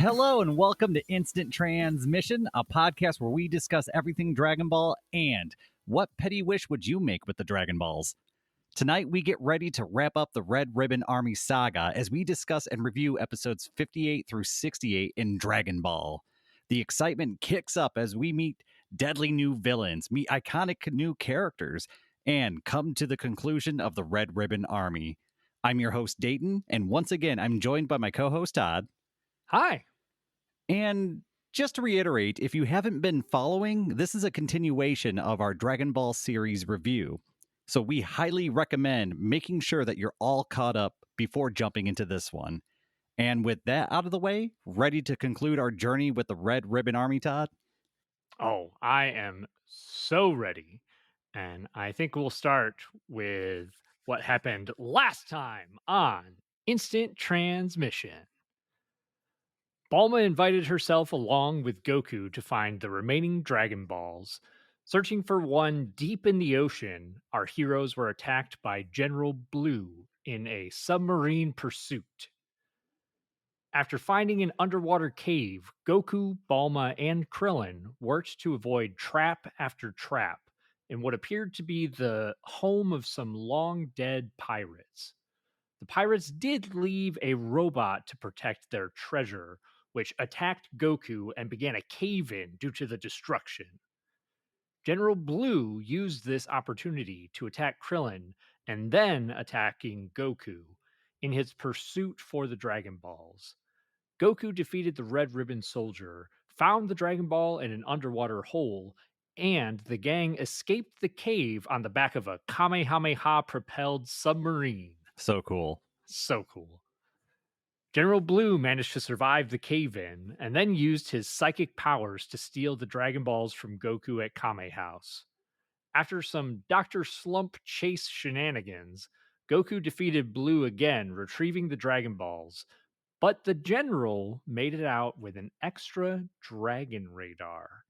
Hello and welcome to Instant Transmission, a podcast where we discuss everything Dragon Ball and what petty wish would you make with the Dragon Balls. Tonight we get ready to wrap up the Red Ribbon Army saga as we discuss and review episodes 58 through 68 in Dragon Ball. The excitement kicks up as we meet deadly new villains, meet iconic new characters, and come to the conclusion of the Red Ribbon Army. I'm your host Dayton, and once again I'm joined by my co-host Todd. Hi. And just to reiterate, if you haven't been following, this is a continuation of our Dragon Ball series review. So we highly recommend making sure that you're all caught up before jumping into this one. And with that out of the way, ready to conclude our journey with the Red Ribbon Army, Todd? Oh, I am so ready. And I think we'll start with what happened last time on Instant Transmission. Bulma invited herself along with Goku to find the remaining Dragon Balls. Searching for one deep in the ocean, our heroes were attacked by General Blue in a submarine pursuit. After finding an underwater cave, Goku, Bulma, and Krillin worked to avoid trap after trap in what appeared to be the home of some long dead pirates. The pirates did leave a robot to protect their treasure, which attacked Goku and began a cave in due to the destruction. General Blue used this opportunity to attack Krillin and then attacking Goku in his pursuit for the Dragon Balls. Goku defeated the Red Ribbon Soldier, found the Dragon Ball in an underwater hole, and the gang escaped the cave on the back of a Kamehameha-propelled submarine. So cool. So cool. General Blue managed to survive the cave-in, and then used his psychic powers to steal the Dragon Balls from Goku at Kame House. After some Dr. Slump chase shenanigans, Goku defeated Blue again, retrieving the Dragon Balls, but the general made it out with an extra dragon radar.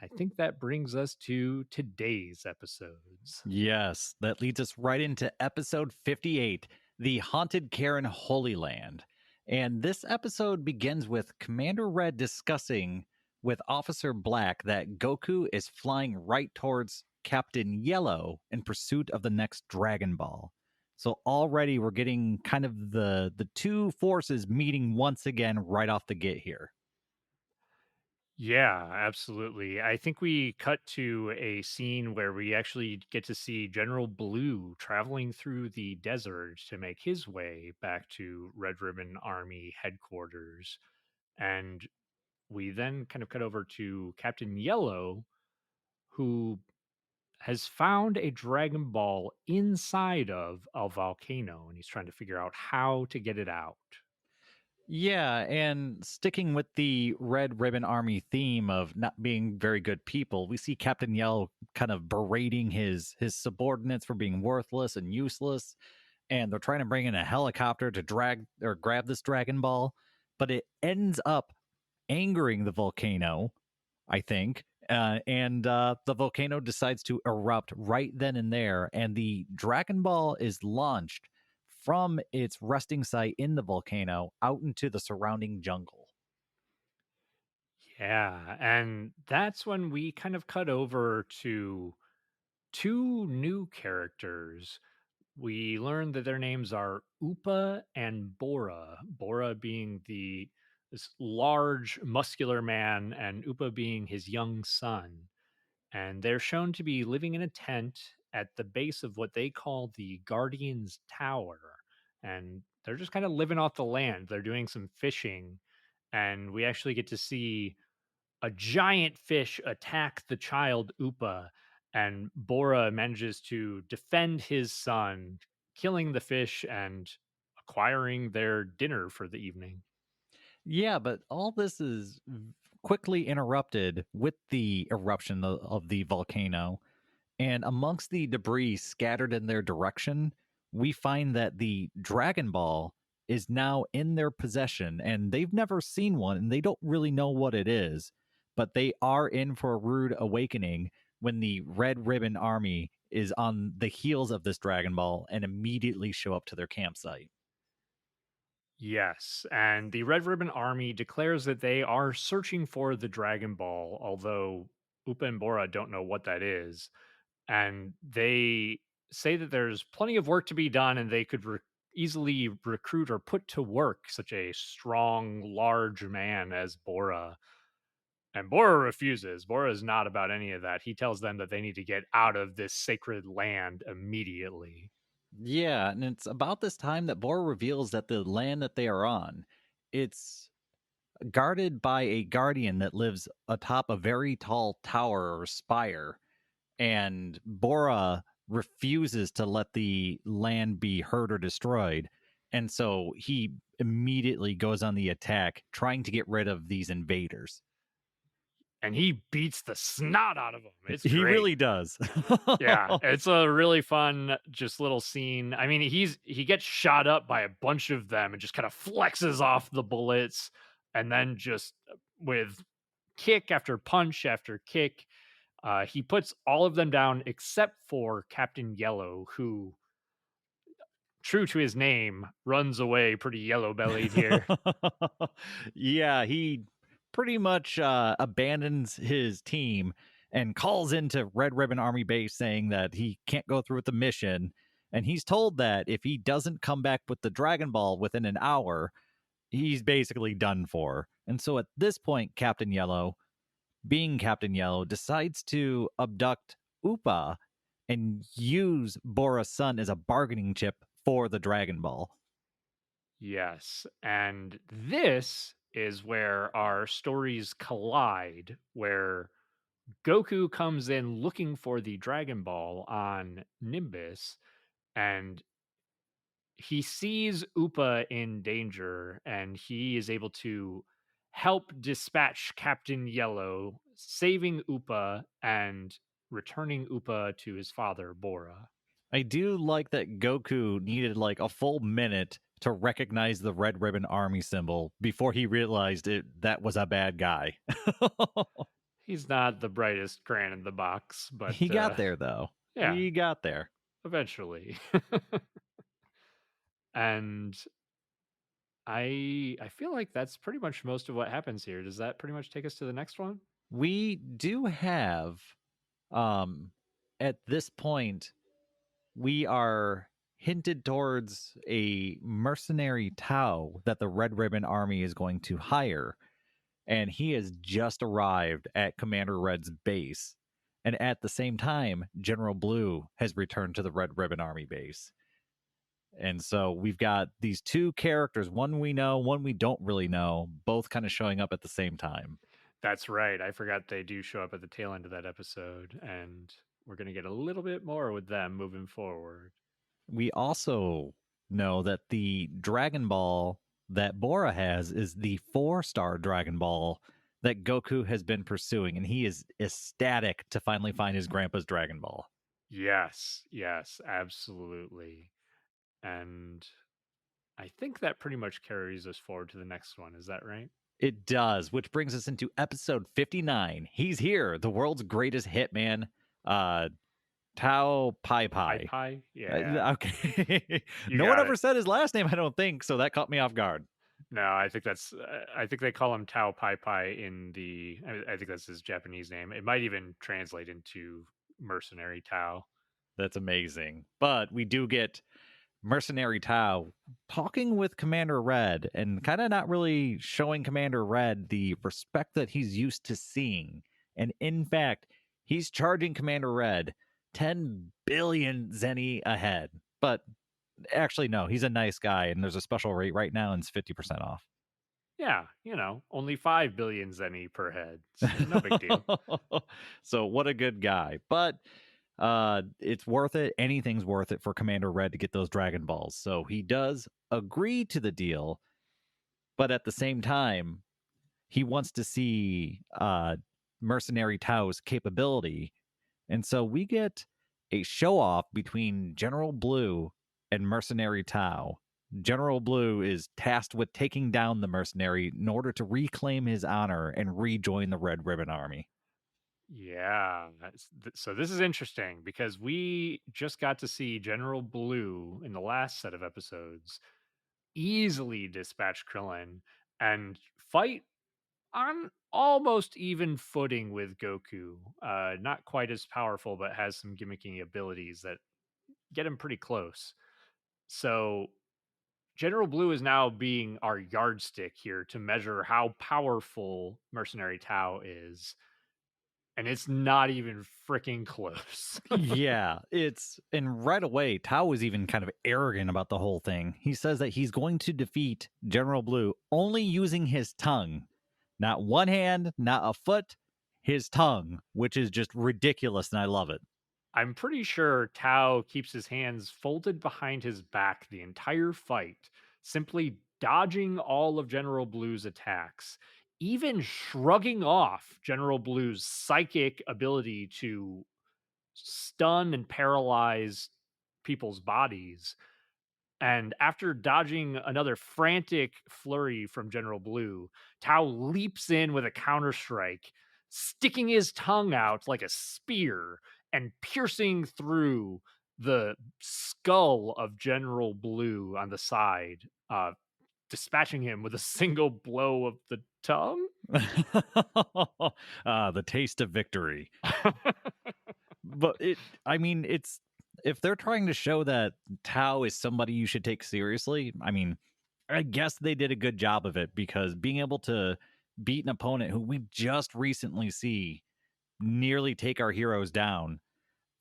I think that brings us to today's episodes. Yes, that leads us right into episode 58, The Haunted Karen Holy Land. And this episode begins with Commander Red discussing with Officer Black that Goku is flying right towards Captain Yellow in pursuit of the next Dragon Ball. So already we're getting kind of the two forces meeting once again right off the get here. Yeah, absolutely. I think we cut to a scene where we actually get to see General Blue traveling through the desert to make his way back to Red Ribbon Army headquarters. And we then kind of cut over to Captain Yellow, who has found a Dragon Ball inside of a volcano, and he's trying to figure out how to get it out. Yeah, and sticking with the Red Ribbon Army theme of not being very good people, we see Captain Yellow kind of berating his subordinates for being worthless and useless, and they're trying to bring in a helicopter to drag or grab this Dragon Ball, but it ends up angering the volcano, I think. And the volcano decides to erupt right then and there, and the Dragon Ball is launched from its resting site in the volcano out into the surrounding jungle. Yeah, and that's when we kind of cut over to two new characters. We learned that their names are Upa and Bora. Bora being this large, muscular man, and Upa being his young son. And they're shown to be living in a tent at the base of what they call the Guardian's Tower. And they're just kind of living off the land. They're doing some fishing, and we actually get to see a giant fish attack the child Upa, and Bora manages to defend his son, killing the fish and acquiring their dinner for the evening. Yeah, but all this is quickly interrupted with the eruption of the volcano. And amongst the debris scattered in their direction, we find that the Dragon Ball is now in their possession, and they've never seen one, and they don't really know what it is. But they are in for a rude awakening when the Red Ribbon Army is on the heels of this Dragon Ball and immediately show up to their campsite. Yes, and the Red Ribbon Army declares that they are searching for the Dragon Ball, although Upa and Bora don't know what that is. And they say that there's plenty of work to be done and they could easily recruit or put to work such a strong, large man as Bora. And Bora refuses. Bora is not about any of that. He tells them that they need to get out of this sacred land immediately. Yeah, and it's about this time that Bor reveals that the land that they are on, it's guarded by a guardian that lives atop a very tall tower or spire, and Bora refuses to let the land be hurt or destroyed. And so he immediately goes on the attack, trying to get rid of these invaders. And he beats the snot out of them. It's He great. really does. Yeah, it's a really fun just little scene. I mean, he gets shot up by a bunch of them and just kind of flexes off the bullets and then just with kick after punch after kick, he puts all of them down except for Captain Yellow, who, true to his name, runs away pretty yellow bellied here. Yeah, he pretty much abandons his team and calls into Red Ribbon Army Base saying that he can't go through with the mission. And he's told that if he doesn't come back with the Dragon Ball within an hour, he's basically done for. And so at this point, Captain Yellow, being Captain Yellow, decides to abduct Upa and use Bora's son as a bargaining chip for the Dragon Ball. Yes, and this is where our stories collide, where Goku comes in looking for the Dragon Ball on Nimbus, and he sees Upa in danger, and he is able to help dispatch Captain Yellow, saving Upa and returning Upa to his father, Bora. I do like that Goku needed like a full minute to recognize the Red Ribbon Army symbol before he realized that was a bad guy. He's not the brightest crayon in the box, but He got there though. yeah, He got there. eventually. And I feel like that's pretty much most of what happens here. Does that pretty much take us to the next one? We do have um at this point we are hinted towards a mercenary Tau that the Red Ribbon Army is going to hire, and he has just arrived at Commander Red's base. And at the same time, General Blue has returned to the Red Ribbon Army base. And so we've got these two characters, one we know, one we don't really know, both kind of showing up at the same time. That's right. I forgot they do show up at the tail end of that episode, and we're going to get a little bit more with them moving forward. We also know that the Dragon Ball that Bora has is the 4-star Dragon Ball that Goku has been pursuing, and he is ecstatic to finally find his grandpa's Dragon Ball. Yes, yes, absolutely. And I think that pretty much carries us forward to the next one. Is that right? It does, which brings us into episode 59. He's here, the world's greatest hitman, uh, Tao Pai Pi Pai. Pi? Yeah, Okay. you No one got ever it. said his last name, I don't think, so that caught me off guard. No, I think that's. I think they call him Tao Pai Pai in the. I think that's his Japanese name. It might even translate into mercenary Tao. That's amazing. But we do get Mercenary Tao talking with Commander Red and kind of not really showing Commander Red the respect that he's used to seeing. And in fact, he's charging Commander Red 10 billion zenny ahead. But actually, no, he's a nice guy, and there's a special rate right now, and it's 50% off. Yeah, only 5 billion zenny per head. No big deal. So what a good guy. But it's worth it. Anything's worth it for Commander Red to get those Dragon Balls. So he does agree to the deal, but at the same time, he wants to see Mercenary Tao's capability. And so we get a show off between General Blue and Mercenary Tao. General Blue is tasked with taking down the mercenary in order to reclaim his honor and rejoin the Red Ribbon Army. Yeah. So this is interesting because we just got to see General Blue in the last set of episodes easily dispatch Krillin and fight on almost even footing with Goku. Not quite as powerful, but has some gimmicky abilities that get him pretty close. So General Blue is now being our yardstick here to measure how powerful Mercenary Tao is, and it's not even freaking close. Yeah, it's and right away, Tao is even kind of arrogant about the whole thing. He says that he's going to defeat General Blue only using his tongue. Not one hand, not a foot, his tongue, which is just ridiculous, and I love it. I'm pretty sure Tao keeps his hands folded behind his back the entire fight, simply dodging all of General Blue's attacks, even shrugging off General Blue's psychic ability to stun and paralyze people's bodies. And after dodging another frantic flurry from General Blue, Tao leaps in with a counter strike, sticking his tongue out like a spear and piercing through the skull of General Blue on the side, dispatching him with a single blow of the tongue. The taste of victory. But I mean, it's if they're trying to show that Tao is somebody you should take seriously, I mean, I guess they did a good job of it because being able to beat an opponent who we just recently see nearly take our heroes down,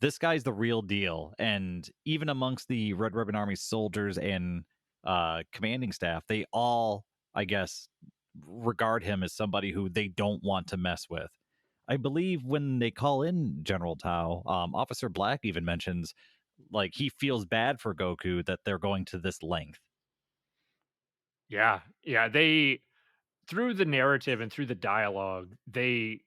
this guy's the real deal. And even amongst the Red Ribbon Army soldiers and commanding staff, they all, I guess, regard him as somebody who they don't want to mess with. I believe when they call in General Tao, Officer Black even mentions like he feels bad for Goku that they're going to this length. Yeah, yeah, they through the narrative and through the dialogue, they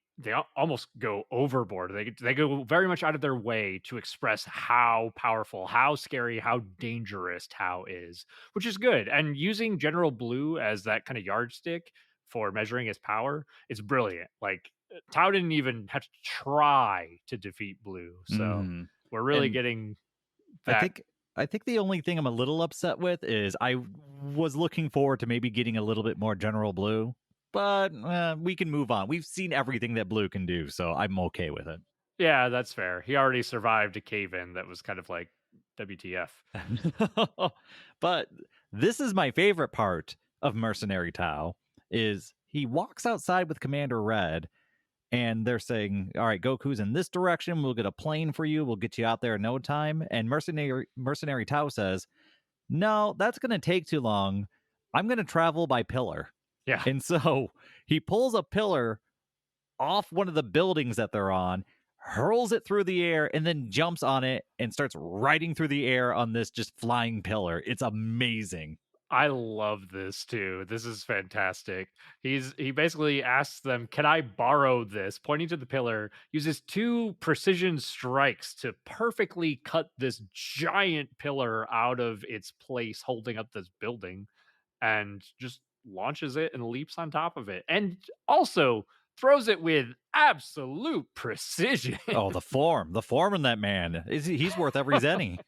almost go overboard. They go very much out of their way to express how powerful, how scary, how dangerous Tao is, which is good. And using General Blue as that kind of yardstick for measuring his power is brilliant. Like Tao didn't even have to try to defeat Blue, so Hmm. we're really And getting I that. think I think the only thing I'm a little upset with is I was looking forward to maybe getting a little bit more General Blue, but we can move on. We've seen everything that Blue can do, so I'm okay with it. Yeah, that's fair. He already survived a cave in that was kind of like WTF. But this is my favorite part of Mercenary Tao is he walks outside with Commander Red and they're saying, "All right, Goku's in this direction. We'll get a plane for you. We'll get you out there in no time." And Mercenary Tao says, "No, that's going to take too long. I'm going to travel by pillar." Yeah. And so he pulls a pillar off one of the buildings that they're on, hurls it through the air, and then jumps on it and starts riding through the air on this just flying pillar. It's amazing. I love this too. This is fantastic. He basically asks them, "Can I borrow this?" Pointing to the pillar, uses two precision strikes to perfectly cut this giant pillar out of its place holding up this building and just launches it and leaps on top of it. And also throws it with absolute precision. Oh, the form in that man. He's worth every zenny.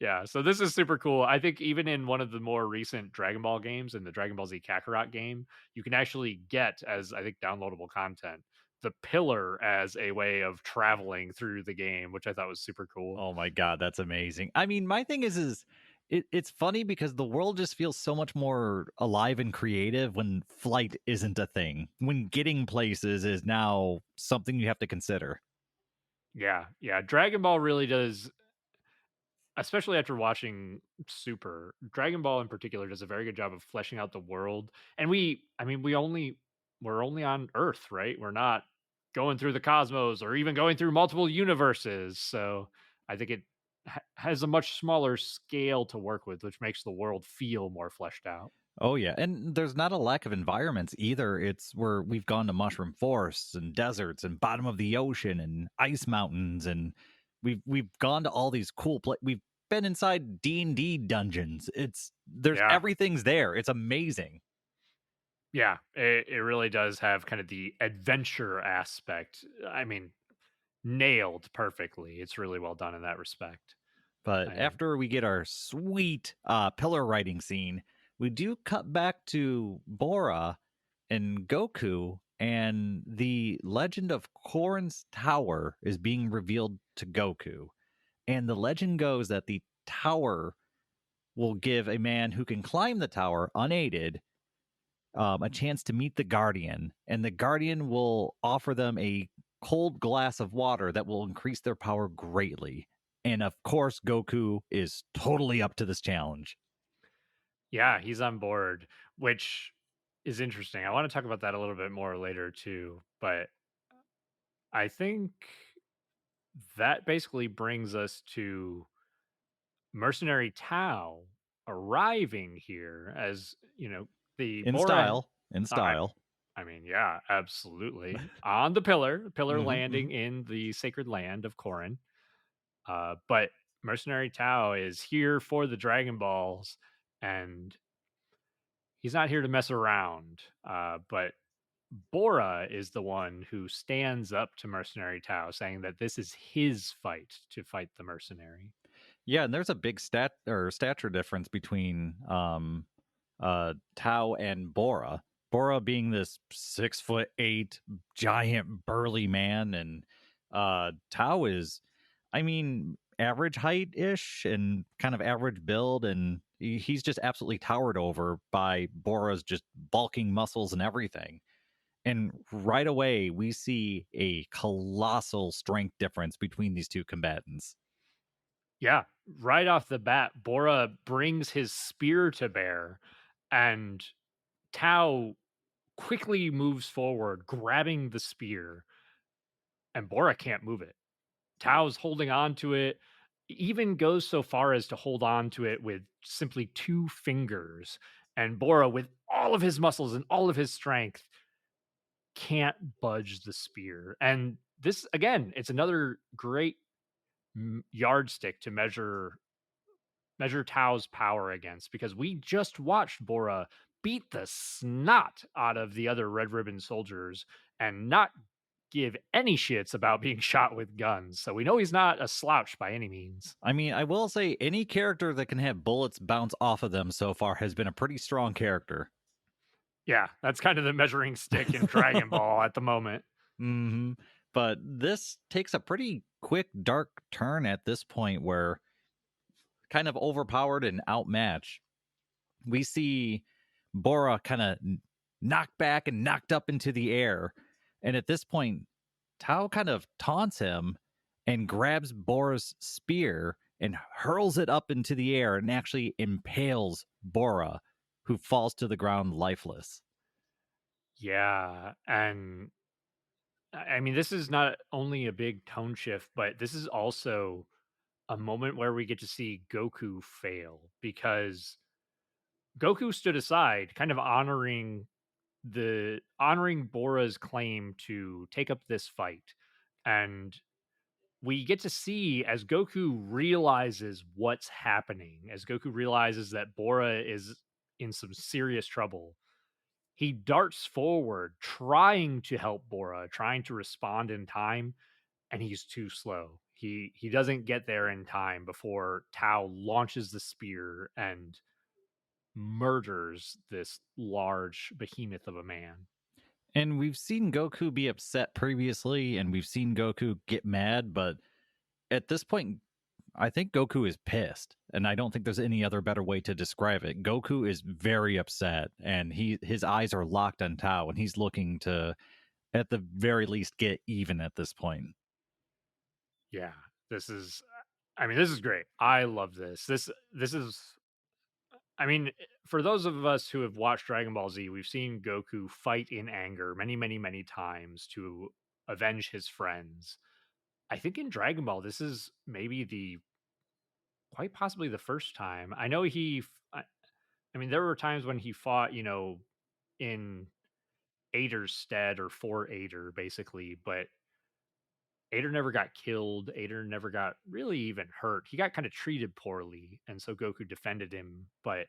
Yeah, so this is super cool. I think even in one of the more recent Dragon Ball games, in the Dragon Ball Z Kakarot game, you can actually get, as I think downloadable content, the pillar as a way of traveling through the game, which I thought was super cool. Oh my god, that's amazing. I mean, my thing is it's funny because the world just feels so much more alive and creative when flight isn't a thing. When getting places is now something you have to consider. Yeah, yeah. Dragon Ball really does, especially after watching Super, Dragon Ball in particular does a very good job of fleshing out the world. And I mean, we're only on Earth, right? We're not going through the cosmos or even going through multiple universes. So I think it has a much smaller scale to work with, which makes the world feel more fleshed out. Oh yeah, and there's not a lack of environments either. It's where we've gone to mushroom forests and deserts and bottom of the ocean and ice mountains and we've gone to all these we've been inside D&D dungeons. It's there's Yeah. everything's there. It's amazing. Yeah. It really does have kind of the adventure aspect. I mean, nailed perfectly. It's really well done in that respect. But And after we get our sweet pillar riding scene, we do cut back to Bora and Goku, and the legend of Korin's Tower is being revealed to Goku. And the legend goes that the tower will give a man who can climb the tower unaided a chance to meet the Guardian, and the Guardian will offer them a cold glass of water that will increase their power greatly. And of course, Goku is totally up to this challenge. yeah, he's on board, which is interesting. I want to talk about that a little bit more later too, but I think that basically brings us to Mercenary Tao arriving here as, the In Boran. style, in I, style. I mean, yeah, absolutely. On the pillar Hmm, landing hmm. in the sacred land of Korin. But Mercenary Tao is here for the Dragon Balls, and he's not here to mess around. But Bora is the one who stands up to Mercenary Tao, saying that this is his fight to fight the mercenary. Yeah, and there's a big stature difference between Tao and Bora. Bora being this 6'8" giant burly man, and Tao is, I mean, average height ish and kind of average build, and he's just absolutely towered over by Bora's just bulking muscles and everything. And right away, we see a colossal strength difference between these two combatants. Yeah, right off the bat, Bora brings his spear to bear, and Tao quickly moves forward, grabbing the spear, and Bora can't move it. Tao's holding on to it, even goes so far as to hold on to it with simply 2 fingers, and Bora, with all of his muscles and all of his strength, can't budge the spear. And this, again, it's another great yardstick to measure Tao's power against, because we just watched Bora beat the snot out of the other Red Ribbon soldiers and not give any shits about being shot with guns. So we know he's not a slouch by any means. I mean, I will say any character that can have bullets bounce off of them so far has been a pretty strong character. Yeah, that's kind of the measuring stick in Dragon Ball at the moment. Hmm. But this takes a pretty quick, dark turn at this point where, kind of overpowered and outmatched, we see Bora kind of knocked back and knocked up into the air. And at this point, Tao kind of taunts him and grabs Bora's spear and hurls it up into the air and actually impales Bora, who falls to the ground lifeless. Yeah, and I mean, this is not only a big tone shift, but this is also a moment where we get to see Goku fail, because Goku stood aside, kind of honoring Bora's claim to take up this fight. And we get to see, as Goku realizes what's happening, as Goku realizes that Bora is in some serious trouble, he darts forward trying to help Bora, trying to respond in time, and he's too slow. He doesn't get there in time before Tao launches the spear and murders this large behemoth of a man. And we've seen Goku be upset previously, and we've seen Goku get mad, but at this point, I think Goku is pissed, and I don't think there's any other better way to describe it. Goku is very upset, and his eyes are locked on Tao, and he's looking to, at the very least, get even at this point. Yeah, this is I mean, this is great. I love this. This is I mean, for those of us who have watched Dragon Ball Z, we've seen Goku fight in anger many, many, many times to avenge his friends. I think in Dragon Ball, this is maybe the quite possibly the first time. I know I mean, there were times when he fought, in Ader's stead or for Ader, basically, but Ader never got killed. Ader never got really even hurt. He got kind of treated poorly, and so Goku defended him. But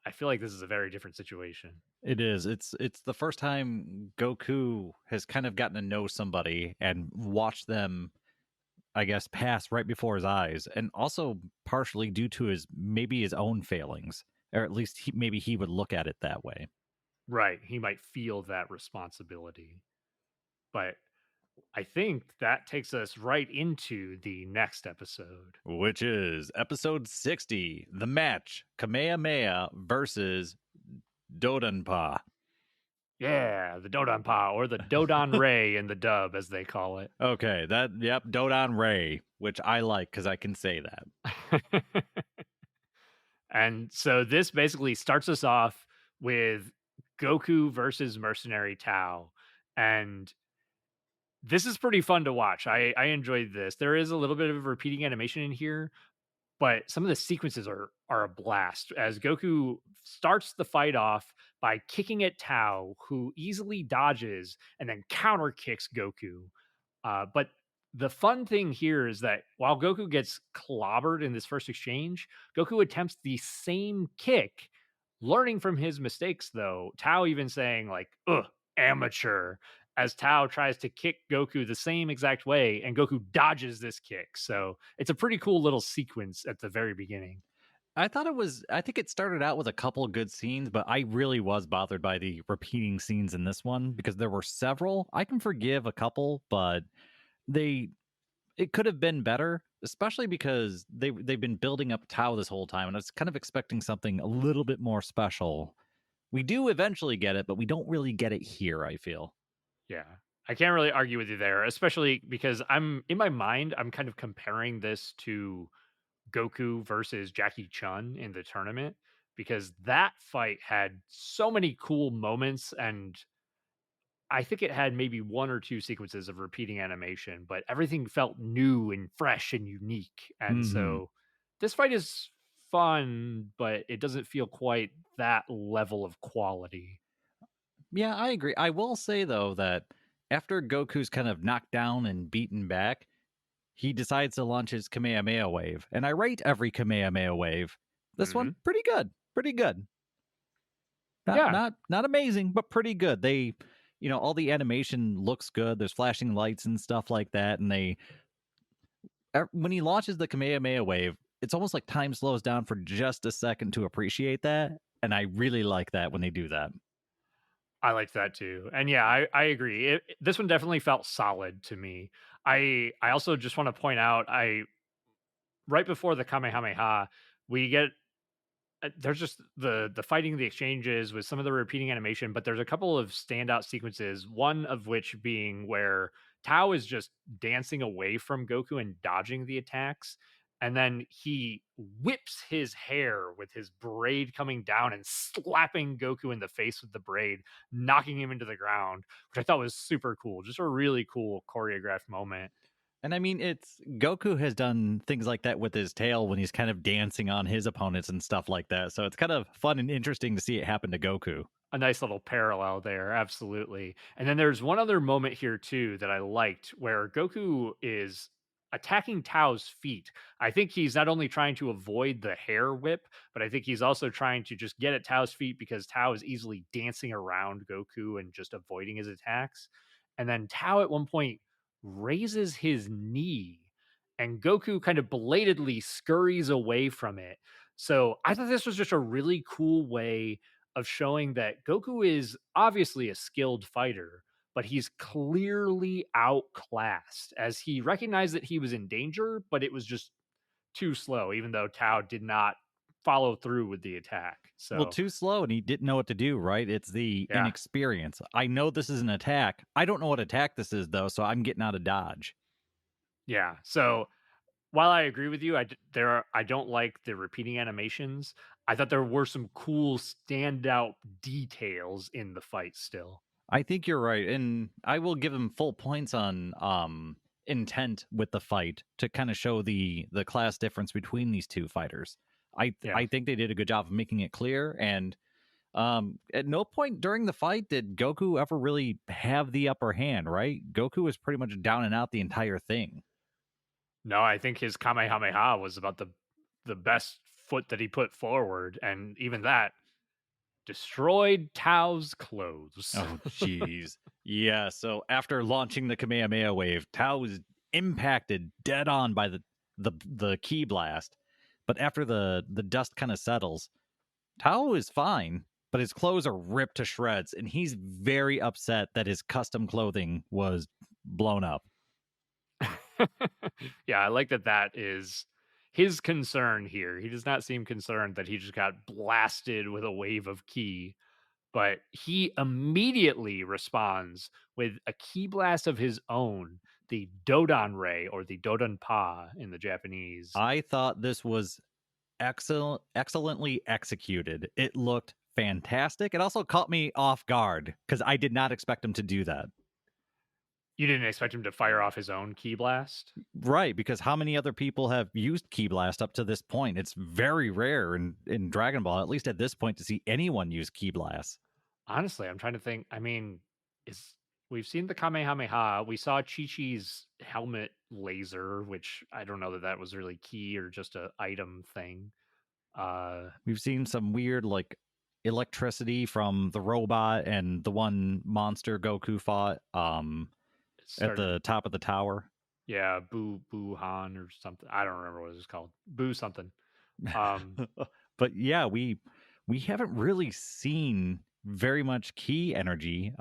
I feel like this is a very different situation. It is. It's the first time Goku has kind of gotten to know somebody and watch them I guess, pass right before his eyes, and also partially due to his maybe his own failings, or at least maybe he would look at it that way. Right, he might feel that responsibility. But I think that takes us right into the next episode. Which is episode 60, the match Kamehameha versus Dodanpa. Yeah, the Dodonpa or the Dodon Ray in the dub, as they call it. Okay, yep, Dodon Ray, which I like because I can say that. And so this basically starts us off with Goku versus Mercenary Tao. And this is pretty fun to watch. I enjoyed this. There is a little bit of repeating animation in here, but some of the sequences are a blast as Goku starts the fight off by kicking at Tao, who easily dodges and then counter kicks Goku. But the fun thing here is that while Goku gets clobbered in this first exchange, Goku attempts the same kick, learning from his mistakes, though. Tao even saying, like, ugh, amateur, as Tao tries to kick Goku the same exact way, and Goku dodges this kick. So it's a pretty cool little sequence at the very beginning. I think it started out with a couple good scenes, but I really was bothered by the repeating scenes in this one because there were several. I can forgive a couple, but they it could have been better, especially because they've been building up Tao this whole time, and I was kind of expecting something a little bit more special. We do eventually get it, but we don't really get it here, I feel. Yeah. I can't really argue with you there, especially because I'm in my mind, I'm kind of comparing this to Goku versus Jackie Chun in the tournament because that fight had so many cool moments, and I think it had maybe one or two sequences of repeating animation, but everything felt new and fresh and unique. And Mhm. so this fight is fun, but it doesn't feel quite that level of quality. Yeah, I agree. I will say though that after Goku's kind of knocked down and beaten back, he decides to launch his Kamehameha wave, and I rate every Kamehameha wave. This one, Hmm. pretty good, pretty good. Yeah, Not amazing, but pretty good. All the animation looks good. There's flashing lights and stuff like that, and when he launches the Kamehameha wave, it's almost like time slows down for just a second to appreciate that, and I really like that when they do that. I liked that too. And yeah, I agree. This one definitely felt solid to me. I also just want to point out I right before the Kamehameha, we get there's just the fighting, the exchanges with some of the repeating animation, but there's a couple of standout sequences. One of which being where Tao is just dancing away from Goku and dodging the attacks, and then he whips his hair with his braid coming down and slapping Goku in the face with the braid, knocking him into the ground, which I thought was super cool. Just a really cool choreographed moment. And I mean, it's Goku has done things like that with his tail when he's kind of dancing on his opponents and stuff like that. So it's kind of fun and interesting to see it happen to Goku. A nice little parallel there, absolutely. And then there's one other moment here too that I liked where Goku is attacking Tao's feet. I think he's not only trying to avoid the hair whip, but I think he's also trying to just get at Tao's feet because Tao is easily dancing around Goku and just avoiding his attacks. And then Tao at one point raises his knee and Goku kind of belatedly scurries away from it. So I thought this was just a really cool way of showing that Goku is obviously a skilled fighter, but he's clearly outclassed as he recognized that he was in danger, but it was just too slow, even though Tao did not follow through with the attack. Well, So, too slow, and he didn't know what to do, right? It's the yeah, inexperience. I know this is an attack. I don't know what attack this is, though, so I'm getting out of dodge. yeah. So, while I agree with you, I don't like the repeating animations. I thought there were some cool standout details in the fight still. I think you're right, and I will give him full points on intent with the fight to kind of show the class difference between these two fighters. Yeah. I think they did a good job of making it clear, and at no point during the fight did Goku ever really have the upper hand, right? Goku was pretty much down and out the entire thing. No, I think his Kamehameha was about the best foot that he put forward, and even that destroyed Tao's clothes. Oh, jeez. Yeah, so after launching the Kamehameha wave, Tao was impacted dead on by the key blast. But after the dust kind of settles, Tao is fine, but his clothes are ripped to shreds, and he's very upset that his custom clothing was blown up. Yeah, I like that that is his concern here. He does not seem concerned that he just got blasted with a wave of ki, but he immediately responds with a ki blast of his own, the Dodon Ray or the Dodon Pa in the Japanese. I thought this was excellently executed. It looked fantastic. It also caught me off guard because I did not expect him to do that. You didn't expect him to fire off his own ki blast? Right, because how many other people have used Key Blast up to this point? It's very rare in Dragon Ball, at least at this point, to see anyone use Key Blast. Honestly, I'm trying to think. I mean, is we've seen the Kamehameha. We saw Chi-Chi's helmet laser, which I don't know that that was really key or just a item thing. Uh, We've seen some weird like electricity from the robot and the one monster Goku fought it at started, the top of the tower. yeah, Boo Han or something. I don't remember what it was called. Boo something. Um, But yeah, we haven't really seen very much key energy.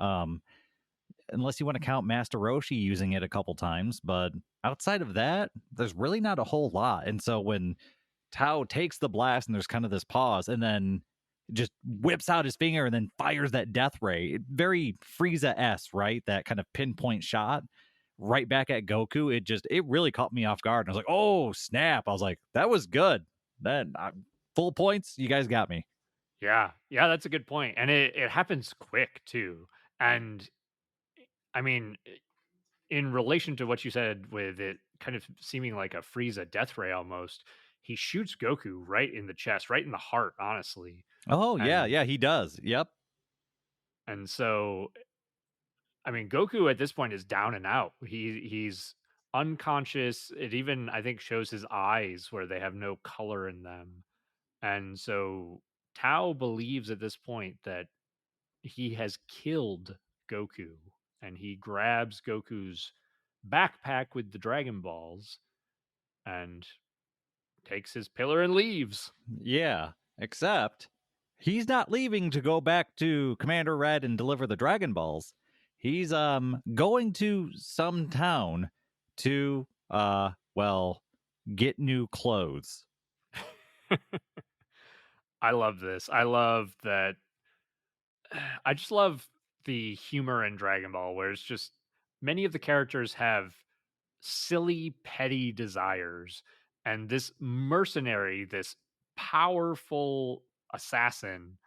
Unless you want to count Master Roshi using it a couple times, but outside of that, there's really not a whole lot. And so when Tao takes the blast and there's kind of this pause and then just whips out his finger and then fires that death ray. Very Frieza S, right? That kind of pinpoint shot right back at Goku. It really caught me off guard. And I was like, oh snap! I was like, that was good. That full points. You guys got me. yeah, yeah, that's a good point, and it happens quick too. And I mean, in relation to what you said with it kind of seeming like a Frieza death ray almost, he shoots Goku right in the chest, right in the heart, honestly. Oh yeah, And yeah, he does. Yep. so I mean Goku at this point is down and out. He's unconscious. It even I think shows his eyes where they have no color in them. And so Tao believes at this point that he has killed Goku and he grabs Goku's backpack with the Dragon Balls and takes his pillar and leaves. Yeah, except he's not leaving to go back to Commander Red and deliver the Dragon Balls. He's going to some town to well, get new clothes. I love this. I love that. I just love the humor in Dragon Ball where it's just many of the characters have silly, petty desires. And this mercenary, this powerful assassin,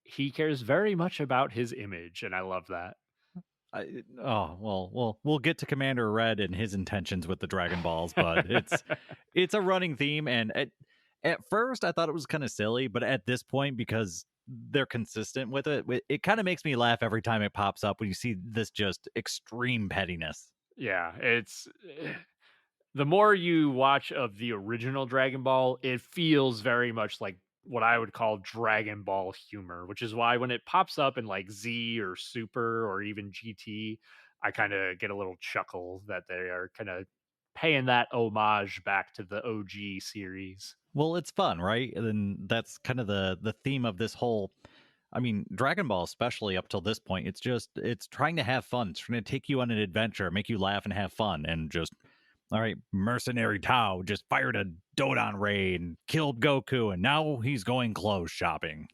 he cares very much about his image. And I love that. Oh well, we'll get to Commander Red and his intentions with the Dragon Balls, but it's a running theme, and at first I thought it was kind of silly, but at this point, because they're consistent with it, it kind of makes me laugh every time it pops up when you see this just extreme pettiness. Yeah, it's the more you watch of the original Dragon Ball, it feels very much like what I would call Dragon Ball humor, which is why when it pops up in like Z or Super or even GT, I kind of get a little chuckle that they are kind of paying that homage back to the OG series. Well, it's fun, right? And that's kind of the theme of this whole. I mean, Dragon Ball, especially up till this point, it's trying to have fun. It's trying to take you on an adventure, make you laugh and have fun, and just all right, mercenary Tao just fired a Dodon ray and killed Goku, and now he's going clothes shopping.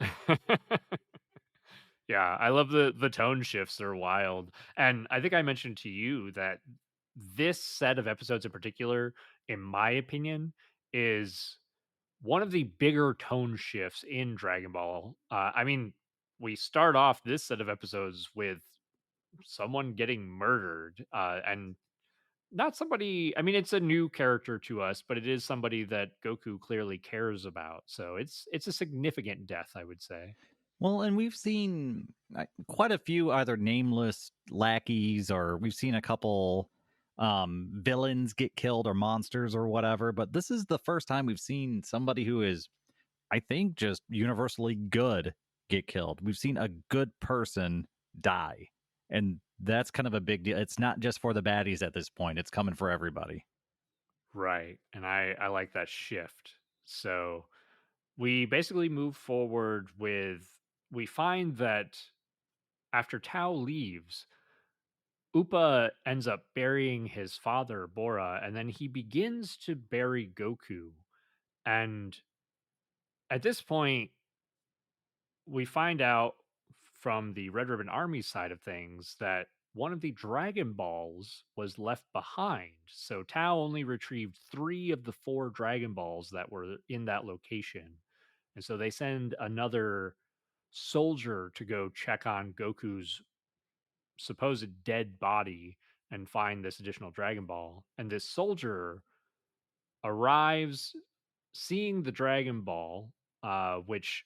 Yeah, I love the tone shifts are wild. And I think I mentioned to you that this set of episodes in particular, in my opinion, is one of the bigger tone shifts in Dragon Ball. I mean, we start off this set of episodes with someone getting murdered, and not somebody. I mean, it's a new character to us, but it is somebody that Goku clearly cares about. So it's a significant death, I would say. Well, and we've seen quite a few either nameless lackeys or we've seen a couple villains get killed or monsters or whatever, but this is the first time we've seen somebody who is I think just universally good get killed. We've seen a good person die. And that's kind of a big deal. It's not just for the baddies at this point, it's coming for everybody. Right. And I like that shift. So we basically move forward with we find that after Tao leaves, Upa ends up burying his father, Bora, and then he begins to bury Goku. And at this point, we find out from the Red Ribbon Army side of things that one of the Dragon Balls was left behind. So Tao only retrieved three of the four Dragon Balls that were in that location. And so they send another soldier to go check on Goku's supposed dead body and find this additional Dragon Ball. And this soldier arrives seeing the Dragon Ball, which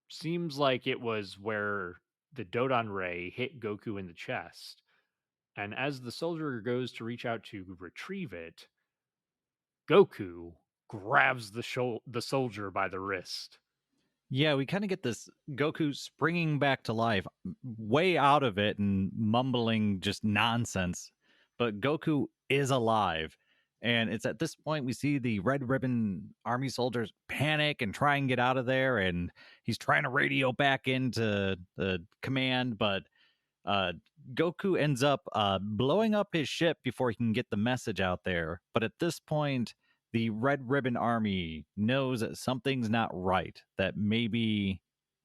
seems like it was where the Dodon Ray hit Goku in the chest. And as the soldier goes to reach out to retrieve it, Goku grabs the soldier by the wrist. Yeah, we kind of get this Goku springing back to life, way out of it and mumbling just nonsense. But Goku is alive. And it's at this point we see the Red Ribbon Army soldiers panic and try and get out of there. And he's trying to radio back into the command, but uh, Goku ends up blowing up his ship before he can get the message out there. But at this point, the Red Ribbon Army knows that something's not right, that maybe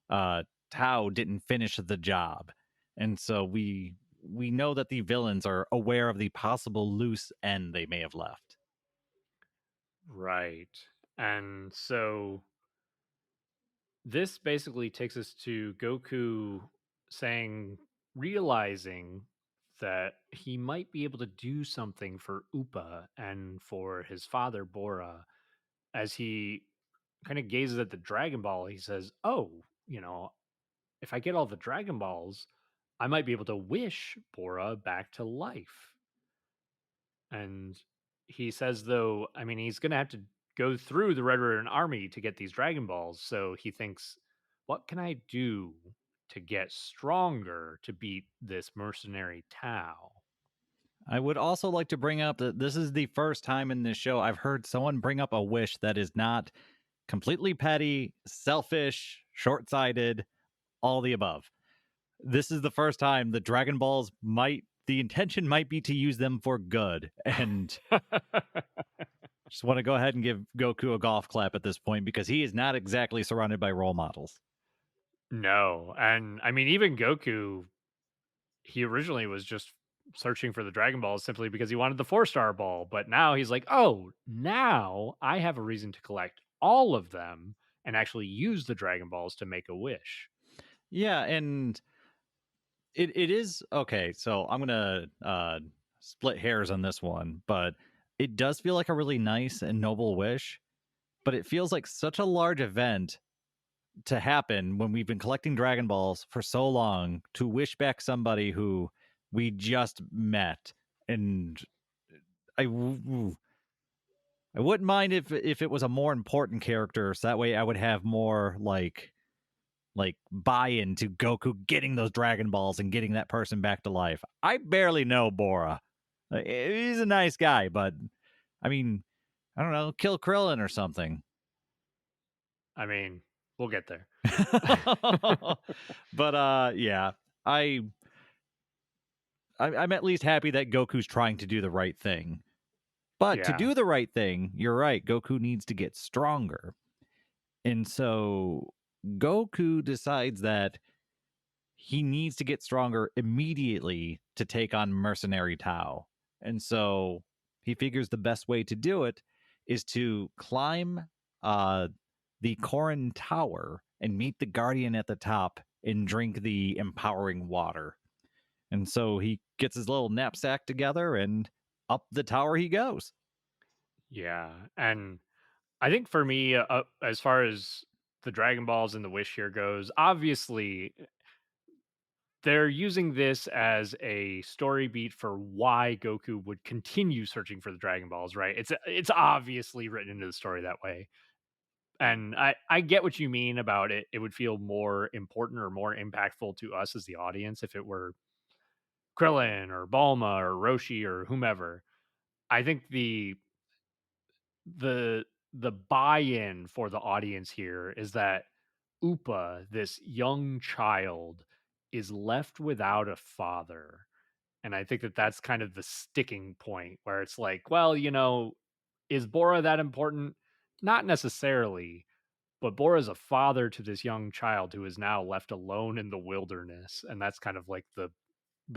Tao didn't finish the job. And so we know that the villains are aware of the possible loose end they may have left. Right. And so this basically takes us to Goku saying, realizing that he might be able to do something for Upa and for his father, Bora, as he kind of gazes at the Dragon Ball. He says, oh, if I get all the Dragon Balls, I might be able to wish Bora back to life. And he says, though, I mean, he's going to have to go through the Red Ribbon Army to get these Dragon Balls. So he thinks, what can I do to get stronger to beat this mercenary Tao? I would also like to bring up that this is the first time in this show I've heard someone bring up a wish that is not completely petty, selfish, short sighted, all the above. This is the first time the Dragon Balls the intention might be to use them for good. And just want to go ahead and give Goku a golf clap at this point because he is not exactly surrounded by role models. No. And I mean, even Goku, he originally was just searching for the Dragon Balls simply because he wanted the 4-star ball. But now he's like, oh, now I have a reason to collect all of them and actually use the Dragon Balls to make a wish. Yeah, and it is okay. So I'm gonna split hairs on this one, but it does feel like a really nice and noble wish. But it feels like such a large event to happen when we've been collecting Dragon Balls for so long to wish back somebody who we just met. And I I wouldn't mind if it was a more important character, so that way I would have more like buy-in to Goku getting those Dragon Balls and getting that person back to life. I barely know Bora. He's a nice guy, but I mean, I don't know, kill Krillin or something. I mean, we'll get there. But yeah, I I'm at least happy that Goku's trying to do the right thing. But to Yeah. do the right thing, you're right, Goku needs to get stronger. And so Goku decides that he needs to get stronger immediately to take on Mercenary Tao. And so he figures the best way to do it is to climb uh, the Korin Tower and meet the Guardian at the top and drink the empowering water. And so he gets his little knapsack together and up the tower he goes. Yeah. And I think for me, as far as the Dragon Balls and the Wish here goes, obviously they're using this as a story beat for why Goku would continue searching for the Dragon Balls, right? It's obviously written into the story that way. And I get what you mean about it. It would feel more important or more impactful to us as the audience if it were Krillin or Bulma or Roshi or whomever. I think the the buy-in for the audience here is that Upa, this young child, is left without a father. And I think that that's kind of the sticking point where it's like, well, is Bora that important? Not necessarily, but Bora's a father to this young child who is now left alone in the wilderness, and that's kind of like the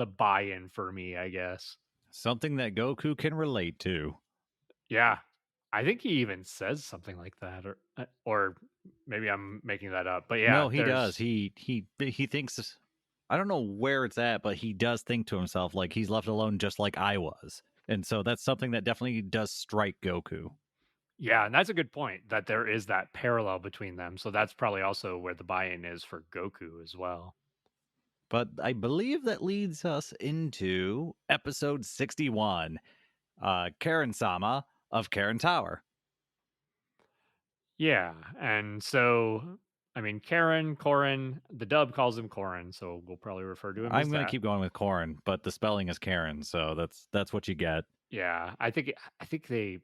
buy-in for me, I guess. Something that Goku can relate to. Yeah. I think he even says something like that, or maybe I'm making that up. But yeah, No, he does. there's He thinks. I don't know where it's at, but he does think to himself like he's left alone, just like I was, and so that's something that definitely does strike Goku. yeah, and that's a good point that there is that parallel between them. So that's probably also where the buy-in is for Goku as well. But I believe that leads us into episode 61, Karen Sama of Karen Tower. Yeah, and so I mean Karen, Korin, the dub calls him Korin, so we'll probably refer to him as I'm gonna that. keep going with Korin, but the spelling is Karen, so that's what you get. Yeah, I think they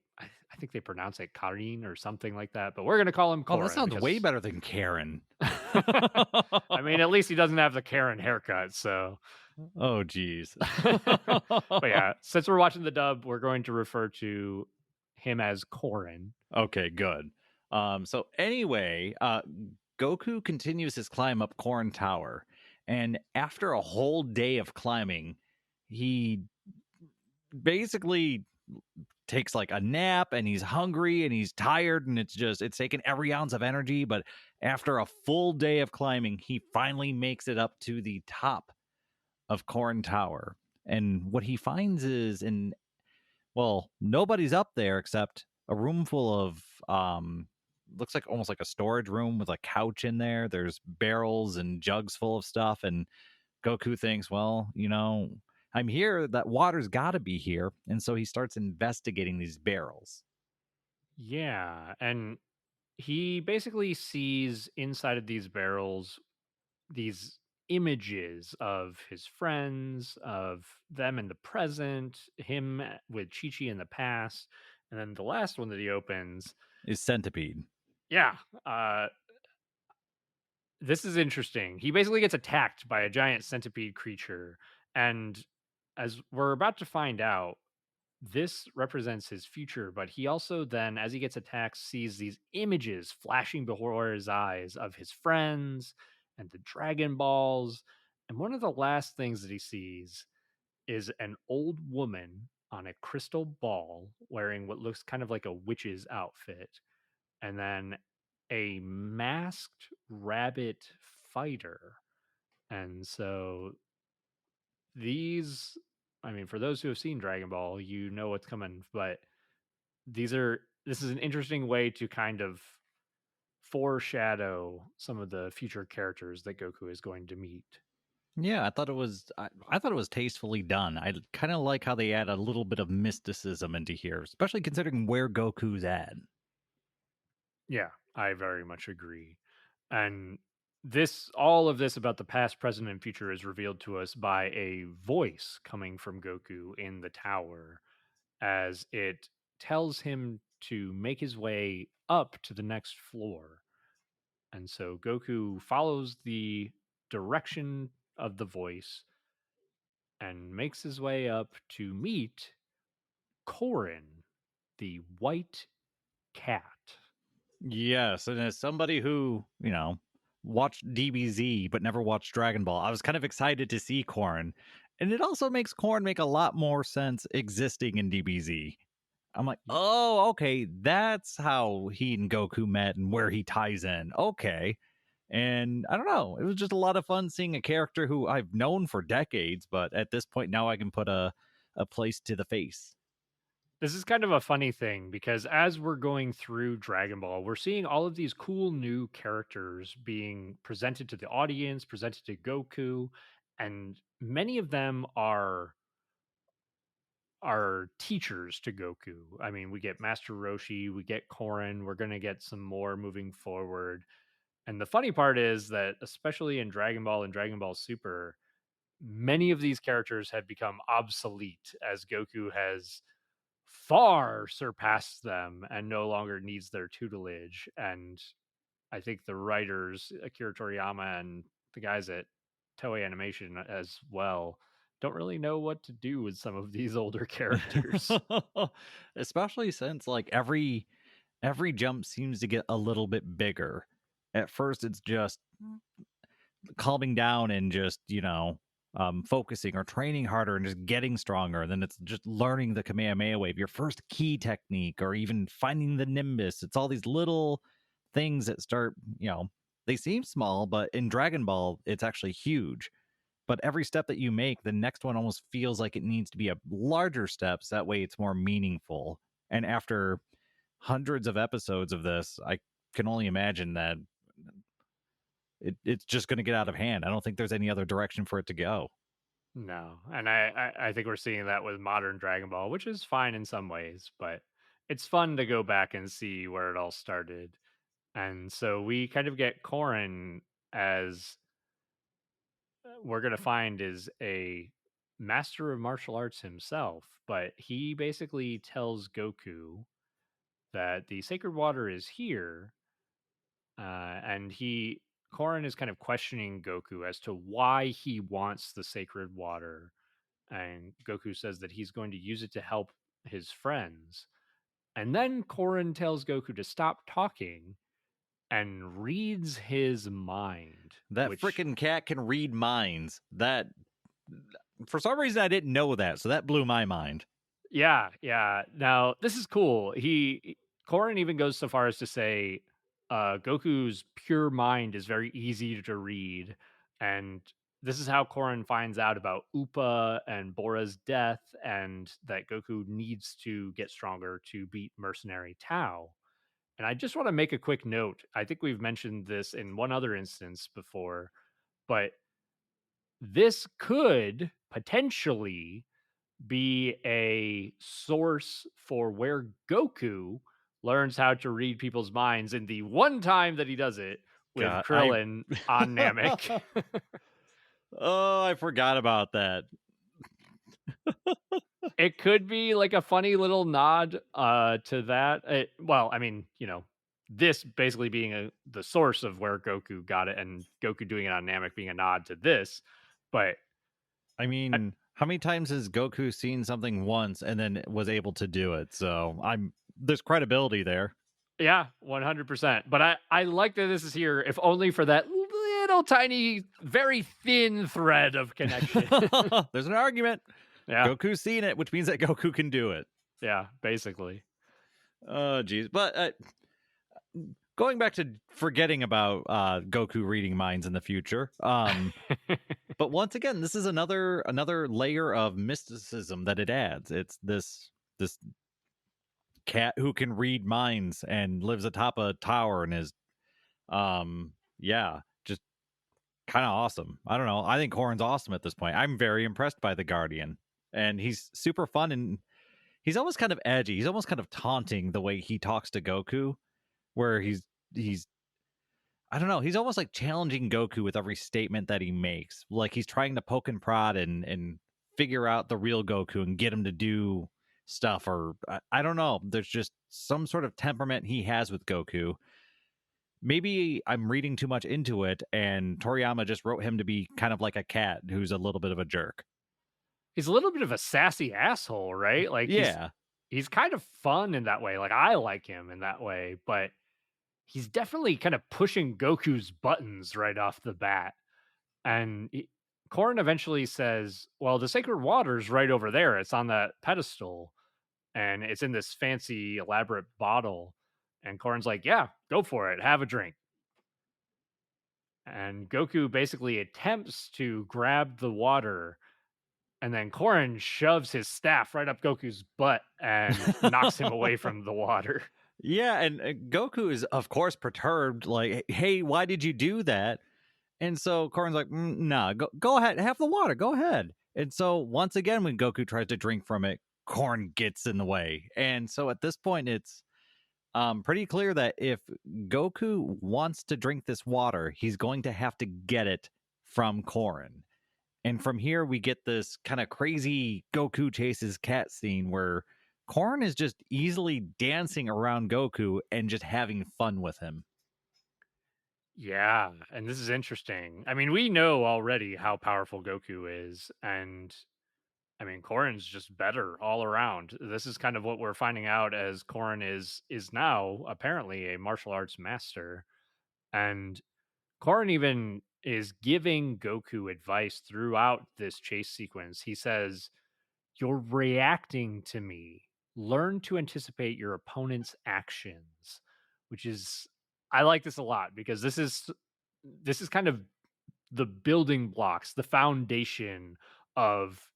pronounce it Karin or something like that, but we're gonna call him Oh, that Korin sounds way because better than Karen. I mean, at least he doesn't have the Karen haircut, so Oh, geez. but yeah, since we're watching the dub, we're going to refer to him as Korin. Okay, good. So anyway, Goku continues his climb up Corn Tower, and after a whole day of climbing, he basically takes like a nap and he's hungry and he's tired and it's taken every ounce of energy, but after a full day of climbing, he finally makes it up to the top of Corn Tower. And what he finds is nobody's up there except a room full of looks like almost like a storage room with a couch in there. There's barrels and jugs full of stuff, and Goku thinks, well, I'm here, that water's got to be here, and so he starts investigating these barrels. Yeah, and he basically sees inside of these barrels these images of his friends, of them in the present, him with Chi Chi in the past, and then the last one that he opens, Is Centipede. yeah, this is interesting. He basically gets attacked by a giant centipede creature, and as we're about to find out, this represents his future, but he also then, as he gets attacked, sees these images flashing before his eyes of his friends and the Dragon Balls. And one of the last things that he sees is an old woman on a crystal ball wearing what looks kind of like a witch's outfit, and then a masked rabbit fighter. And so these, I mean, for those who have seen Dragon Ball, you know what's coming, but this is an interesting way to kind of foreshadow some of the future characters that Goku is going to meet. Yeah, I thought it was tastefully done. I kind of like how they add a little bit of mysticism into here, especially considering where Goku's at. Yeah, I very much agree. And all of this about the past, present, and future is revealed to us by a voice coming from Goku in the tower as it tells him to make his way up to the next floor. And so Goku follows the direction of the voice and makes his way up to meet Korin, the white cat. Yes, and as somebody who, watched DBZ but never watched Dragon Ball, I was kind of excited to see Korn. And it also makes Korn make a lot more sense existing in DBZ. I'm like, Y- oh, okay, that's how he and Goku met and where he ties in. Okay. And I don't know, it was just a lot of fun seeing a character who I've known for decades, but at this point now I can put a place to the face. This is kind of a funny thing because as we're going through Dragon Ball, we're seeing all of these cool new characters being presented to the audience, presented to Goku, and many of them are teachers to Goku. I mean, we get Master Roshi, we get Korin, we're going to get some more moving forward. And the funny part is that especially in Dragon Ball and Dragon Ball Super, many of these characters have become obsolete as Goku has far surpassed them and no longer needs their tutelage. And I think the writers, Akira Toriyama and the guys at Toei Animation as well, don't really know what to do with some of these older characters. Especially since like every jump seems to get a little bit bigger. At first it's just calming down and just, focusing or training harder and just getting stronger. And then it's just learning the Kamehameha wave, your first key technique, or even finding the Nimbus. It's all these little things that start, they seem small, but in Dragon Ball, it's actually huge. But every step that you make, the next one almost feels like it needs to be a larger steps. That way it's more meaningful. And after hundreds of episodes of this, I can only imagine that it's just going to get out of hand. I don't think there's any other direction for it to go. No, and I think we're seeing that with modern Dragon Ball, which is fine in some ways, but it's fun to go back and see where it all started. And so we kind of get Korin as we're going to find is a master of martial arts himself, but he basically tells Goku that the sacred water is here, and Korin is kind of questioning Goku as to why he wants the sacred water, and Goku says that he's going to use it to help his friends. And then Korin tells Goku to stop talking and reads his mind, That which freaking cat can read minds. That for some reason I didn't know that, so that blew my mind. yeah, yeah. Now, this is cool. Korin even goes so far as to say Goku's pure mind is very easy to read, and this is how Korin finds out about Upa and Bora's death, and that Goku needs to get stronger to beat Mercenary Tao. And I just want to make a quick note. I think we've mentioned this in one other instance before, but this could potentially be a source for where Goku learns how to read people's minds in the one time that he does it with God, I Krillin on Namek. oh, I forgot about that. It could be like a funny little nod to that. Well, I mean, this basically being the source of where Goku got it and Goku doing it on Namek being a nod to this. But I I, mean, how many times has Goku seen something once and then was able to do it? So there's credibility there. yeah, 100%. But I like that this is here, if only for that little tiny, very thin thread of connection. There's an argument. Yeah, Goku's seen it, which means that Goku can do it. yeah, basically. Oh, geez. But going back to forgetting about Goku reading minds in the future. But once again, this is another layer of mysticism that it adds. It's this cat who can read minds and lives atop a tower and is just kind of awesome. I don't know. I think Korin's awesome at this point. I'm very impressed by the Guardian. And he's super fun and he's almost kind of edgy. He's almost kind of taunting the way he talks to Goku, where he's I don't know, he's almost like challenging Goku with every statement that he makes. Like he's trying to poke and prod and figure out the real Goku and get him to do stuff or I don't know. There's just some sort of temperament he has with Goku. Maybe I'm reading too much into it and Toriyama just wrote him to be kind of like a cat who's a little bit of a jerk. He's a little bit of a sassy asshole, right? Like Yeah. he's kind of fun in that way. Like I like him in that way, but he's definitely kind of pushing Goku's buttons right off the bat. And Korn eventually says, "Well, the sacred water's right over there. It's on that pedestal, and it's in this fancy, elaborate bottle." And Korn's like, "Yeah, go for it. Have a drink." And Goku basically attempts to grab the water, and then Korin shoves his staff right up Goku's butt and knocks him away from the water. Yeah, and Goku is of course perturbed like, "Hey, why did you do that?" And so Korin's like, "Nah, go ahead, have the water, go ahead." And so once again, when Goku tries to drink from it, Korin gets in the way. And so at this point, it's pretty clear that if Goku wants to drink this water, he's going to have to get it from Korin. And from here, we get this kind of crazy Goku chases cat scene where Korn is just easily dancing around Goku and just having fun with him. Yeah, and this is interesting. I mean, we know already how powerful Goku is, and I mean, Korin's just better all around. This is kind of what we're finding out as Korin is now apparently a martial arts master, and Korin even is giving Goku advice throughout this chase sequence. He says, "You're reacting to me. Learn to anticipate your opponent's actions," which is I like this a lot because this is kind of the building blocks, the foundation of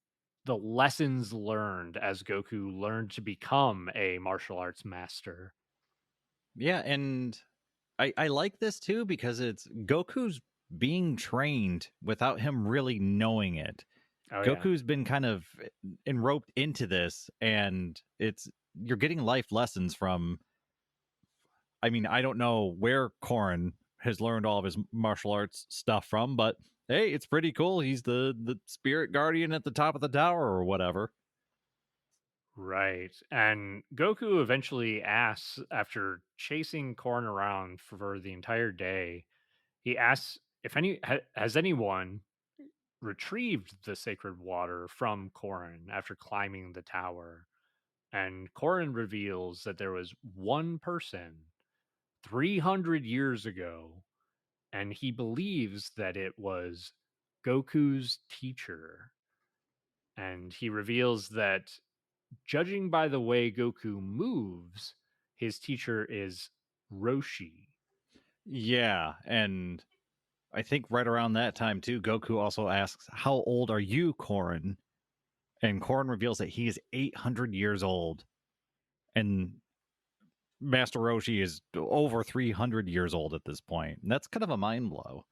the lessons learned as Goku learned to become a martial arts master. Yeah, and I like this too because it's Goku's being trained without him really knowing it. Oh yeah. Goku's been kind of enroped into this, and it's you're getting life lessons from. I mean, I don't know where Korin has learned all of his martial arts stuff from, but hey, it's pretty cool. He's the spirit guardian at the top of the tower or whatever. Right. And Goku eventually asks, after chasing Korn around for the entire day, he asks if has anyone retrieved the sacred water from Korrin after climbing the tower. And Korrin reveals that there was one person 300 years ago, and he believes that it was Goku's teacher. And he reveals that, judging by the way Goku moves, his teacher is Roshi. Yeah, and I think right around that time too, Goku also asks, "How old are you, Korin?" And Korin reveals that he is 800 years old, and Master Roshi is over 300 years old at this point. And that's kind of a mind blow.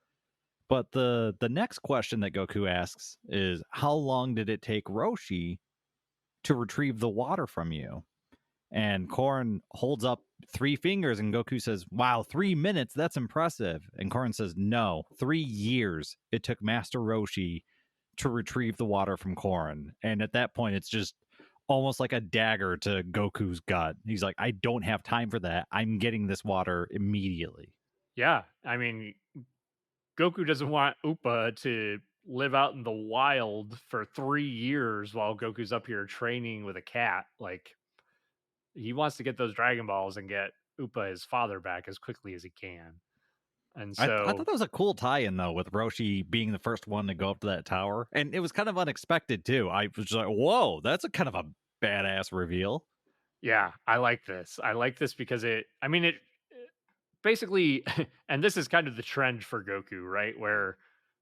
But the next question that Goku asks is, "How long did it take Roshi to retrieve the water from you?" And Korin holds up three fingers, and Goku says, "Wow, 3 minutes? That's impressive." And Korin says, "No, 3 years it took Master Roshi to retrieve the water from Korin." And at that point, it's just almost like a dagger to Goku's gut. He's like, "I don't have time for that. I'm getting this water immediately." Yeah, I mean, Goku doesn't want Upa to live out in the wild for 3 years while Goku's up here training with a cat. Like, he wants to get those Dragon Balls and get Upa his father back as quickly as he can. And I thought so, that was a cool tie-in though, with Roshi being the first one to go up to that tower, and it was kind of unexpected too. I was just like, "Whoa, that's a kind of a badass reveal." yeah, I like this. I like this because I mean, it basically, and this is kind of the trend for Goku, right? Where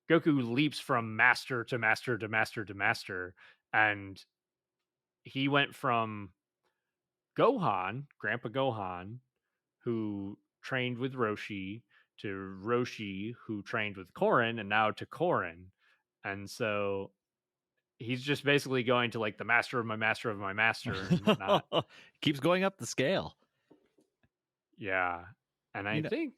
Goku leaps from master to master to master to master. And he went from Gohan, Grandpa Gohan, who trained with Roshi, to Roshi, who trained with Korin, and now to Korin. And so he's just basically going to like the master of my master of my master and whatnot. Keeps going up the scale. Yeah. And I You know, think,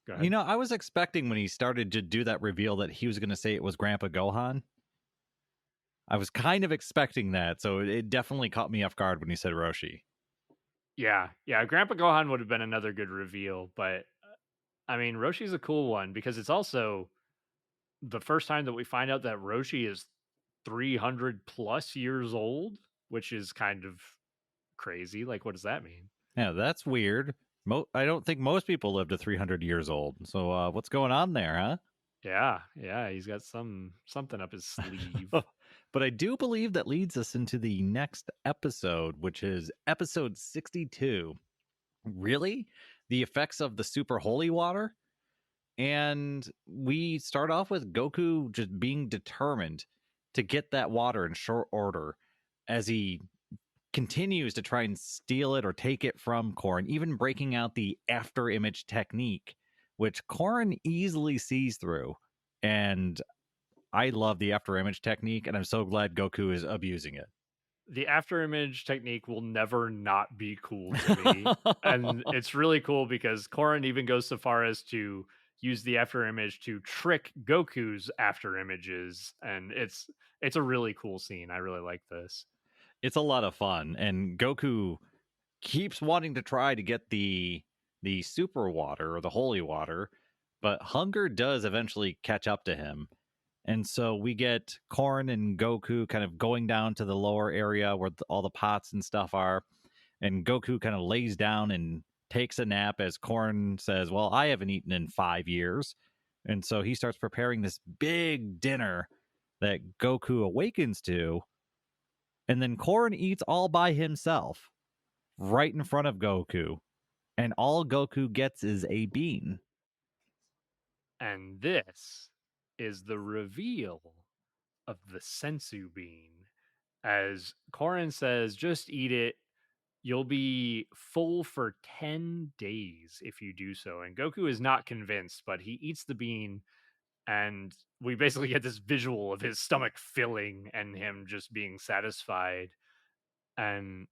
go ahead. I was expecting when he started to do that reveal that he was going to say it was Grandpa Gohan. I was kind of expecting that, so it definitely caught me off guard when he said Roshi. Yeah. Yeah. Grandpa Gohan would have been another good reveal. But I mean, Roshi's a cool one because it's also the first time that we find out that Roshi is 300 plus years old, which is kind of crazy. Like, what does that mean? Yeah, that's weird. I don't think most people live to 300 years old. So what's going on there, Yeah, yeah, he's got something up his huh? sleeve. But I do believe that leads us into the next episode, which is episode 62. Really? The effects of the super holy water? And we start off with Goku just being determined to get that water in short order as he continues to try and steal it or take it from Korn, even breaking out the after image technique, which Korn easily sees through. And I love the after image technique, and I'm so glad Goku is abusing it. The after image technique will never not be cool to me. And it's really cool because Korin even goes so far as to use the after image to trick Goku's after images, and it's a really cool scene. I really like this. It's a lot of fun, and Goku keeps wanting to try to get the super water or the holy water, but hunger does eventually catch up to him. And so we get Korn and Goku kind of going down to the lower area where all the pots and stuff are. And Goku kind of lays down and takes a nap as Korn says, well, I haven't eaten in 5 years. And so he starts preparing this big dinner that Goku awakens to. And then Korn eats all by himself right in front of Goku. And all Goku gets is a bean. And this is the reveal of the sensu bean. As Korin says, just eat it. You'll be full for 10 days if you do so. And Goku is not convinced, but he eats the bean, and we basically get this visual of his stomach filling and him just being satisfied. And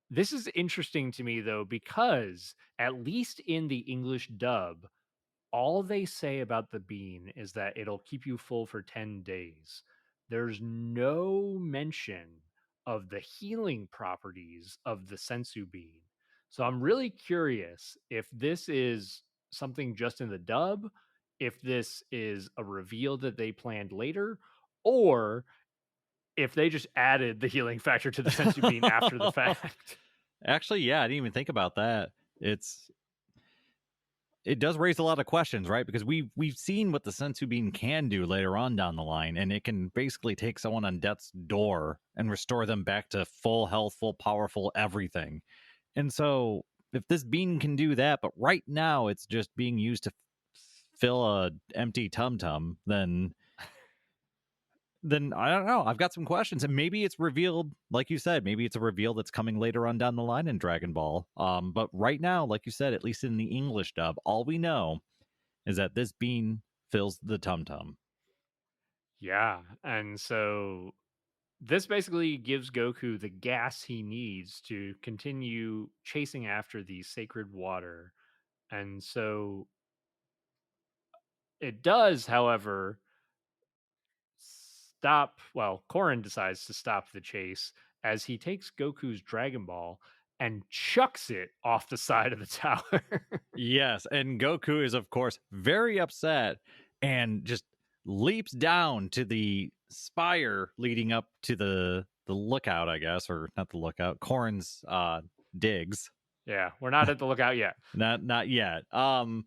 this is interesting to me, though, because at least in the English dub, all they say about the bean is that it'll keep you full for 10 days. There's no mention of the healing properties of the sensu bean. So I'm really curious if this is something just in the dub, if this is a reveal that they planned later, or if they just added the healing factor to the sensu bean after the fact. Actually, yeah, I didn't even think about that. It does raise a lot of questions, right? Because we've seen what the sensu bean can do later on down the line, and it can basically take someone on death's door and restore them back to full health, full powerful everything. And so if this bean can do that, but right now it's just being used to fill a empty tum tum, then I don't know. I've got some questions, and maybe it's revealed, like you said, maybe it's a reveal that's coming later on down the line in Dragon Ball. But right now, like you said, at least in the English dub, all we know is that this bean fills the tum tum. Yeah. And so this basically gives Goku the gas he needs to continue chasing after the sacred water. And so it does, however, stop. Well, Korin decides to stop the chase as he takes Goku's Dragon Ball and chucks it off the side of the tower. Yes, and Goku is of course very upset and just leaps down to the spire leading up to the lookout, I guess, or not the lookout, Corn's digs. Yeah, we're not at the lookout yet. Not yet. And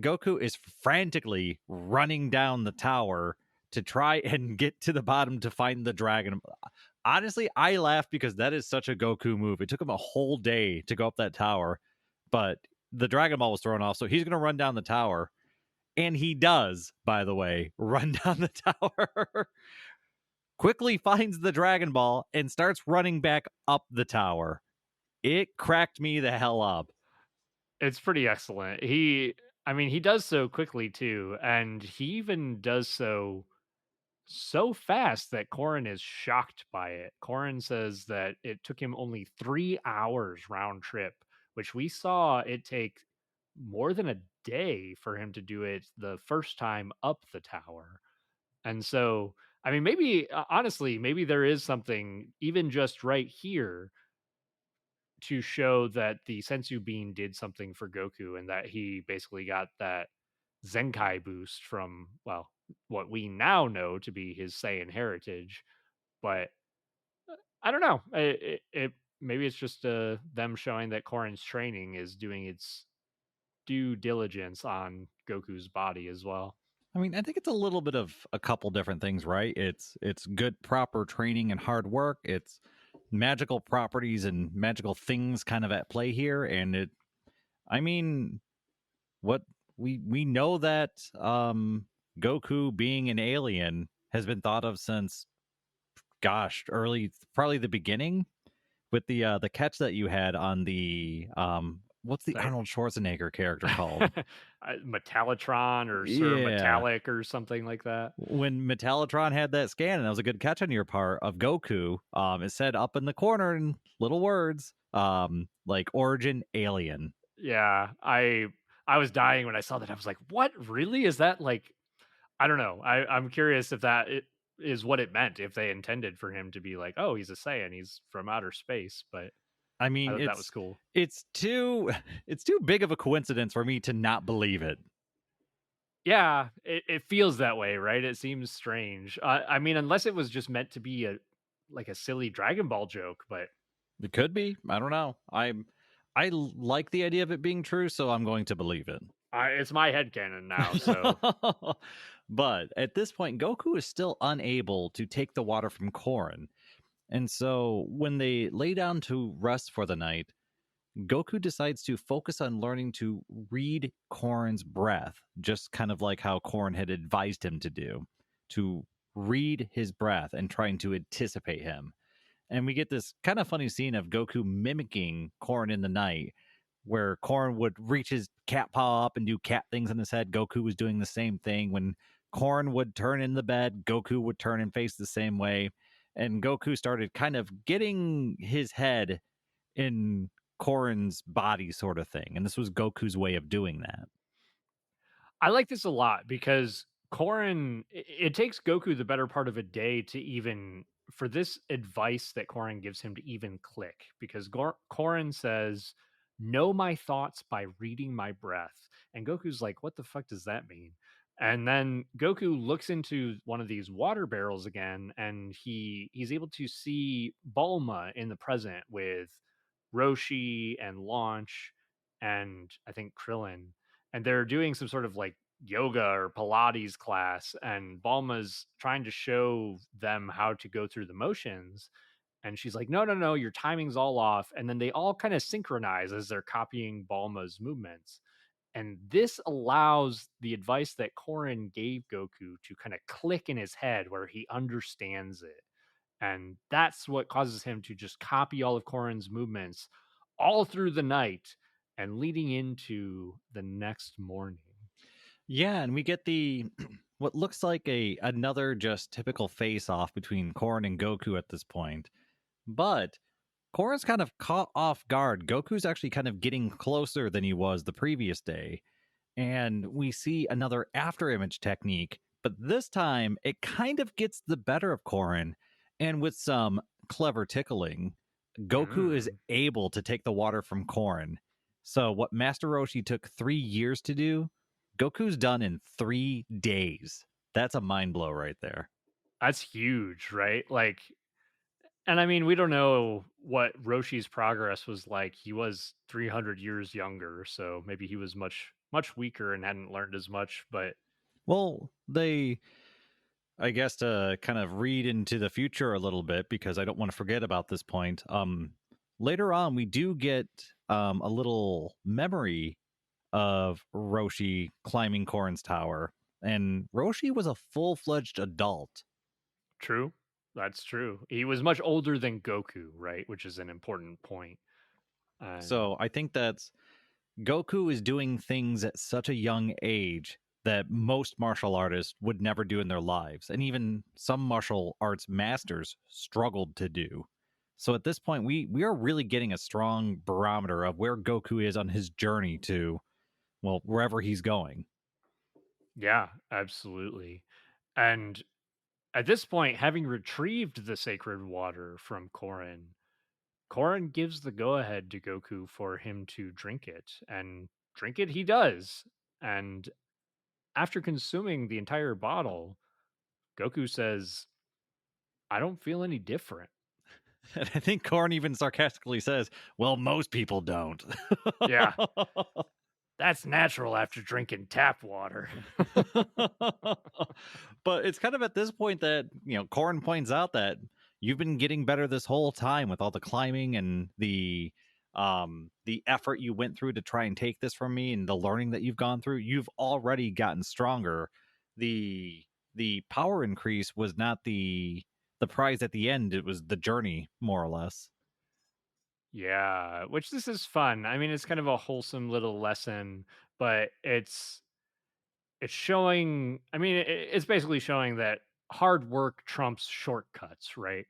Goku is frantically running down the tower to try and get to the bottom to find the dragon. Honestly, I laughed because that is such a Goku move. It took him a whole day to go up that tower, but the Dragon Ball was thrown off, so he's going to run down the tower. And he does, by the way, run down the tower, quickly finds the Dragon Ball, and starts running back up the tower. It cracked me the hell up. It's pretty excellent. I mean, he does so quickly too, and he even does so fast that Corin is shocked by it. Corin says that it took him only 3 hours round trip, which we saw it take more than a day for him to do it the first time up the tower. And so, I mean, maybe honestly, maybe there is something even just right here to show that the sensu bean did something for Goku and that he basically got that Zenkai boost from, well, what we now know to be his Saiyan heritage. But I don't know. It maybe it's just them showing that Korin's training is doing its due diligence on Goku's body as well. I mean, I think it's a little bit of a couple different things, right? It's good proper training and hard work. It's magical properties and magical things kind of at play here, and it I mean, what we know that Goku being an alien has been thought of since gosh, early probably the beginning with the catch that you had on the what's the Like Arnold Schwarzenegger character called? Metallitron or Sir Yeah. Metallic or something like that. When Metallitron had that scan, and that was a good catch on your part of Goku, it said up in the corner in little words, like origin alien. Yeah, I was dying when I saw that. I was like, "What? Really? Is that like?" I don't know. I'm curious if is what it meant. If they intended for him to be like, "Oh, he's a Saiyan. He's from outer space." But I I mean, thought that was cool. it's too it's too big of a coincidence for me to not believe it. Yeah, it feels that way, right? It seems strange. I mean, unless it was just meant to be a like a silly Dragon Ball joke, but It could be. I don't know. Like the idea of it being true, so I'm going to believe it. it's my headcanon now. So But at this point, Goku is still unable to take the water from Korin. And so when they lay down to rest for the night, Goku decides to focus on learning to read Korin's breath, just kind of like how Korin had advised him to read his breath and trying to anticipate him. And we get this kind of funny scene of Goku mimicking Korin in the night, where Korin would reach his cat paw up and do cat things in his head. Goku was doing the same thing. When Korin would turn in the bed, Goku would turn and face the same way. And Goku started kind of getting his head in Korin's body, sort of thing. And this was Goku's way of doing that. I like this a lot because it takes Goku the better part of a day to even for this advice that Korin gives him to even click because Korin says, "Know my thoughts by reading my breath." And Goku's like, "What the fuck does that mean?" And then Goku looks into one of these water barrels again and he's able to see Bulma in the present with Roshi and Launch and I think Krillin, and they're doing some sort of like yoga or Pilates class, and Balma's trying to show them how to go through the motions. And she's like, no, no, no, your timing's all off. And then they all kind of synchronize as they're copying Balma's movements. And this allows the advice that Korin gave Goku to kind of click in his head where he understands it. And that's what causes him to just copy all of Korin's movements all through the night and leading into the next morning. Yeah, and we get the what looks like a another just typical face off between Korin and Goku at this point. But Korin's kind of caught off guard. Goku's actually kind of getting closer than he was the previous day. And we see another after image technique, but this time it kind of gets the better of Korin. And with some clever tickling, Goku is Mm. able to take the water from Korin. So, what Master Roshi took 3 years to do, Goku's done in 3 days. That's a mind blow right there. That's huge, right? Like, and I mean, we don't know what Roshi's progress was like. He was 300 years younger, so maybe he was much weaker and hadn't learned as much. But Well, I guess to kind of read into the future a little bit because I don't want to forget about this point. Later on, we do get a little memory of Roshi climbing Korin's tower, and Roshi was a full-fledged adult. true, that's true. He was much older than Goku, right? Which is an important point. And So I think that's Goku is doing things at such a young age that most martial artists would never do in their lives, and even some martial arts masters struggled to do. So at this point, we are really getting a strong barometer of where Goku is on his journey to, well, wherever he's going. yeah, absolutely. And at this point, having retrieved the sacred water from Korin, Korin gives the go ahead to Goku for him to drink it, and drink it he does. And after consuming the entire bottle, Goku says, I don't feel any different. And I think Korn even sarcastically says, "Well, most people don't." Yeah, that's natural after drinking tap water. But it's kind of at this point that, Korn points out that you've been getting better this whole time with all the climbing and the effort you went through to try and take this from me and the learning that you've gone through. You've already gotten stronger. The the power increase was not the prize at the end, it was the journey, more or less. Yeah, which this is fun. I mean, it's kind of a wholesome little lesson, but it's showing. I mean, it's basically showing that hard work trumps shortcuts, right?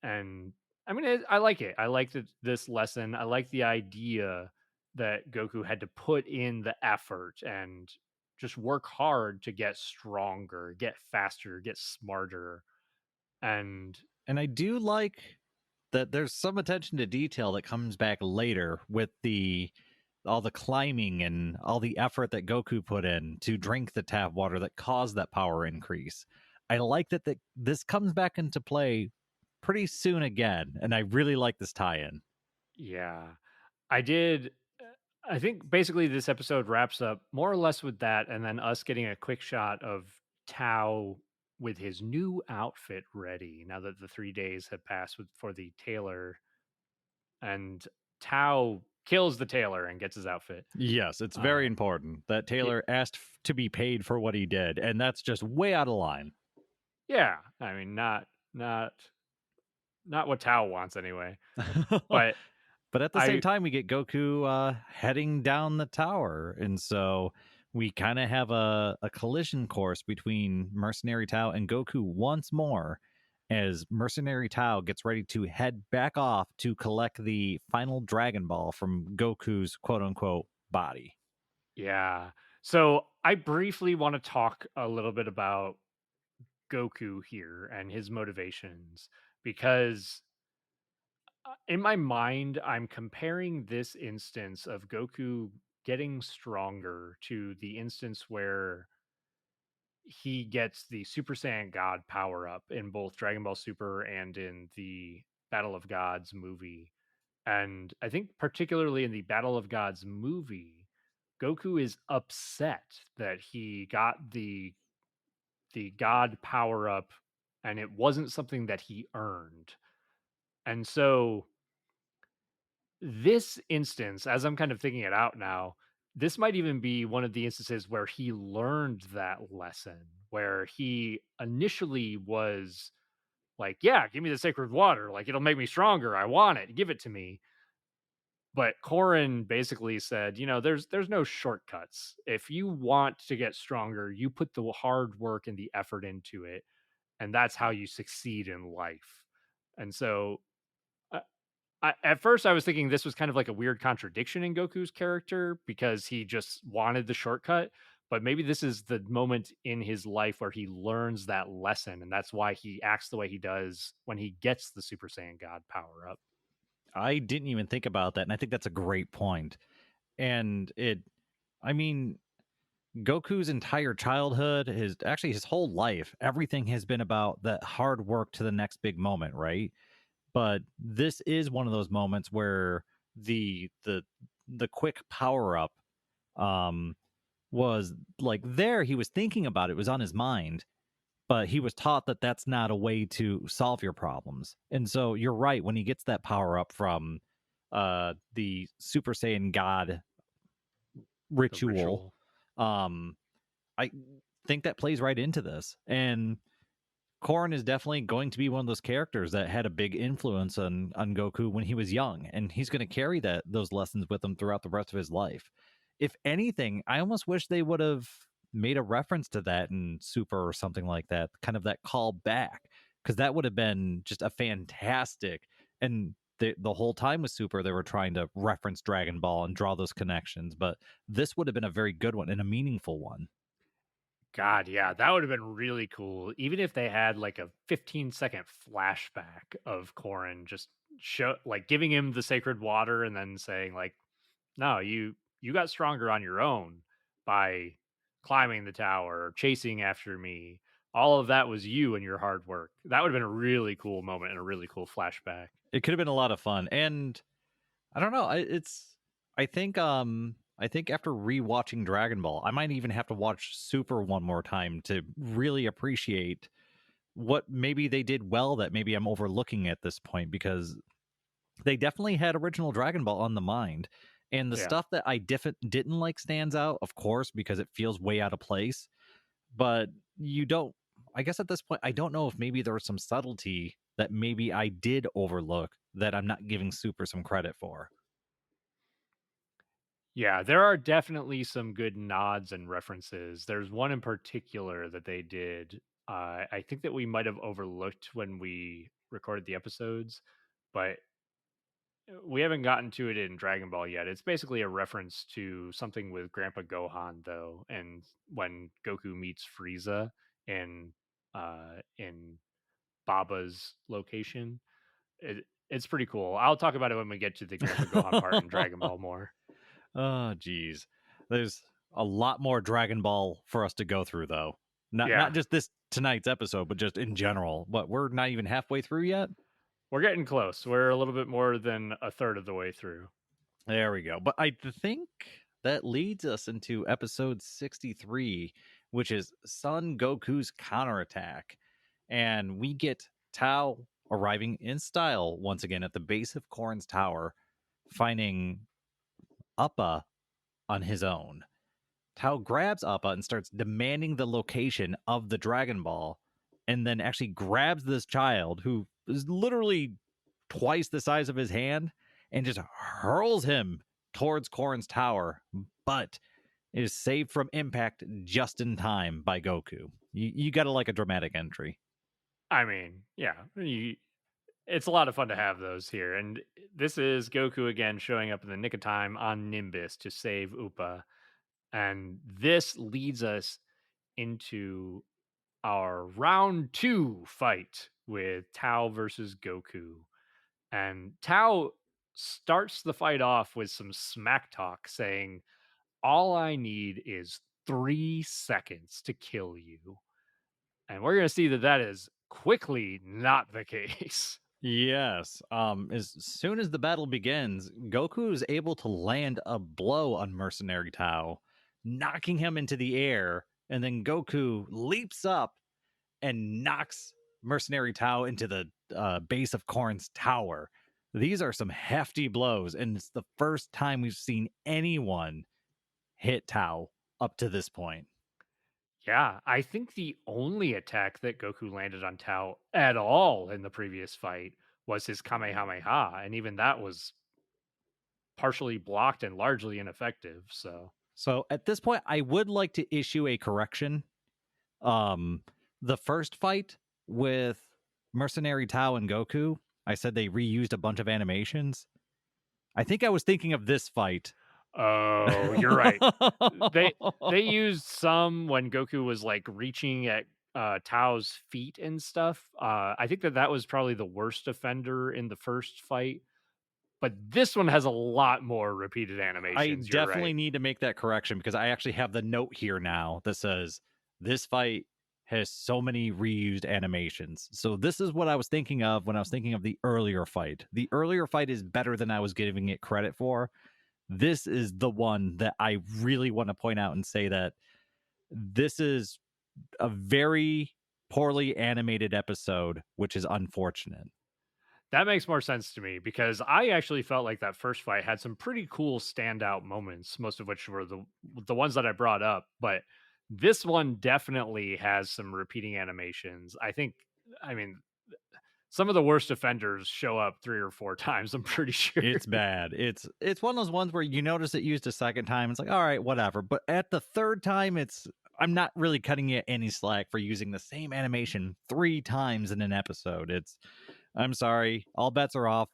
And I mean, I like it. I like this lesson. I like the idea that Goku had to put in the effort and just work hard to get stronger, get faster, get smarter. And And I do like that there's some attention to detail that comes back later with the all the climbing and all the effort that Goku put in to drink the tap water that caused that power increase. I like that this comes back into play pretty soon again, and I really like this tie-in. yeah, I did. I think basically this episode wraps up more or less with that, and then us getting a quick shot of Tao with his new outfit ready now that the 3 days had passed for the tailor, and Tao kills the tailor and gets his outfit. Yes, it's very Uh, important that y- Taylor asked to be paid for what he did, and that's just way out of line. yeah, I mean, not what Tao wants anyway. But But at the same I time, we get Goku heading down the tower. And so we kind of have a collision course between Mercenary Tao and Goku once more as Mercenary Tao gets ready to head back off to collect the final Dragon Ball from Goku's quote unquote body. Yeah. So I briefly want to talk a little bit about Goku here and his motivations because in my mind, I'm comparing this instance of Goku getting stronger to the instance where he gets the Super Saiyan God power up in both Dragon Ball Super and in the Battle of Gods movie. And I think particularly in the Battle of Gods movie, Goku is upset that he got the god power up and it wasn't something that he earned. And so this instance, as I'm kind of thinking it out now, this might even be one of the instances where he learned that lesson, where he initially was like, "Yeah, give me the sacred water. Like, it'll make me stronger. I want it. Give it to me." But Korin basically said, there's no shortcuts. If you want to get stronger, you put the hard work and the effort into it, and that's how you succeed in life. And so uh, at first, I was thinking this was kind of like a weird contradiction in Goku's character because he just wanted the shortcut. But maybe this is the moment in his life where he learns that lesson. And that's why he acts the way he does when he gets the Super Saiyan God power up. I didn't even think about that. And I think that's a great point. And I mean, Goku's entire childhood, his whole life, everything has been about that hard work to the next big moment, right? But this is one of those moments where the quick power up um was like there he was thinking about it, it was on his mind, but he was taught that that's not a way to solve your problems. And so you're right, when he gets that power up from the Super Saiyan God The ritual, ritual. um I think that plays right into this. And Korn is definitely going to be one of those characters that had a big influence on Goku when he was young, and he's going to carry those lessons with him throughout the rest of his life. If anything, I almost wish they would have made a reference to that in Super or something like that, kind of that call back, because that would have been just a fantastic. And the whole time with Super, they were trying to reference Dragon Ball and draw those connections, but this would have been a very good one and a meaningful one. God, yeah, that would have been really cool. Even if they had like a 15-second flashback of Korin just like giving him the sacred water and then saying like, "No, you got stronger on your own by climbing the tower, chasing after me. All of that was you and your hard work." That would have been a really cool moment and a really cool flashback. It could have been a lot of fun. And I don't know. I think after rewatching Dragon Ball, I might even have to watch Super one more time to really appreciate what maybe they did well that maybe I'm overlooking at this point, because they definitely had original Dragon Ball on the mind. And the Yeah. stuff that I didn't like stands out, of course, because it feels way out of place. But you don't, I guess at this point, I don't know if maybe there was some subtlety that maybe I did overlook that I'm not giving Super some credit for. Yeah, there are definitely some good nods and references. There's one in particular that they did. I think that we might have overlooked when we recorded the episodes, but We haven't gotten to it in Dragon Ball yet. It's basically a reference to something with Grandpa Gohan, though, and when Goku meets Frieza in Baba's location, it's pretty cool. I'll talk about it when we get to the Grandpa Gohan part in Dragon Ball more. Oh, geez. There's a lot more Dragon Ball for us to go through, though. Not Yeah, just this tonight's episode, but just in general. But we're not even halfway through yet. we're getting close. We're a little bit more than a third of the way through. There we go. But I think that leads us into episode 63, which is Son Goku's counterattack. And we get Tao arriving in style once again at the base of Korn's tower, finding Appa on his own. Tao grabs Appa and starts demanding the location of the Dragon Ball, and then actually grabs this child who is literally twice the size of his hand and just hurls him towards Korn's tower, but is saved from impact just in time by Goku. You gotta like a dramatic entry. I mean, yeah, it's a lot of fun to have those here. And this is Goku again showing up in the nick of time on Nimbus to save Upa. And this leads us into our round two fight with Tao versus Goku. And Tao starts the fight off with some smack talk saying, "All I need is 3 seconds to kill you." And we're going to see that that is quickly not the case. Yes. As soon as the battle begins, Goku is able to land a blow on Mercenary Tao, knocking him into the air, and then Goku leaps up and knocks Mercenary Tao into the base of Korn's tower. These are some hefty blows, and it's the first time we've seen anyone hit Tao up to this point. Yeah, I think the only attack that Goku landed on Tao at all in the previous fight was his Kamehameha, and even that was partially blocked and largely ineffective. So, So at this point, I would like to issue a correction. Um, the first fight with Mercenary Tao and Goku, I said they reused a bunch of animations. I think I was thinking of this fight. oh, you're right. They used some when Goku was like reaching at Tao's feet and stuff. I think that that was probably the worst offender in the first fight, but this one has a lot more repeated I animations. You're definitely right. need to make that correction because I actually have the note here now that says this fight has so many reused animations. So this is what I was thinking of when I was thinking of the earlier fight. The earlier fight is better than I was giving it credit for. This is the one that I really want to point out and say that this is a very poorly animated episode, which is unfortunate. That makes more sense to me because I actually felt like that first fight had some pretty cool standout moments, most of which were the ones that I brought up, but this one definitely has some repeating animations. I mean, some of the worst offenders show up 3 or 4 times, I'm pretty sure. It's bad. It's one of those ones where you notice it used a second time. It's like, all right, whatever. But at the third time, it's I'm not really cutting you any slack for using the same animation 3 times in an episode. I'm sorry, all bets are off.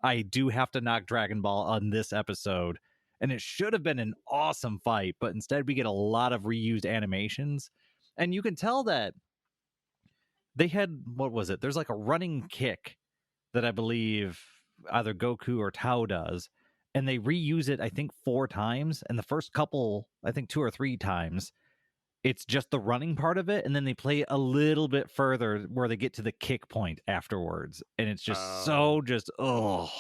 I do have to knock Dragon Ball on this episode. And it should have been an awesome fight, but instead we get a lot of reused animations. And you can tell that they had what was it? There's like a running kick that I believe either Goku or Tao does, and they reuse it I think 4 times, and the first couple I think 2 or 3 times it's just the running part of it, and then they play a little bit further where they get to the kick point afterwards, and it's just Oh, so just oh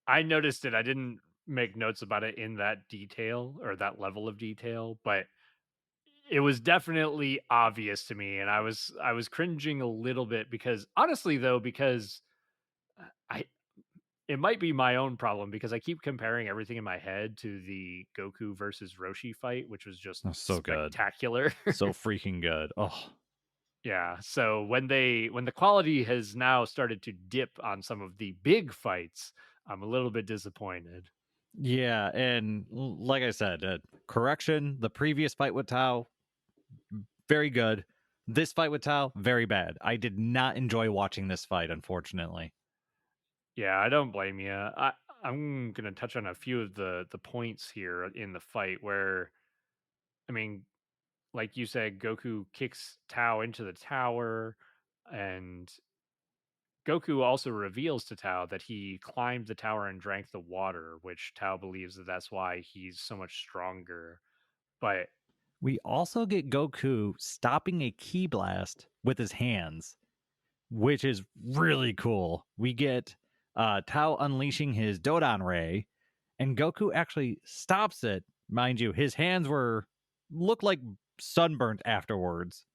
I noticed it. I didn't make notes about it in that detail or that level of detail, but it was definitely obvious to me, and I was cringing a little bit because honestly though, because I it might be my own problem because I keep comparing everything in my head to the Goku versus Roshi fight, which was just so good, spectacular. so freaking good. Oh Yeah, so when the quality has now started to dip on some of the big fights, I'm a little bit disappointed. yeah, and like I said, correction: the previous fight with Tao very good. This fight with Tao very bad. I did not enjoy watching this fight, unfortunately. Yeah, I don't blame you. I'm gonna touch on a few of the points here in the fight where, I mean, like you said, Goku kicks Tao into the tower, and Goku also reveals to Tao that he climbed the tower and drank the water, which Tao believes that that's why he's so much stronger. But We also get Goku stopping a ki blast with his hands, which is really cool. We get Tao unleashing his Dodon Ray, and Goku actually stops it. Mind you, his hands were look like sunburnt afterwards,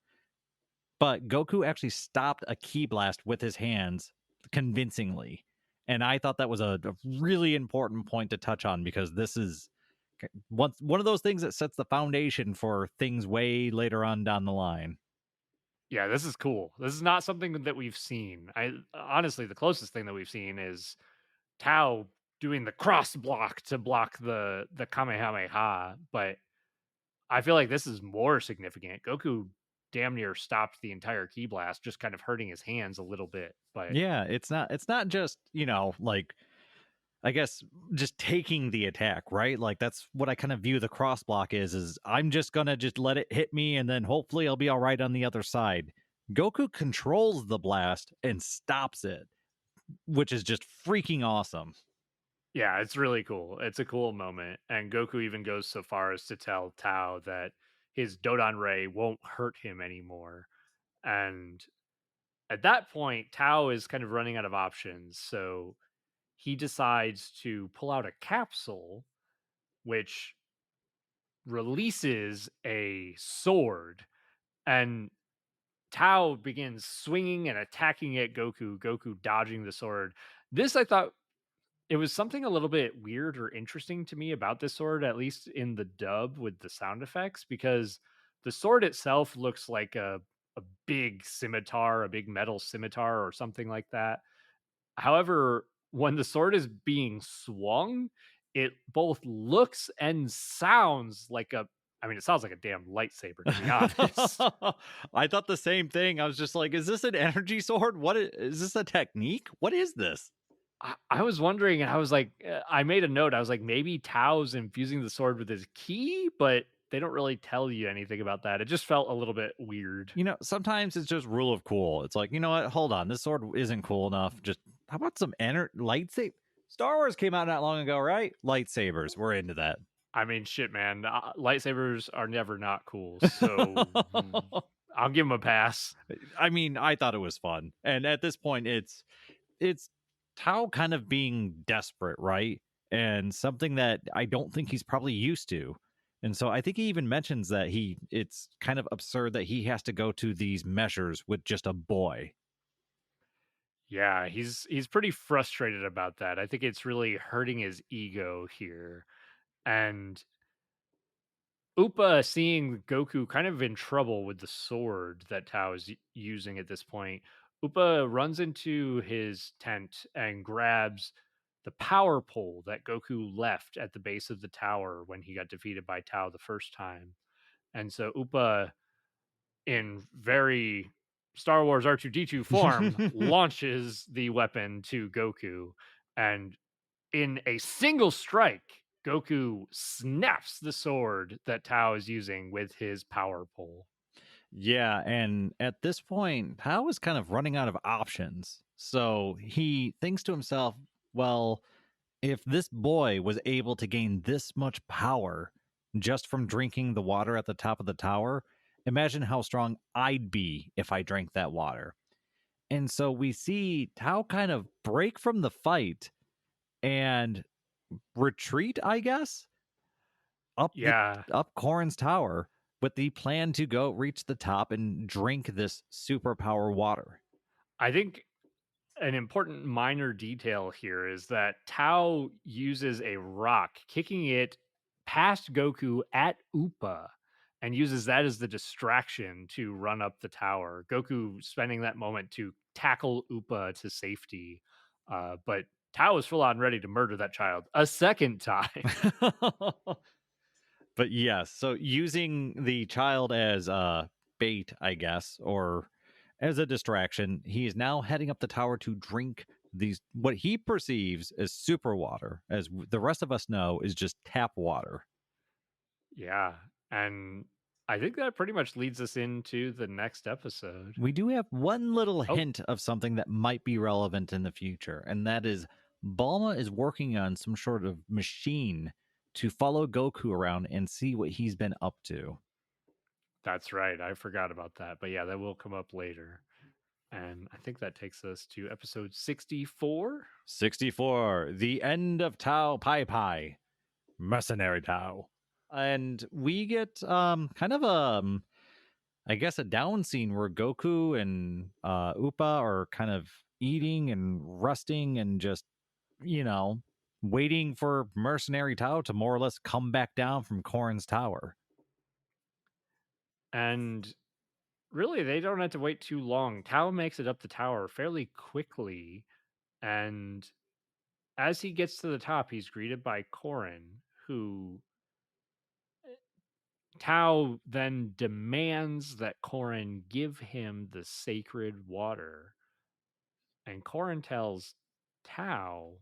but Goku actually stopped a ki blast with his hands convincingly. And I thought that was a really important point to touch on because this is one of those things that sets the foundation for things way later on down the line. yeah, this is cool. This is not something that we've seen. I honestly, the closest thing that we've seen is Tao doing the cross block to block the Kamehameha, but I feel like this is more significant. Goku damn near stopped the entire ki blast, just kind of hurting his hands a little bit. But Yeah, it's not just, like I guess just taking the attack, right? Like that's what I kind of view the cross block is I'm just gonna just let it hit me and then hopefully I'll be all right on the other side. Goku controls the blast and stops it, which is just freaking awesome. yeah, it's really cool. It's a cool moment. And Goku even goes so far as to tell Tao that his Dodon Ray won't hurt him anymore. And at that point, Tao is kind of running out of options. So he decides to pull out a capsule, which releases a sword. And Tao begins swinging and attacking at Goku, Goku dodging the sword. This I thought it was something a little bit weird or interesting to me about this sword, at least in the dub with the sound effects, because the sword itself looks like a big scimitar, a big metal scimitar or something like that. However, when the sword is being swung, it both looks and sounds like I mean, it sounds like a damn lightsaber, to be honest. I thought the same thing. I was just like, is this an energy sword? Is this a technique? What is this? I was wondering, and I was like, I made a note. I was like, maybe Tao's infusing the sword with his key, but they don't really tell you anything about that. It just felt a little bit weird. Sometimes it's just rule of cool. It's like, you know what? Hold on. This sword isn't cool enough. Just how about some lightsaber? Star Wars came out not long ago, right? Lightsabers. We're into that. I mean, shit, man. Lightsabers are never not cool, so I'll give him a pass. I mean, I thought it was fun. And at this point, it's Tao kind of being desperate, right? And something that I don't think he's probably used to. And so I think he even mentions that it's kind of absurd that he has to go to these measures with just a boy. Yeah, he's pretty frustrated about that. I think it's really hurting his ego here. And Upa seeing Goku kind of in trouble with the sword that Tao is using at this point, Upa runs into his tent and grabs the power pole that Goku left at the base of the tower when he got defeated by Tao the first time. And so Upa, in very Star Wars R2D2 form, launches the weapon to Goku. And in a single strike, Goku snaps the sword that Tao is using with his power pole. Yeah, and at this point, Tao is kind of running out of options. So he thinks to himself, well, if this boy was able to gain this much power just from drinking the water at the top of the tower, imagine how strong I'd be if I drank that water. And so we see Tao kind of break from the fight and retreat, I guess, Yeah, up Corrin's tower with the plan to go reach the top and drink this superpower water. I think an important minor detail here is that Tao uses a rock, kicking it past Goku at Upa, and uses that as the distraction to run up the tower. Goku spending that moment to tackle Upa to safety. But Tao is full on ready to murder that child a second time. But yes, so using the child as bait, I guess, or as a distraction, he is now heading up the tower to drink these what he perceives as super water, as the rest of us know is just tap water. Yeah. And I think that pretty much leads us into the next episode. We do have one little Oh, hint of something that might be relevant in the future, and that is Bulma is working on some sort of machine to follow Goku around and see what he's been up to. that's right. I forgot about that. But yeah, that will come up later. And I think that takes us to episode 64. 64, the end of Tao Pai Pai, mercenary Tao. And we get kind of I guess a down scene where Goku and Upa are kind of eating and resting and just, you know, waiting for mercenary Tao to more or less come back down from Korin's tower. And really, they don't have to wait too long. Tao makes it up the tower fairly quickly. And as he gets to the top, he's greeted by Korin, who Tao then demands that Korin give him the sacred water. And Korin tells Tao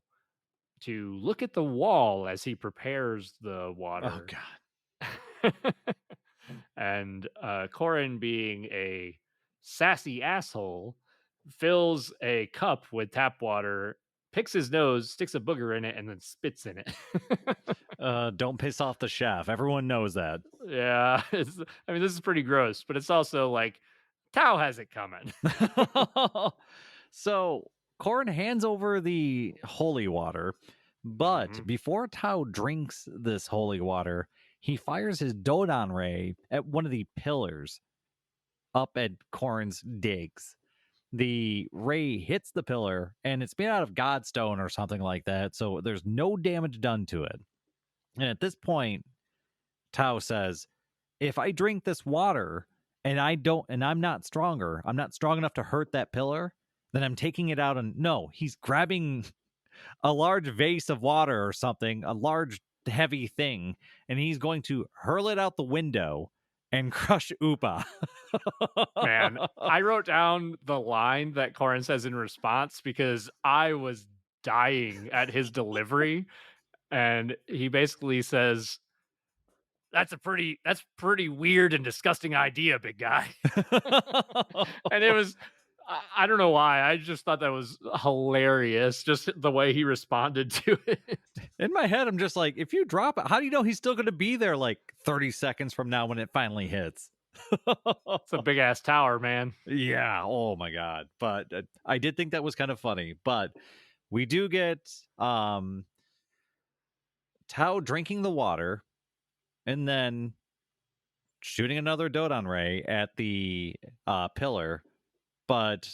to look at the wall as he prepares the Oh water. god. And Korin, being a sassy asshole, fills a cup with tap water, picks his nose, sticks a booger in it, and then spits in it. Don't piss off the chef. Everyone knows that. Yeah, I mean, this is pretty gross, but it's also like Tao has it coming. So Korin hands over the holy water, but Mhm. before Tao drinks this holy water, he fires his Dodon ray at one of the pillars up at Korin's digs. The ray hits the pillar and it's made out of godstone or something like that, so there's no damage done to it. And at this point, Tao says, if I drink this water and I'm not stronger, I'm not strong enough to hurt that pillar, then I'm taking it out. And no, he's grabbing a large vase of water or something, a large heavy thing, and he's going to hurl it out the window and crush Upa. Man, I wrote down the line that Corin says in response because I was dying at his delivery. And he basically says, that's pretty weird and disgusting idea, big guy." And it was I don't know why. I just thought that was hilarious, just the way he responded to it. In my head, I'm just like, if you drop it, how do you know he's still going to be there like 30 seconds from now when it finally hits? It's a big ass tower, man. Yeah. Oh my god. But I did think that was kind of funny. But we do get Tao drinking the water and then shooting another Dodon ray at the pillar. But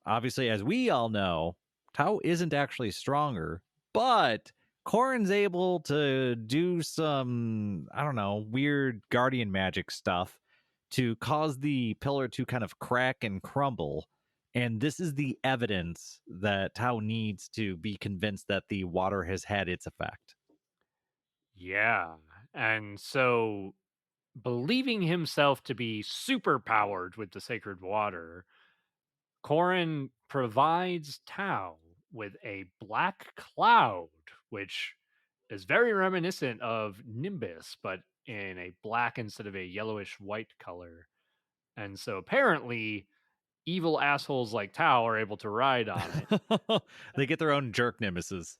obviously, as we all know, Tao isn't actually stronger. But Korin's able to do some, I don't know, weird guardian magic stuff to cause the pillar to kind of crack and crumble. And this is the evidence that Tao needs to be convinced that the water has had its effect. Yeah. And so, believing himself to be super powered with the sacred water, Corin provides Tao with a black cloud, which is very reminiscent of Nimbus, but in a black instead of a yellowish white color. And so apparently, evil assholes like Tao are able to ride on it. They get their own jerk nemesis.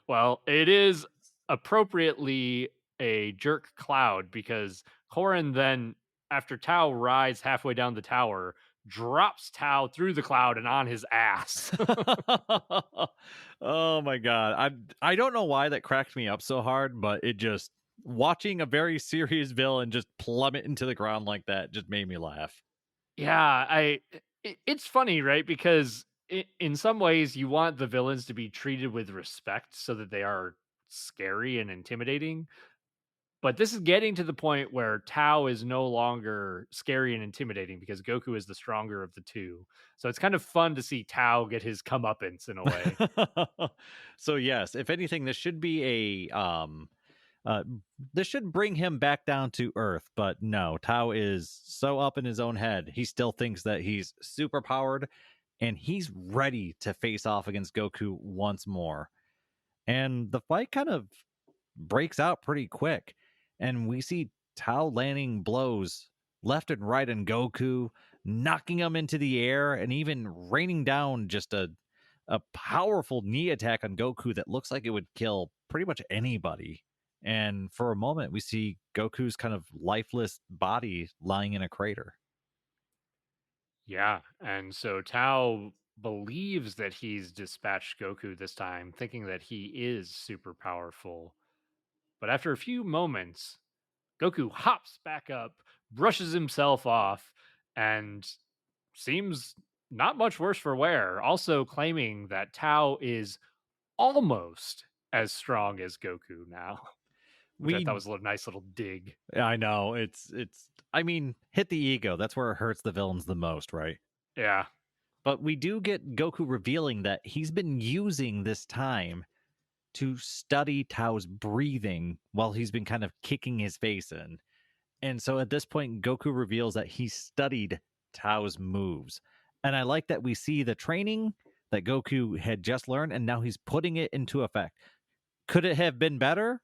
Well, it is appropriately a jerk cloud because Corin then, after Tao rides halfway down the tower, drops Tao through the cloud and on his ass. Oh my god. I don't know why that cracked me up so hard, but it just watching a very serious villain just plummet into the ground like that just made me laugh. Yeah, it's funny, right? Because in some ways you want the villains to be treated with respect so that they are scary and intimidating. But this is getting to the point where Tao is no longer scary and intimidating because Goku is the stronger of the two. So it's kind of fun to see Tao get his comeuppance in a way. So yes, if anything, this should be a uh this should bring him back down to earth, but no, Tao is so up in his own head. He still thinks that he's super powered and he's ready to face off against Goku once more. And the fight kind of breaks out pretty quick. And we see Tao landing blows left and right on Goku, knocking him into the air, and even raining down just a powerful knee attack on Goku that looks like it would kill pretty much anybody. And for a moment, we see Goku's kind of lifeless body lying in a crater. Yeah, and so Tao believes that he's dispatched Goku this time, thinking that he is super powerful. But after a few moments, Goku hops back up, brushes himself off, and seems not much worse for wear, also claiming that Tao is almost as strong as Goku now, which I thought We was a nice little dig. I know it's I mean, hit the ego. That's where it hurts the villains the most, right? Yeah. But we do get Goku revealing that he's been using this time to study Tao's breathing while he's been kind of kicking his face in. And so at this point, Goku reveals that he studied Tao's moves. And I like that we see the training that Goku had just learned, and now he's putting it into effect. Could it have been better?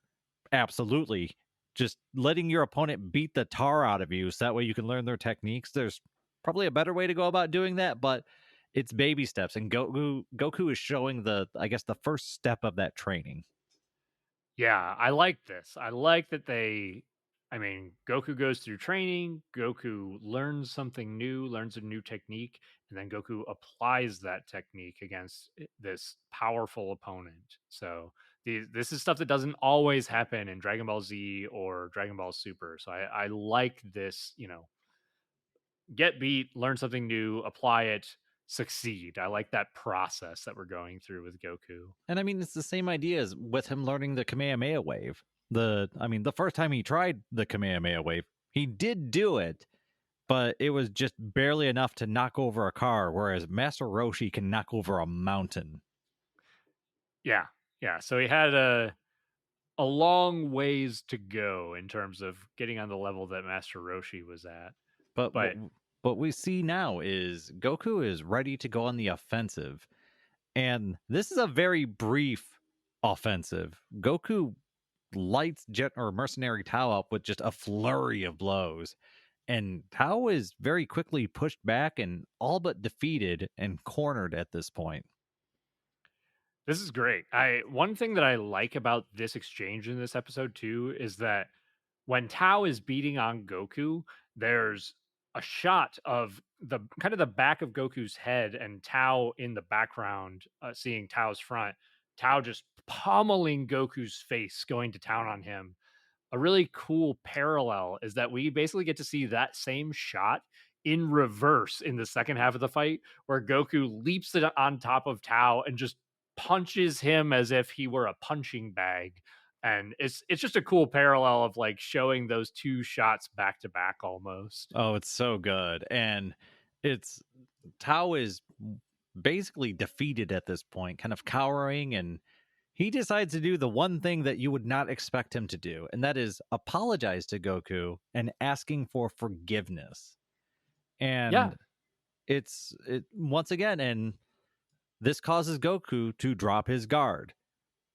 Absolutely. Just letting your opponent beat the tar out of you so that way you can learn their techniques. There's probably a better way to go about doing that, but it's baby steps. And Goku is showing the, I guess, the first step of that training. Yeah, I like this. I like that I mean, Goku goes through training, Goku learns something new, learns a new technique, and then Goku applies that technique against this powerful opponent. So this is stuff that doesn't always happen in Dragon Ball Z or Dragon Ball Super. So I like this, get beat, learn something new, apply it, succeed. I like that process that we're going through with Goku. And I mean, it's the same idea as with him learning the Kamehameha wave. The first time he tried the Kamehameha wave, he did do it, but it was just barely enough to knock over a car, whereas Master Roshi can knock over a mountain. Yeah. Yeah. So he had a long ways to go in terms of getting on the level that Master Roshi was at. But But what we see now is Goku is ready to go on the offensive, and this is a very brief offensive. Goku lights Jet or Mercenary Tao up with just a flurry of blows, and Tao is very quickly pushed back and all but defeated and cornered at this point. this is great. I One thing that I like about this exchange in this episode too is that when Tao is beating on Goku, there's a shot of the kind of the back of Goku's head and Tao in the background, seeing Tao's front. Tao just pummeling Goku's face, going to town on him. A really cool parallel is that we basically get to see that same shot in reverse in the second half of the fight, where Goku leaps on top of Tao and just punches him as if he were a punching bag. And it's just a cool parallel of like showing those two shots back to back almost. Oh, it's so good. And it's Tao is basically defeated at this point, kind of cowering, and he decides to do the one thing that you would not expect him to do, and that is apologize to Goku and asking for forgiveness. Yeah. And once again, and this causes Goku to drop his guard.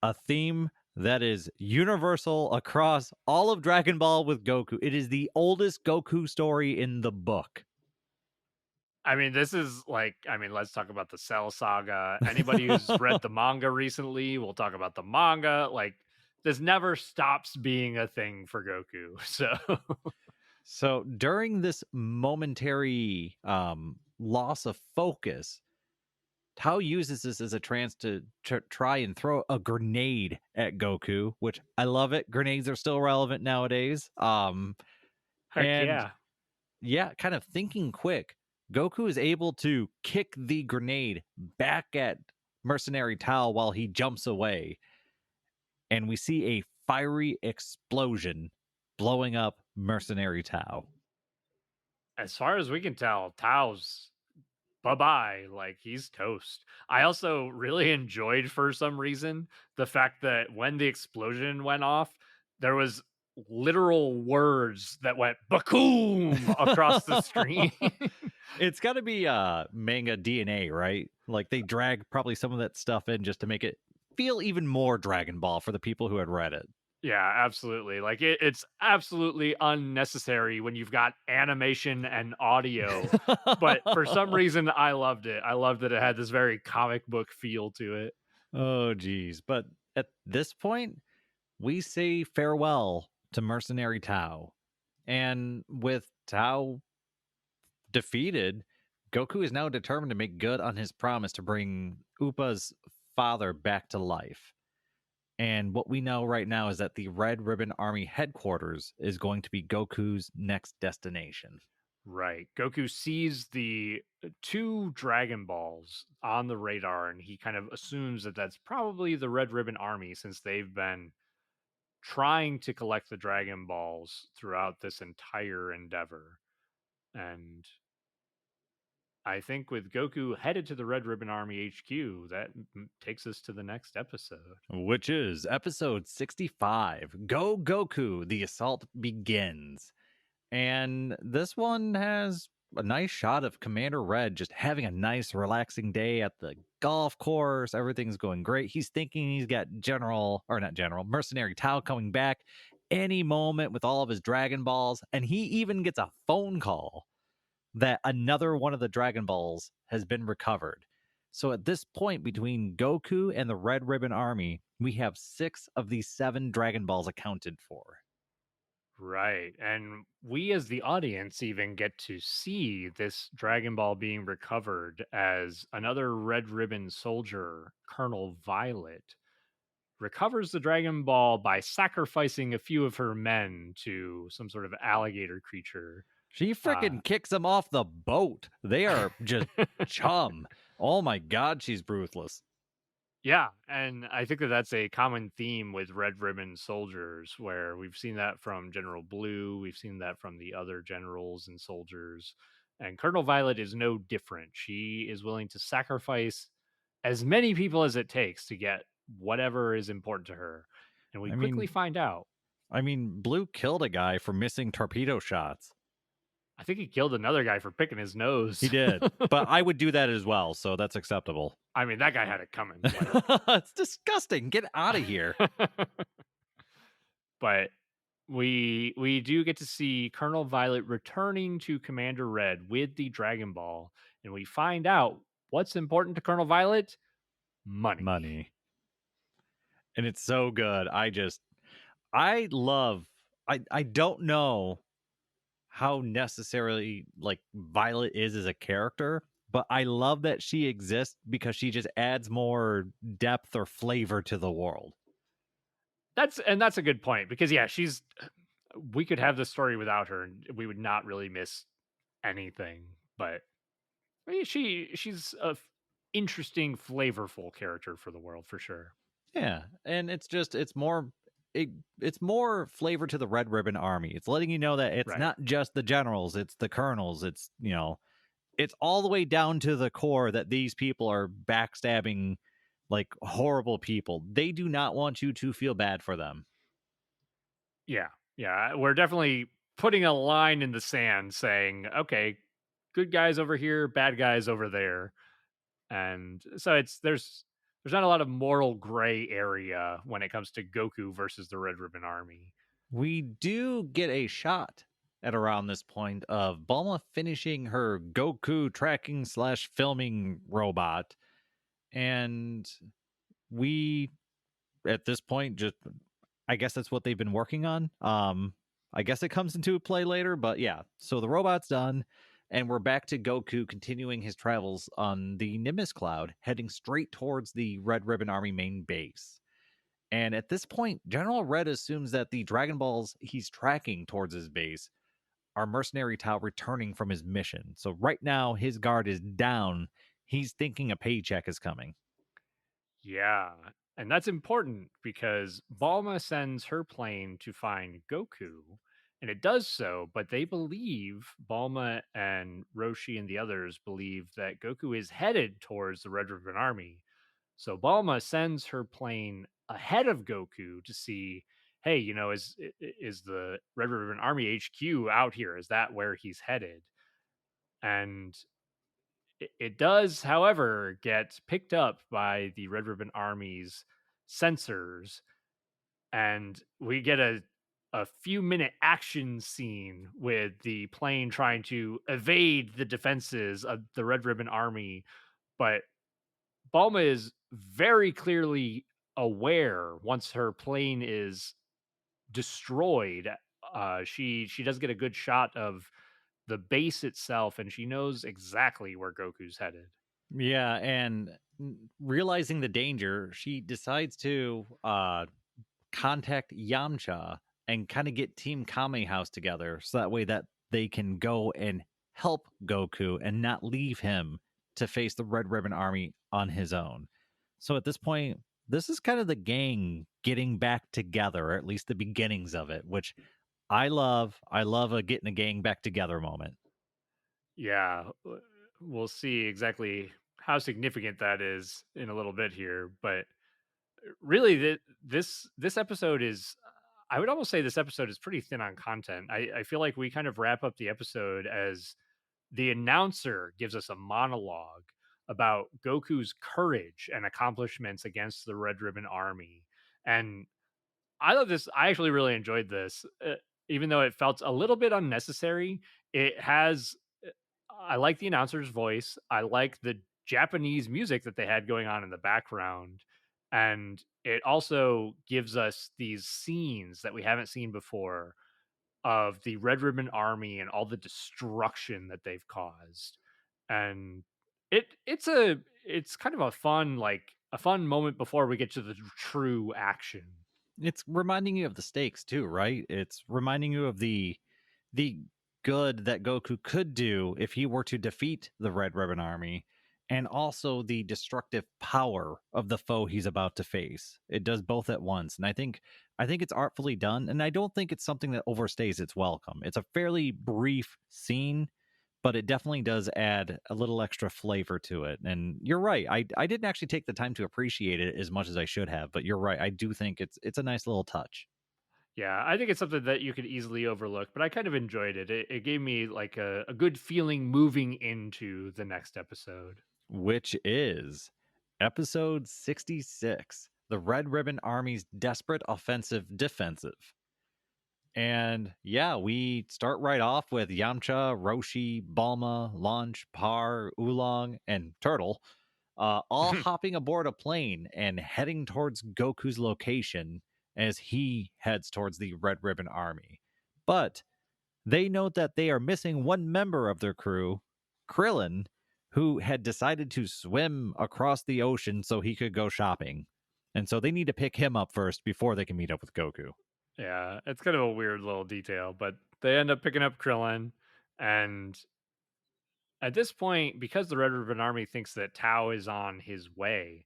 A theme that is universal across all of Dragon Ball with Goku. It is the oldest Goku story in the book. I mean, this is like, I mean, let's talk about the Cell Saga. Anybody who's read the manga recently, we'll talk about the manga. Like, this never stops being a thing for Goku. So, So during this momentary loss of focus, Tao uses this as a chance to try and throw a grenade at Goku, which I love it. Grenades are still relevant nowadays. heck And yeah. yeah, kind of thinking quick, Goku is able to kick the grenade back at Mercenary Tao while he jumps away. And we see a fiery explosion blowing up Mercenary Tao. As far as we can tell, Tao's bye bye. Like, he's toast. I also really enjoyed, for some reason, the fact that when the explosion went off, there was literal words that went bakoom across the screen. It's got to be manga DNA, right? Like they drag probably some of that stuff in just to make it feel even more Dragon Ball for the people who had read it. Yeah, absolutely. Like it's absolutely unnecessary when you've got animation and audio. But for some reason I loved it. I loved that it had this very comic book feel to it. Oh, geez. But at this point, we say farewell to Mercenary Tao. And with Tao defeated, Goku is now determined to make good on his promise to bring Upa's father back to life. And what we know right now is that the Red Ribbon Army headquarters is going to be Goku's next destination. Right. Goku sees the two Dragon Balls on the radar and he kind of assumes that that's probably the Red Ribbon Army since they've been trying to collect the Dragon Balls throughout this entire endeavor. And I think with Goku headed to the Red Ribbon Army HQ, that takes us to the next episode. Which is episode 65. Go Goku, the assault begins. And this one has a nice shot of Commander Red just having a nice, relaxing day at the golf course. Everything's going great. He's thinking he's got General, or not General, Mercenary Tao coming back any moment with all of his Dragon Balls. And he even gets a phone call that another one of the Dragon Balls has been recovered. So at this point, between Goku and the Red Ribbon Army, we have 6 of these 7 Dragon Balls accounted for. Right. And we, as the audience, even get to see this Dragon Ball being recovered as another Red Ribbon soldier, Colonel Violet, recovers the Dragon Ball by sacrificing a few of her men to some sort of alligator creature. She Uh, freaking kicks him off the boat. They are just chum. Oh my god, she's ruthless. Yeah, and I think that that's a common theme with Red Ribbon soldiers, where we've seen that from General Blue, we've seen that from the other generals and soldiers, and Colonel Violet is no different. She is willing to sacrifice as many people as it takes to get whatever is important to her, and we I quickly mean, find out. Blue killed a guy for missing torpedo shots. I think he killed another guy for picking his He nose. did, but I would do that as well, so that's acceptable. I mean, that guy had it coming. It's disgusting. Get out of here. Like, but we do get to see Colonel Violet returning to Commander Red with the Dragon Ball, and we find out what's important to Colonel Violet: money. Money. And it's so good. I love I don't know how necessarily like Violet is as a character, but I love that she exists because she just adds more depth or flavor to the world. That's a good point because yeah, she's we could have this story without her and we would not really miss anything. But I mean, she's a interesting, flavorful character for the world for sure. Yeah, and it, it's more flavor to the Red Ribbon Army. It's letting you know that it's Right. not just the generals, it's the colonels, it's, it's all the way down to the core that these people are backstabbing like horrible people. They do not want you to feel bad for them. Yeah. Yeah. We're definitely putting a line in the sand saying, okay, good guys over here, bad guys over there. And so there's not a lot of moral gray area when it comes to Goku versus the Red Ribbon Army. We do get a shot at around this point of Bulma finishing her Goku tracking slash filming robot. And we, at this point, just, I guess that's what they've been working on. I guess it comes into play later, but yeah. So the robot's done, and we're back to Goku continuing his travels on the Nimbus Cloud, heading straight towards the Red Ribbon Army main base. And at this point, General Red assumes that the Dragon Balls he's tracking towards his base are Mercenary Tao returning from his mission. So right now, his guard is down. He's thinking a paycheck is coming. Yeah. And that's important because Balma sends her plane to find Goku, and it does so, but they believe, Balma and Roshi and the others believe that Goku is headed towards the Red Ribbon Army. So Balma sends her plane ahead of Goku to see, hey, is the Red Ribbon Army HQ out here? Is that where he's headed? And it does, however, get picked up by the Red Ribbon Army's sensors, and we get a few minute action scene with the plane trying to evade the defenses of the Red Ribbon Army. But Balma is very clearly aware once her plane is destroyed. She does get a good shot of the base itself, and she knows exactly where Goku's headed. Yeah, and realizing the danger, she decides to contact Yamcha and kind of get Team Kame House together so that way that they can go and help Goku and not leave him to face the Red Ribbon Army on his own. So at this point, this is kind of the gang getting back together, or at least the beginnings of it, which I love. I love a getting a gang back together moment. Yeah, we'll see exactly how significant that is in a little bit here, but really this episode is, I would almost say this episode is pretty thin on content. I feel like we kind of wrap up the episode as the announcer gives us a monologue about Goku's courage and accomplishments against the Red Ribbon Army. And I love this. I actually really enjoyed this, even though it felt a little bit unnecessary. It has. I like the announcer's voice. I like the Japanese music that they had going on in the background, and it also gives us these scenes that we haven't seen before of the Red Ribbon Army and all the destruction that they've caused. And it's kind of a fun, like a fun moment before we get to the true action. It's reminding you of the stakes too, right? It's reminding you of the good that Goku could do if he were to defeat the Red Ribbon Army, and also the destructive power of the foe he's about to face. It does both at once, and I think it's artfully done, and I don't think it's something that overstays its welcome. It's a fairly brief scene, but it definitely does add a little extra flavor to it. And you're right. I didn't actually take the time to appreciate it as much as I should have, but you're right. I do think it's a nice little touch. Yeah, I think it's something that you could easily overlook, but I kind of enjoyed it. It gave me like a good feeling moving into the next episode. Which is episode 66, The Red Ribbon Army's Desperate Offensive Defensive. And yeah, we start right off with Yamcha, Roshi, Balma, Launch, Par, Oolong, and Turtle all hopping aboard a plane and heading towards Goku's location as he heads towards the Red Ribbon Army. But they note that they are missing one member of their crew, Krillin, who had decided to swim across the ocean so he could go shopping. And so they need to pick him up first before they can meet up with Goku. Yeah, it's kind of a weird little detail, but they end up picking up Krillin. And at this point, because the Red Ribbon Army thinks that Tao is on his way,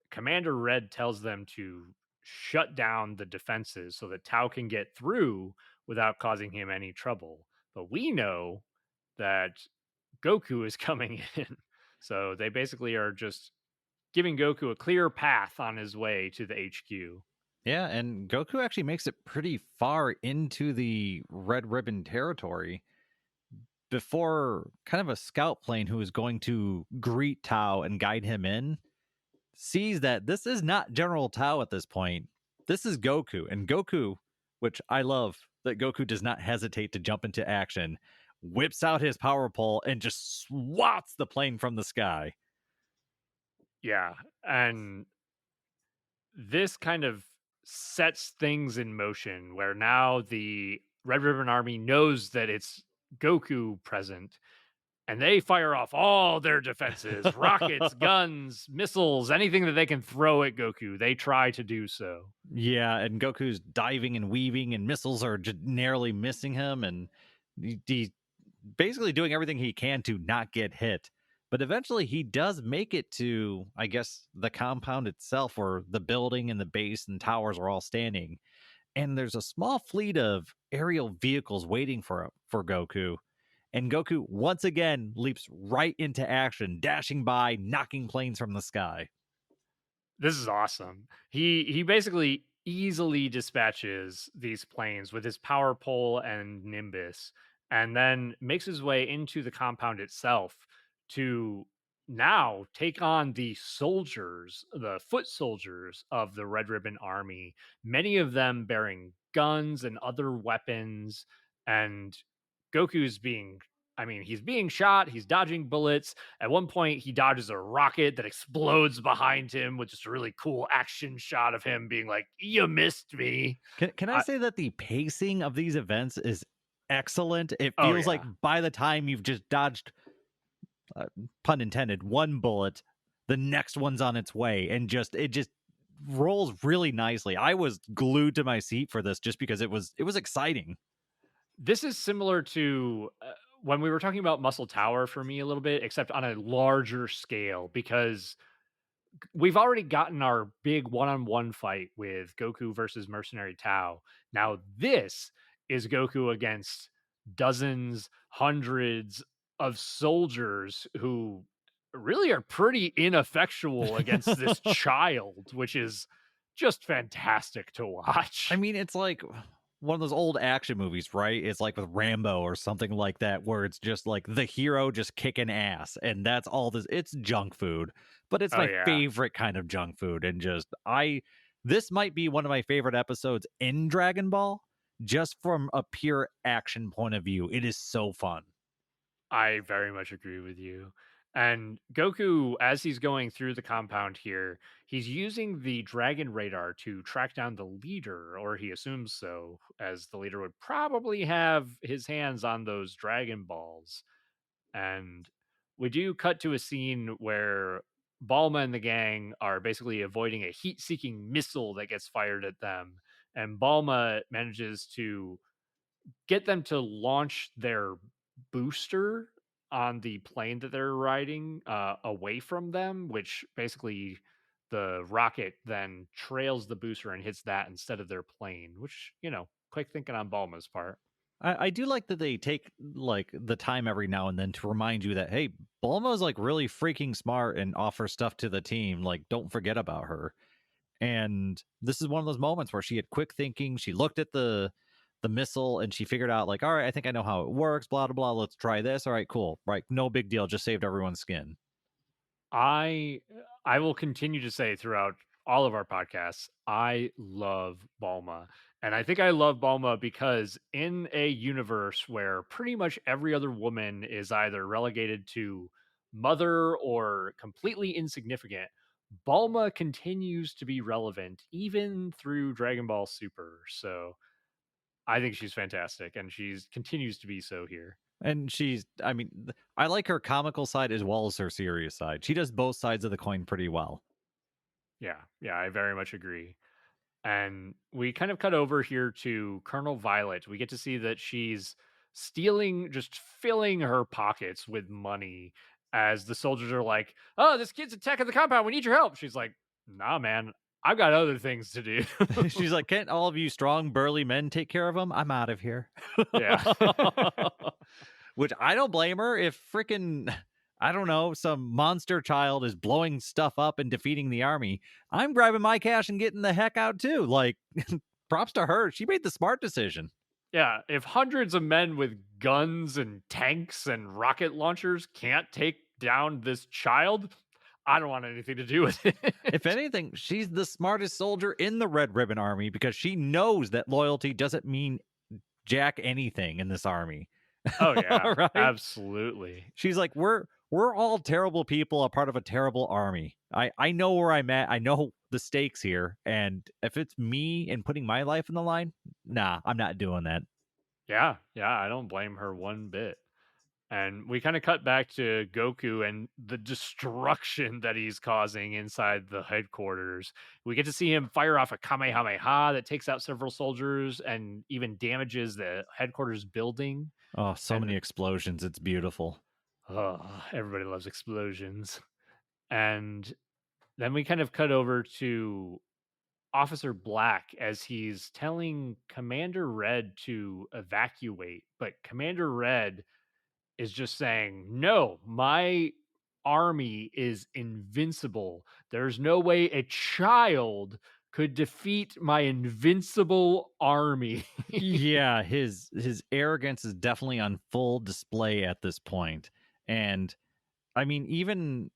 Commander Red tells them to shut down the defenses so that Tao can get through without causing him any trouble. But we know that Goku is coming in. So they basically are just giving Goku a clear path on his way to the HQ. Yeah, and Goku actually makes it pretty far into the Red Ribbon territory before kind of a scout plane who is going to greet Tao and guide him in sees that this is not General Tao at this point. This is Goku. And Goku, which I love that Goku does not hesitate to jump into action, whips out his power pole and just swats the plane from the sky. Yeah. And this kind of sets things in motion where now the Red Ribbon Army knows that it's Goku present, and they fire off all their defenses, rockets, guns, missiles, anything that they can throw at Goku. They try to do so. Yeah, and Goku's diving and weaving, and missiles are just narrowly missing him, and he's basically doing everything he can to not get hit. But eventually, he does make it to, I guess, the compound itself, where the building and the base and towers are all standing. And there's a small fleet of aerial vehicles waiting for Goku. And Goku once again leaps right into action, dashing by, knocking planes from the sky. This is awesome. He basically easily dispatches these planes with his power pole and Nimbus. and then makes his way into the compound itself to now take on the soldiers, the foot soldiers of the Red Ribbon Army, many of them bearing guns and other weapons. And Goku's being, I mean, he's being shot, he's dodging bullets. At one point, he dodges a rocket that explodes behind him with just a really cool action shot of him being like, "You missed me." Can I say that the pacing of these events is excellent? It Oh, feels yeah. like by the time you've just dodged, uh, pun intended, one bullet, the next one's on its way, and it just rolls really nicely. I was glued to my seat for this just because it was exciting. This is similar to when we were talking about Muscle Tower for me a little bit, except on a larger scale, because we've already gotten our big one-on-one fight with Goku versus Mercenary Tao. Now this is Goku against dozens, hundreds of soldiers who really are pretty ineffectual against this child, which is just fantastic to I watch. mean, it's like one of those old action movies, right? It's like with Rambo or something like that, where it's just like the hero just kicking ass, and that's all this. It's junk food, but it's Oh my yeah. favorite kind of junk food, and just I. This might be one of my favorite episodes in Dragon Ball, just from a pure action point of view. It is so fun. I very much agree with you. And Goku, as he's going through the compound here, he's using the dragon radar to track down the leader, or he assumes so, as the leader would probably have his hands on those Dragon Balls. And we do cut to a scene where Balma and the gang are basically avoiding a heat seeking missile that gets fired at them. And Balma manages to get them to launch their booster on the plane that they're riding away from them, which basically the rocket then trails the booster and hits that instead of their plane, which, quick thinking on Balma's part. I do like that they take like the time every now and then to remind you that hey, Bulma's like really freaking smart and offers stuff to the team. Like, don't forget about her. And this is one of those moments where she had quick thinking. She looked at the missile and she figured out like, all right, I think I know how it works. Blah blah blah. Let's try this. All right, cool. Right, no big deal. Just saved everyone's skin. I I will continue to say throughout all of our podcasts, I love Balma. And I think I love Balma because in a universe where pretty much every other woman is either relegated to mother or completely insignificant, Balma continues to be relevant even through Dragon Ball Super. So I think she's fantastic and she's continues to be so here. And I mean, I like her comical side as well as her serious side. She does both sides of the coin pretty well. Yeah, yeah, I very much agree. And we kind of cut over here to Colonel Violet. We get to see that she's stealing, just filling her pockets with money as the soldiers are like, "Oh, this kid's attacking the compound. We need your help." She's like, "Nah, man, I've got other things to do." She's like, "Can't all of you strong, burly men take care of him? I'm out of here." Yeah. Which I don't blame her if freaking, I don't know, some monster child is blowing stuff up and defeating the army. I'm grabbing my cash and getting the heck out too. Like, props to her. She made the smart decision. Yeah, if hundreds of men with guns and tanks and rocket launchers can't take down this child, I don't want anything to do with If it. anything, she's the smartest soldier in the Red Ribbon Army because she knows that loyalty doesn't mean jack anything in this army. Oh yeah, Right? absolutely. She's like, we're all terrible people, a part of a terrible army. I know where I'm at. I know the stakes here, and if it's me and putting my life in the line, nah, I'm not doing that. Yeah, yeah, I don't blame her one bit. And we kind of cut back to Goku and the destruction that he's causing inside the headquarters. We get to see him fire off a Kamehameha that takes out several soldiers and even damages the headquarters building. Oh, so And many explosions. It's beautiful. everybody loves explosions. And then we kind of cut over to Officer Black as he's telling Commander Red to evacuate, but Commander Red is just saying, "No, my army is invincible. There's no way a child could defeat my invincible army. Yeah, his arrogance is definitely on full display at this point. And I mean, even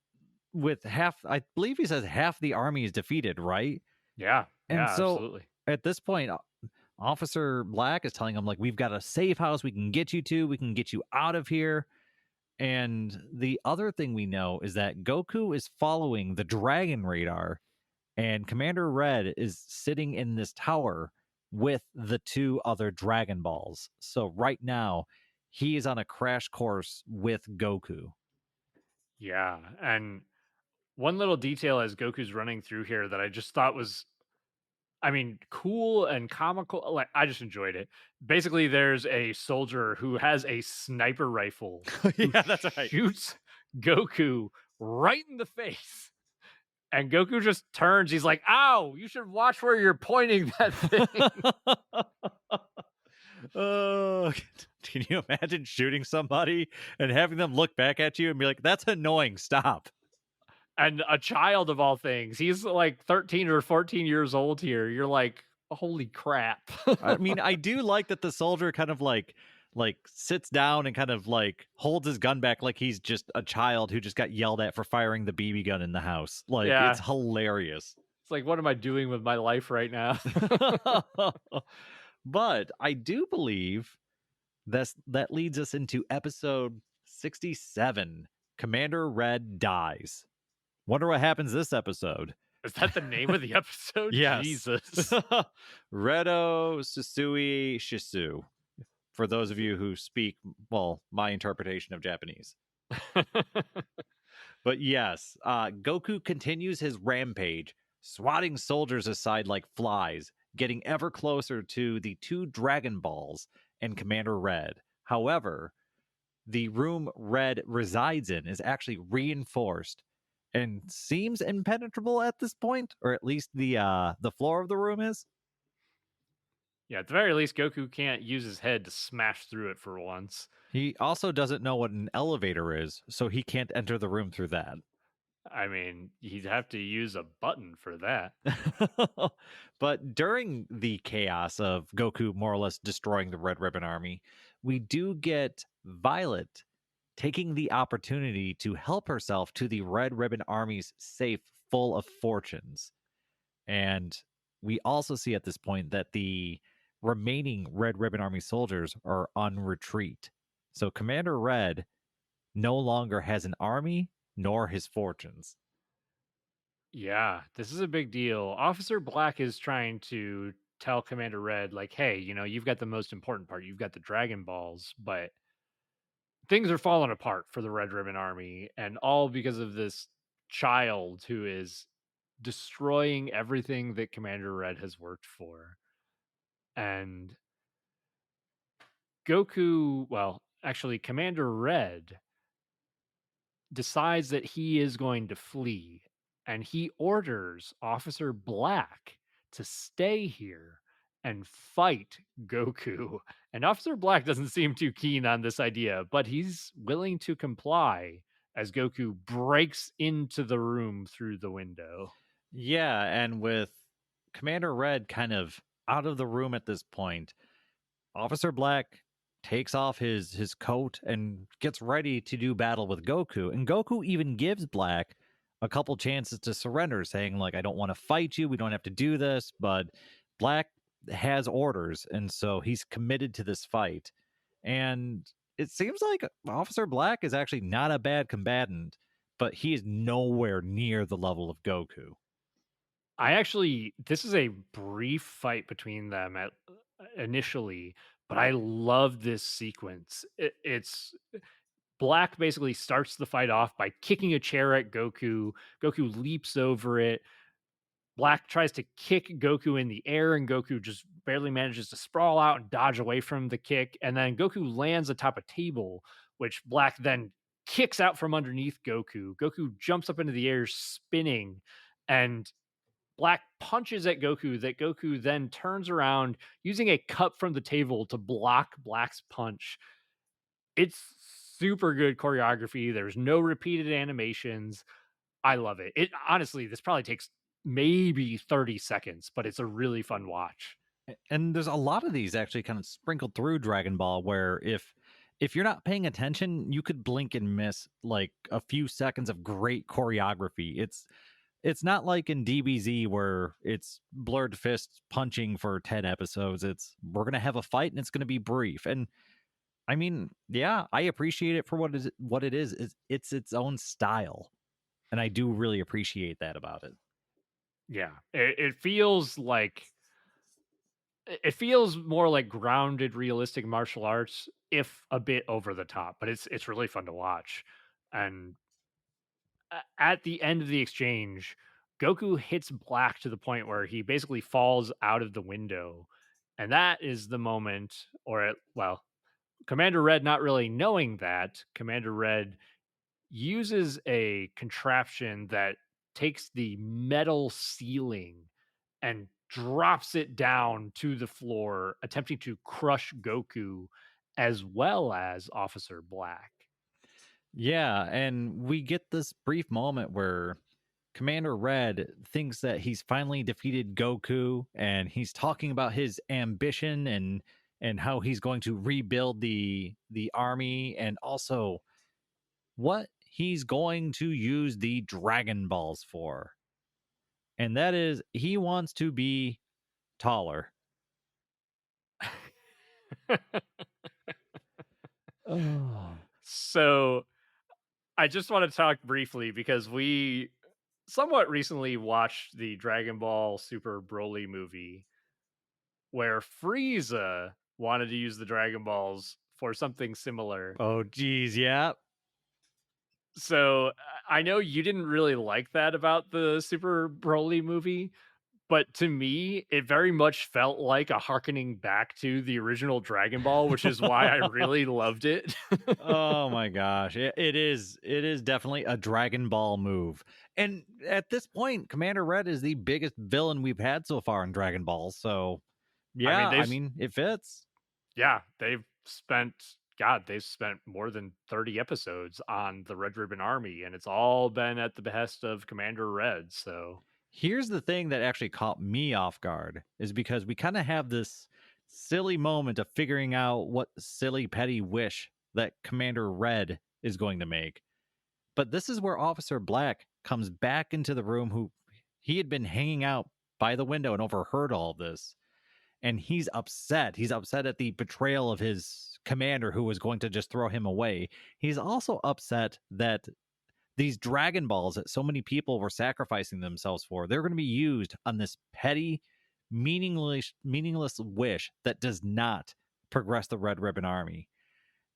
with half, I believe he says half the army is defeated, right? Yeah, And yeah, so absolutely. at this point, Officer Black is telling him, like, we've got a safe house we can get you to, we can get you out of here. And the other thing we know is that Goku is following the dragon radar, and Commander Red is sitting in this tower with the two other Dragon Balls. So right now, he is on a crash course with Goku. Yeah, and one little detail as Goku's running through here that I just thought was, I mean, cool and comical. Like, I just enjoyed it. Basically, there's a soldier who has a sniper rifle who Yeah, that's right. shoots Goku right in the face. And Goku just turns. He's like, "Ow, you should watch where you're pointing that thing." Oh, can you imagine shooting somebody and having them look back at you and be like, "That's annoying. Stop." And a child of all things. He's like 13 or 14 years old here. You're like, "Holy crap." I mean, I do like that the soldier kind of like sits down and kind of like holds his gun back like he's just a child who just got yelled at for firing the BB gun in the house. Like it's Yeah. hilarious. It's like, what am I doing with my life right now? But I do believe that leads us into episode 67. Commander Red dies. Wonder what happens this episode. Is that the name of the episode? Yes. Jesus. Redo Susui Shisu. For those of you who speak, well, my interpretation of Japanese. But yes, Goku continues his rampage, swatting soldiers aside like flies, getting ever closer to the two Dragon Balls and Commander Red. However, the room Red resides in is actually reinforced and seems impenetrable at this point, or at least the floor of the room is. Yeah, at the very least, Goku can't use his head to smash through it for once. He also doesn't know what an elevator is, so he can't enter the room through that. I mean, he'd have to use a button for that. But during the chaos of Goku more or less destroying the Red Ribbon Army, we do get Violet taking the opportunity to help herself to the Red Ribbon Army's safe full of fortunes. And we also see at this point that the remaining Red Ribbon Army soldiers are on retreat. So Commander Red no longer has an army nor his fortunes. Yeah, this is a big deal. Officer Black is trying to tell Commander Red, like, hey, you've got the most important part. You've got the Dragon Balls, but things are falling apart for the Red Ribbon Army, and all because of this child who is destroying everything that Commander Red has worked for. And Goku, well, actually, Commander Red decides that he is going to flee, and he orders Officer Black to stay here and fight Goku. And Officer Black doesn't seem too keen on this idea, but he's willing to comply as Goku breaks into the room through the window. Yeah, and with Commander Red kind of out of the room at this point, Officer Black takes off his coat and gets ready to do battle with Goku. And Goku even gives Black a couple chances to surrender, saying like, "I don't want to fight you. We don't have to do this." But Black has orders, and so he's committed to this fight. And it seems like Officer Black is actually not a bad combatant, but he is nowhere near the level of Goku. This is a brief fight between them at initially, but I love this sequence. It's Black basically starts the fight off by kicking a chair at Goku. Goku leaps over it. Black tries to kick Goku in the air, and Goku just barely manages to sprawl out and dodge away from the kick. And then Goku lands atop a table, which Black then kicks out from underneath Goku. Goku jumps up into the air, spinning, and Black punches at Goku that Goku then turns around using a cup from the table to block Black's punch. It's super good choreography. There's no repeated animations. I love it. It honestly, this probably takes maybe 30 seconds, but it's a really fun watch. And there's a lot of these actually kind of sprinkled through Dragon Ball where if you're not paying attention, you could blink and miss like a few seconds of great choreography. It's not like in DBZ where it's blurred fists punching for 10 episodes. It's we're going to have a fight and it's going to be brief. And I mean, yeah, I appreciate it for what it is. It's its own style. And I do really appreciate that about it. Yeah, it feels like it feels more like grounded, realistic martial arts, if a bit over the top, but it's really fun to watch. And at the end of the exchange, Goku hits Black to the point where he basically falls out of the window. And that is the moment, well, Commander Red not really knowing that, Commander Red uses a contraption that takes the metal ceiling and drops it down to the floor, attempting to crush Goku as well as Officer Black. Yeah, and we get this brief moment where Commander Red thinks that he's finally defeated Goku and he's talking about his ambition and how he's going to rebuild the army and also what he's going to use the Dragon Balls for. And that is he wants to be taller. Oh. So I just want to talk briefly because we somewhat recently watched the Dragon Ball Super Broly movie where Frieza wanted to use the Dragon Balls for something similar. Oh geez, yeah. So I know you didn't really like that about the Super Broly movie, but to me, it very much felt like a harkening back to the original Dragon Ball, which is why I really loved it. Oh my gosh. It is definitely a Dragon Ball move. And at this point, Commander Red is the biggest villain we've had so far in Dragon Ball. So I mean, yeah, I mean, it fits. yeah, they've spent more than 30 episodes on the Red Ribbon Army, and it's all been at the behest of Commander Red. So Here's the thing that actually caught me off guard is because we kind of have this silly moment of figuring out what silly petty wish that Commander Red is going to make. But this is where Officer Black comes back into the room who he had been hanging out by the window and overheard all of this. And he's upset. He's upset at the betrayal of his commander who was going to just throw him away. He's also upset that these Dragon Balls that so many people were sacrificing themselves for, they're going to be used on this petty, meaningless wish that does not progress the Red Ribbon Army.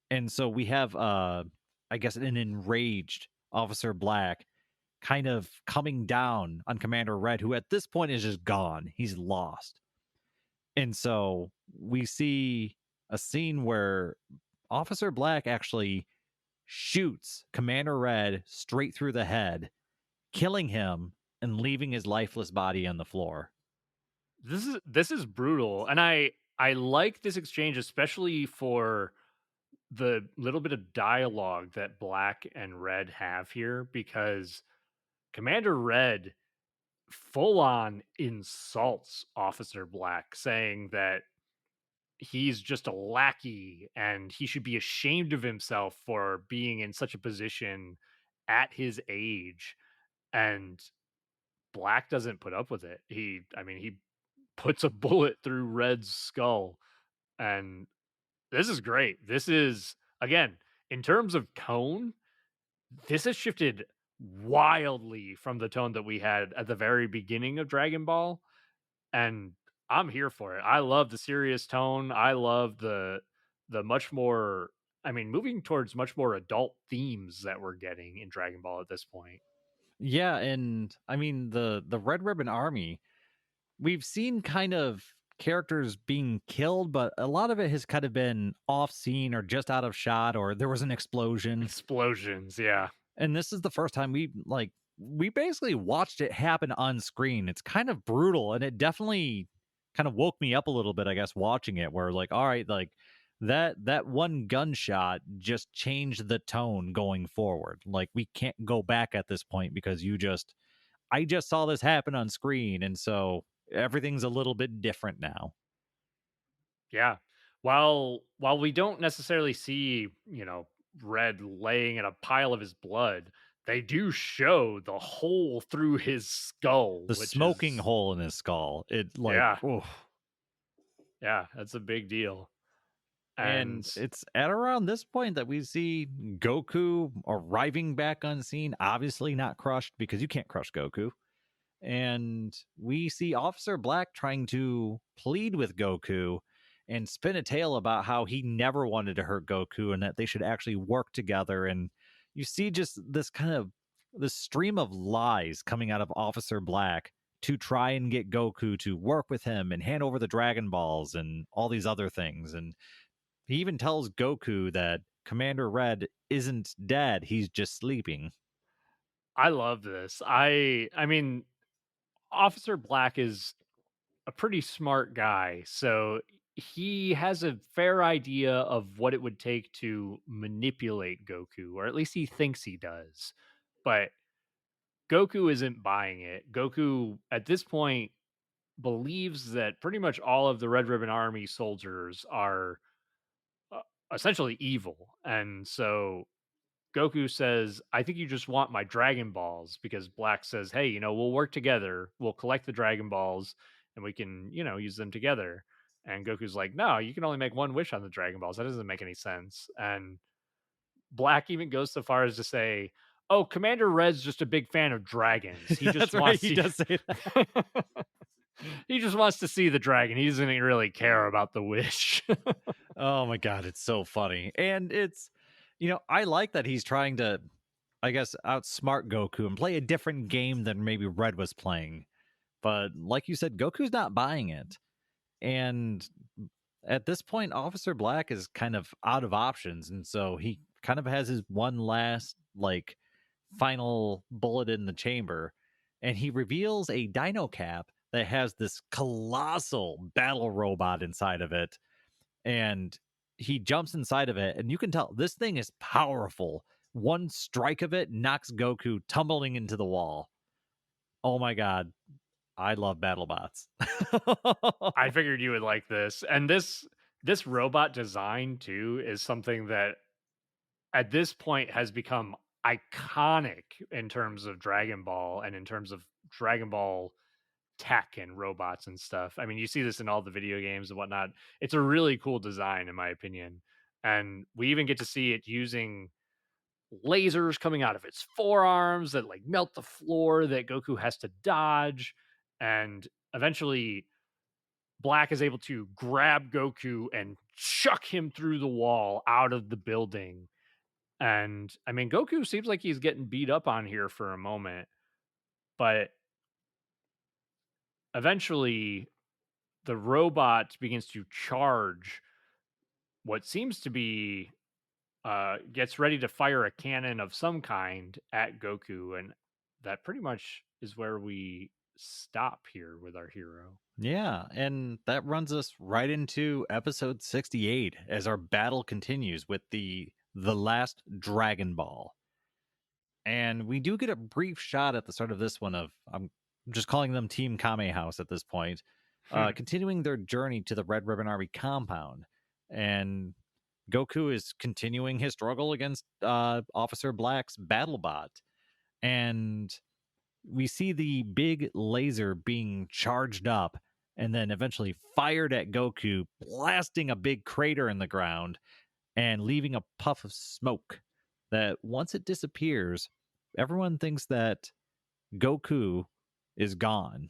And so we have I guess an enraged Officer Black kind of coming down on Commander Red, who at this point is just gone. He's lost. And so we see a scene where Officer Black actually shoots Commander Red straight through the head, killing him and leaving his lifeless body on the floor. this is brutal, and I like this exchange, especially for the little bit of dialogue that Black and Red have here, because Commander Red full on insults Officer Black, saying that he's just a lackey and he should be ashamed of himself for being in such a position at his age. And Black doesn't put up with it. He puts a bullet through Red's skull. And this is great. This is, again, in terms of tone, this has shifted wildly from the tone that we had at the very beginning of Dragon Ball, and I'm here for it. I love the serious tone. I love the much more, moving towards much more adult themes that we're getting in Dragon Ball at this point. Yeah, and I mean the Red Ribbon Army, we've seen kind of characters being killed, but a lot of it has kind of been off scene or just out of shot or there was an explosion. Explosions, yeah. And this is the first time we basically watched it happen on screen. It's kind of brutal and it definitely kind of woke me up a little bit, I guess, watching it where like, all right, like that one gunshot just changed the tone going forward. Like we can't go back at this point because you just I just saw this happen on screen, and so everything's a little bit different now. Yeah. While we don't necessarily see, Red laying in a pile of his blood, they do show the hole through his skull, The which smoking is hole in his skull, it like, yeah, oof. yeah, that's a big deal. And And it's at around this point that we see Goku arriving back on scene, obviously not crushed because you can't crush Goku. And we see Officer Black trying to plead with Goku and spin a tale about how he never wanted to hurt Goku and that they should actually work together. And you see just this stream of lies coming out of Officer Black to try and get Goku to work with him and hand over the Dragon Balls and all these other things. And he even tells Goku that Commander Red isn't dead, he's just sleeping. I love this. I mean, Officer Black is a pretty smart guy, so he has a fair idea of what it would take to manipulate Goku, or at least he thinks he does. But Goku isn't buying it. Goku, at this point, believes that pretty much all of the Red Ribbon Army soldiers are uh, essentially evil. And so Goku says, I think you just want my Dragon Balls because Black says, hey, we'll work together. We'll collect the Dragon Balls and we can, use them together. And Goku's like, no, you can only make one wish on the Dragon Balls. That doesn't make any sense. And Black even goes so far as to say, oh, Commander Red's just a big fan of dragons. He just That's right, wants he to. does say that. He just wants to see the dragon. He doesn't really care about the wish. Oh my god, it's so funny. And I like that he's trying to, I guess, outsmart Goku and play a different game than maybe Red was playing. But like you said, Goku's not buying it. And at this point, Officer Black is kind of out of options. And so he kind of has his one last, like, final bullet in the chamber. And he reveals a dino cap that has this colossal battle robot inside of it, and he jumps inside of it, and you can tell this thing is powerful. One strike of it knocks Goku tumbling into the wall. Oh my god, I love BattleBots. I figured you would like this. And this robot design too is something that at this point has become iconic in terms of Dragon Ball and in terms of Dragon Ball tech and robots and stuff. I mean, you see this in all the video games and whatnot. It's a really cool design, in my opinion. And we even get to see it using lasers coming out of its forearms that like melt the floor that Goku has to dodge. And eventually, Black is able to grab Goku and chuck him through the wall out of the building. And I mean, Goku seems like he's getting beat up on here for a moment, but eventually the robot begins to charge what seems to be gets ready to fire a cannon of some kind at Goku, and that pretty much is where we stop here with our hero. Yeah, and that runs us right into episode 68 as our battle continues with the last Dragon Ball. And we do get a brief shot at the start of this one of, I'm just calling them Team Kame House at this point, continuing their journey to the Red Ribbon Army compound. And Goku is continuing his struggle against Officer Black's BattleBot. And we see the big laser being charged up and then eventually fired at Goku, blasting a big crater in the ground and leaving a puff of smoke that once it disappears, everyone thinks that Goku is gone.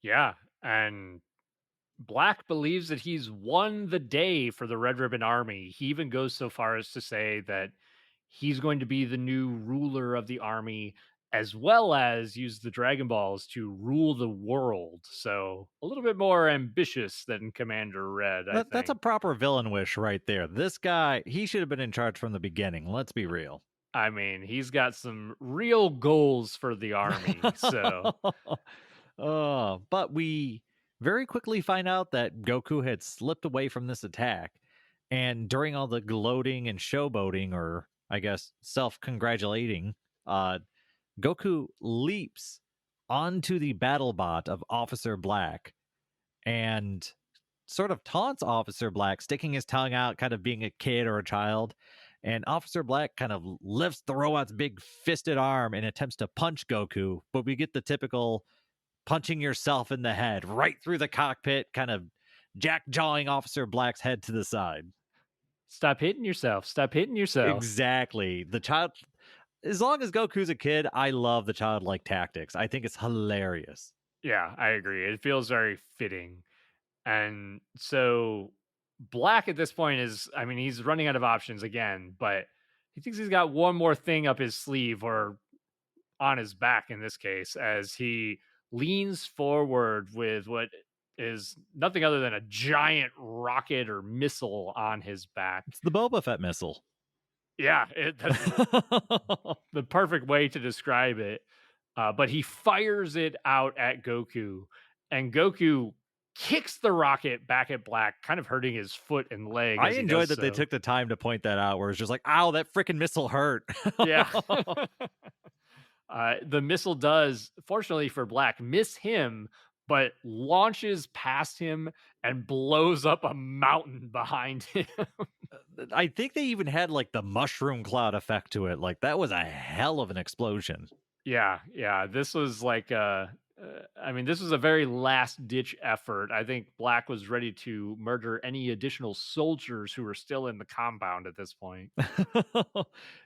Yeah, and Black believes that he's won the day for the Red Ribbon Army. He even goes so far as to say that he's going to be the new ruler of the army, as well as use the Dragon Balls to rule the world. So a little bit more ambitious than Commander Red, I That's a think. proper villain wish right there. This guy, he should have been in charge from the beginning. Let's be real. I mean, he's got some real goals for the army. So But we very quickly find out that Goku had slipped away from this attack. And during all the gloating and showboating, or I guess self congratulating, uh, Goku leaps onto the battle bot of Officer Black and sort of taunts Officer Black, sticking his tongue out, kind of being a kid or a child. And Officer Black kind of lifts the robot's big fisted arm and attempts to punch Goku, but we get the typical punching yourself in the head right through the cockpit, kind of jack jawing Officer Black's head to the side. Stop hitting yourself. Stop hitting yourself. Exactly. The child, as long as Goku's a kid, I love the childlike tactics. I think it's hilarious. Yeah, I agree. It feels very fitting. And so Black at this point is, I mean, he's running out of options again, but he thinks he's got one more thing up his sleeve or on his back in this case, as he leans forward with what is nothing other than a giant rocket or missile on his back. It's the Boba Fett missile. Yeah, that's the perfect way to describe it. But he fires it out at Goku, and Goku kicks the rocket back at Black, kind of hurting his foot and leg I as he enjoyed does that they so. took the time to point that out, where it's just like, ow, that freaking missile hurt. Yeah. The missile does, fortunately for Black, miss him, but launches past him and blows up a mountain behind him. I think they even had like the mushroom cloud effect to it. Like that was a hell of an explosion. Yeah, yeah. This was like I mean, this was a very last ditch effort. I think Black was ready to murder any additional soldiers who were still in the compound at this point.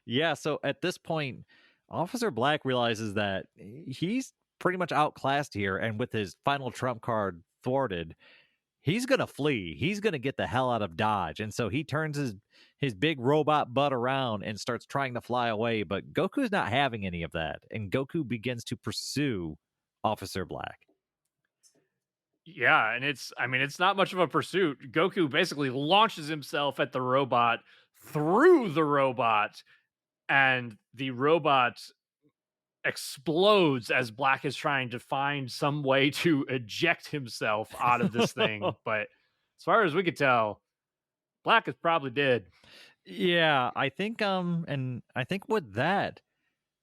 Yeah, so at this point, Officer Black realizes that he's pretty much outclassed here, and with his final trump card thwarted, he's gonna flee. He's gonna get the hell out of Dodge. And so he turns his big robot butt around and starts trying to fly away. But Goku's not having any of that. And Goku begins to pursue Officer Black. Yeah, and it's I mean, it's not much of a pursuit. Goku basically launches himself at the robot through the robot, and the robot explodes as Black is trying to find some way to eject himself out of this thing. But as far as we could tell, Black is probably dead. Yeah, I think and I think with that,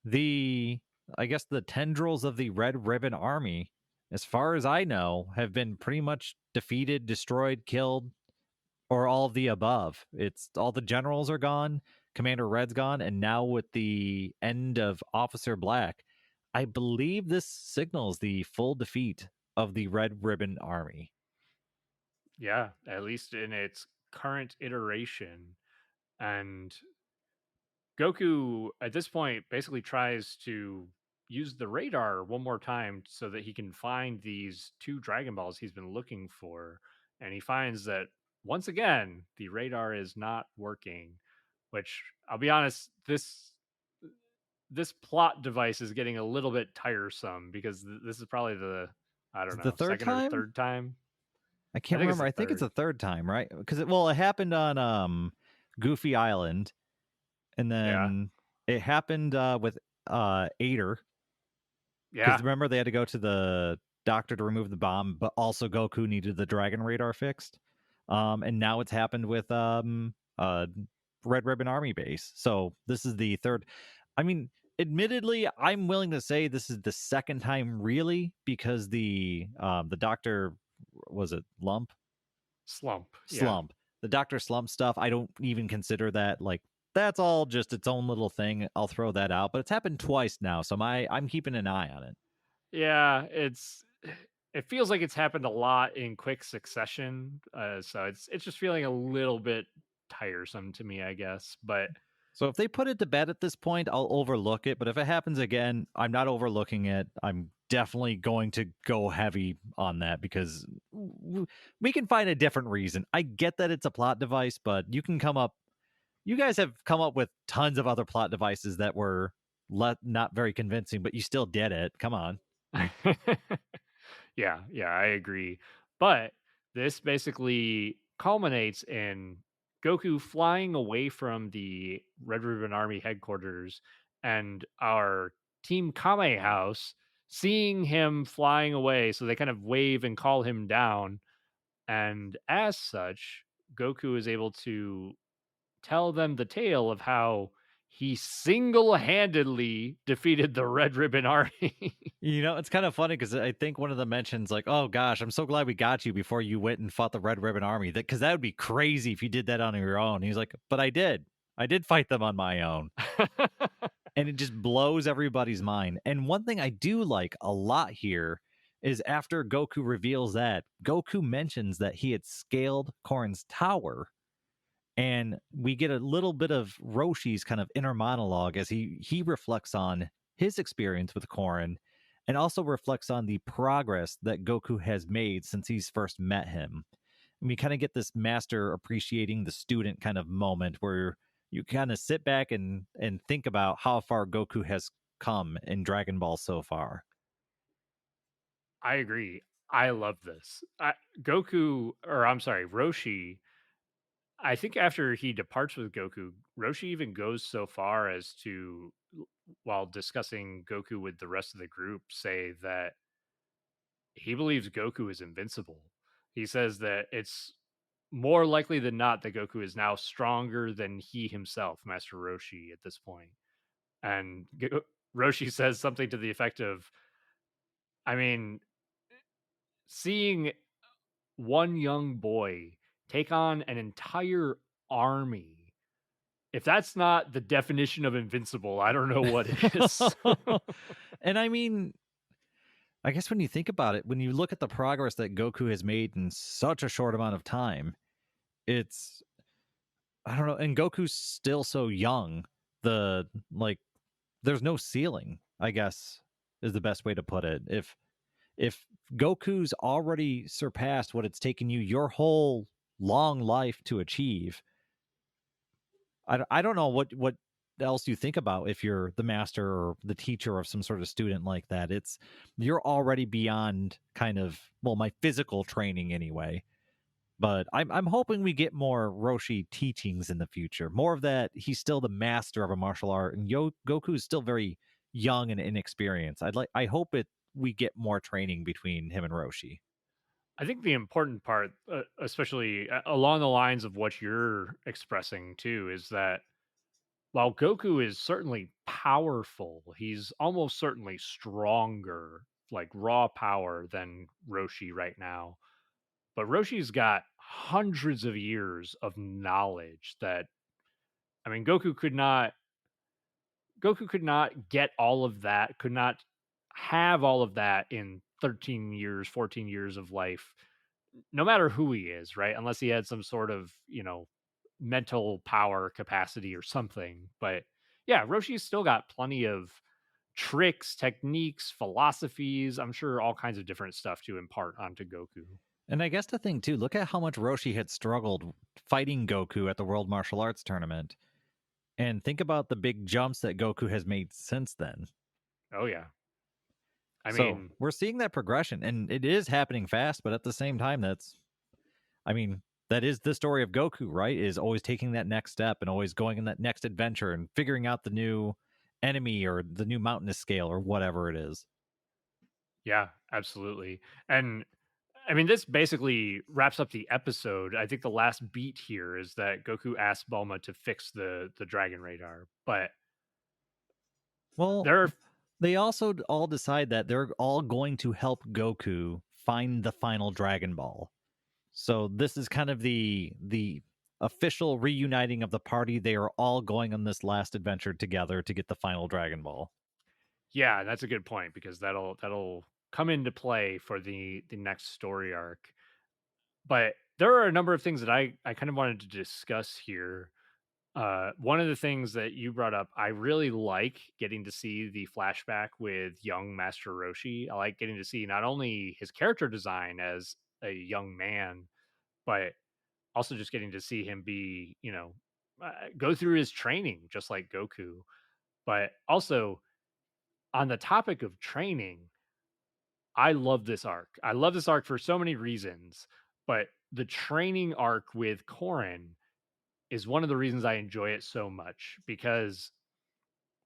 the I guess the tendrils of the Red Ribbon Army, as far as I know, have been pretty much defeated, destroyed, killed, or all of the above. It's all the generals are gone, Commander Red's gone, and now with the end of Officer Black, I believe this signals the full defeat of the Red Ribbon Army. Yeah, at least in its current iteration. And Goku at this point basically tries to use the radar one more time so that he can find these two Dragon Balls he's been looking for. And he finds that once again, the radar is not working, which I'll be honest, this plot device is getting a little bit tiresome because this is probably the I Is don't it the know, third second or time? third time. I I can't think it's remember. the I think it's third. the third time, right? Because it happened on Goofy Island, and Yeah. then it happened with Ader, because Yeah. remember they had to go to the doctor to remove the bomb, but also Goku needed the Dragon Radar fixed. And now it's happened with Red Ribbon Army Base. So this is the third. I mean, admittedly, I'm willing to say this is the second time, really, because the doctor, was it Slump. Yeah. Slump, the Doctor Slump stuff. I don't even consider that like that's all just its own little thing. I'll throw that out, but it's happened twice now, so I'm keeping an eye on it. Yeah, it feels like it's happened a lot in quick succession, so it's just feeling a little bit tiresome to me, I guess. But So if they put it to bed at this point, I'll overlook it. But if it happens again, I'm not overlooking it. I'm definitely going to go heavy on that because we can find a different reason. I get that it's a plot device, but you guys have come up with tons of other plot devices that were not very convincing, but you still did it. Come on. yeah, yeah, I agree. But this basically culminates in Goku flying away from the Red Ribbon Army headquarters and our Team Kame house seeing him flying away. So they kind of wave and call him down. And as such, Goku is able to tell them the tale of how he single-handedly defeated the Red Ribbon Army. It's kind of funny because I think one of the mentions like, "Oh gosh, I'm so glad we got you before you went and fought the Red Ribbon Army." That because that would be crazy if you did that on your own. He's like, "But I did. I did fight them on my own." And it just blows everybody's mind. And one thing I do like a lot here is after Goku reveals that, Goku mentions that he had scaled Korin's tower, and we get a little bit of Roshi's kind of inner monologue as he reflects on his experience with Korin and also reflects on the progress that Goku has made since he's first met him. And we kind of get this master appreciating the student kind of moment where you kind of sit back and think about how far Goku has come in Dragon Ball so far. I agree. I love this. Goku, or I'm sorry, Roshi, I think after he departs with Goku, Roshi even goes so far as to, while discussing Goku with the rest of the group, say that he believes Goku is invincible. He says that it's more likely than not that Goku is now stronger than he himself, Master Roshi, at this point. And Roshi says something to the effect of, I mean, seeing one young boy take on an entire army, if that's not the definition of invincible, I don't know what is. And I mean, I guess when you think about it, when you look at the progress that Goku has made in such a short amount of time, it's I don't know, and Goku's still so young. The like there's no ceiling, I guess is the best way to put it. If Goku's already surpassed what it's taken you your whole long life to achieve, I don't know what else you think about if you're the master or the teacher of some sort of student like that. It's you're already beyond kind of well my physical training anyway. But I'm hoping we get more Roshi teachings in the future. More of that. He's still the master of a martial art, and Goku is still very young and inexperienced. I hope it we get more training between him and Roshi. I think the important part, especially along the lines of what you're expressing too, is that while Goku is certainly powerful, he's almost certainly stronger, like raw power, than Roshi right now. But Roshi's got hundreds of years of knowledge that, I mean, Goku could not get all of that, could not have all of that in 13 years, 14 years of life, no matter who he is, right? Unless he had some sort of, mental power capacity or something. But yeah, Roshi's still got plenty of tricks, techniques, philosophies, I'm sure all kinds of different stuff to impart onto Goku. And I guess the thing too, look at how much Roshi had struggled fighting Goku at the World Martial Arts Tournament, and think about the big jumps that Goku has made since then. Oh yeah. I So mean, we're seeing that progression, and it is happening fast. But at the same time, I mean, that is the story of Goku, right? Is always taking that next step and always going in that next adventure and figuring out the new enemy or the new mountainous scale or whatever it is. yeah, absolutely. And I mean, this basically wraps up the episode. I think the last beat here is that Goku asks Bulma to fix the Dragon Radar, but Well, there are, they also all decide that they're all going to help Goku find the final Dragon Ball. So this is kind of the official reuniting of the party. They are all going on this last adventure together to get the final Dragon Ball. yeah, that's a good point because that'll come into play for the next story arc. But there are a number of things that I kind of wanted to discuss here. One of the things that you brought up, I really like getting to see the flashback with young Master Roshi. I like getting to see not only his character design as a young man, but also just getting to see him be, go through his training just like Goku. But also on the topic of training, I love this arc. I love this arc for so many reasons, but the training arc with Korin is one of the reasons I enjoy it so much because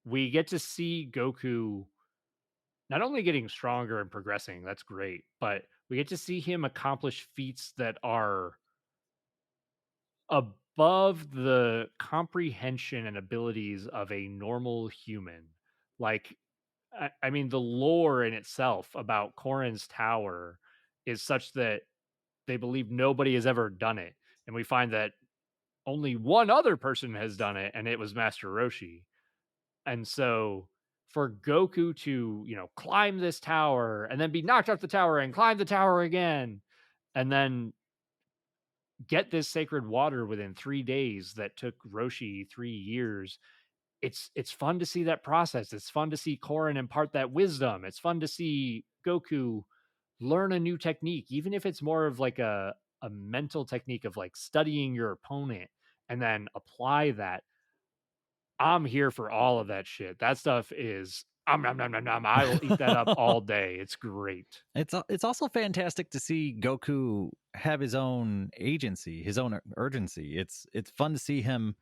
we get to see Goku not only getting stronger and progressing, that's great, but we get to see him accomplish feats that are above the comprehension and abilities of a normal human. Like, I mean, the lore in itself about Corrin's tower is such that they believe nobody has ever done it, and we find that only one other person has done it, and it was Master Roshi. And so for Goku to, climb this tower and then be knocked off the tower and climb the tower again, and then get this sacred water within 3 days that took Roshi 3 years. It's fun to see that process. It's fun to see Korin impart that wisdom. It's fun to see Goku learn a new technique, even if it's more of like a mental technique of like studying your opponent and then apply that. I'm here for all of that shit. That stuff is nom, nom, nom, nom. I will eat that up all day. It's great. It's also fantastic to see Goku have his own agency, his own urgency. It's fun to see him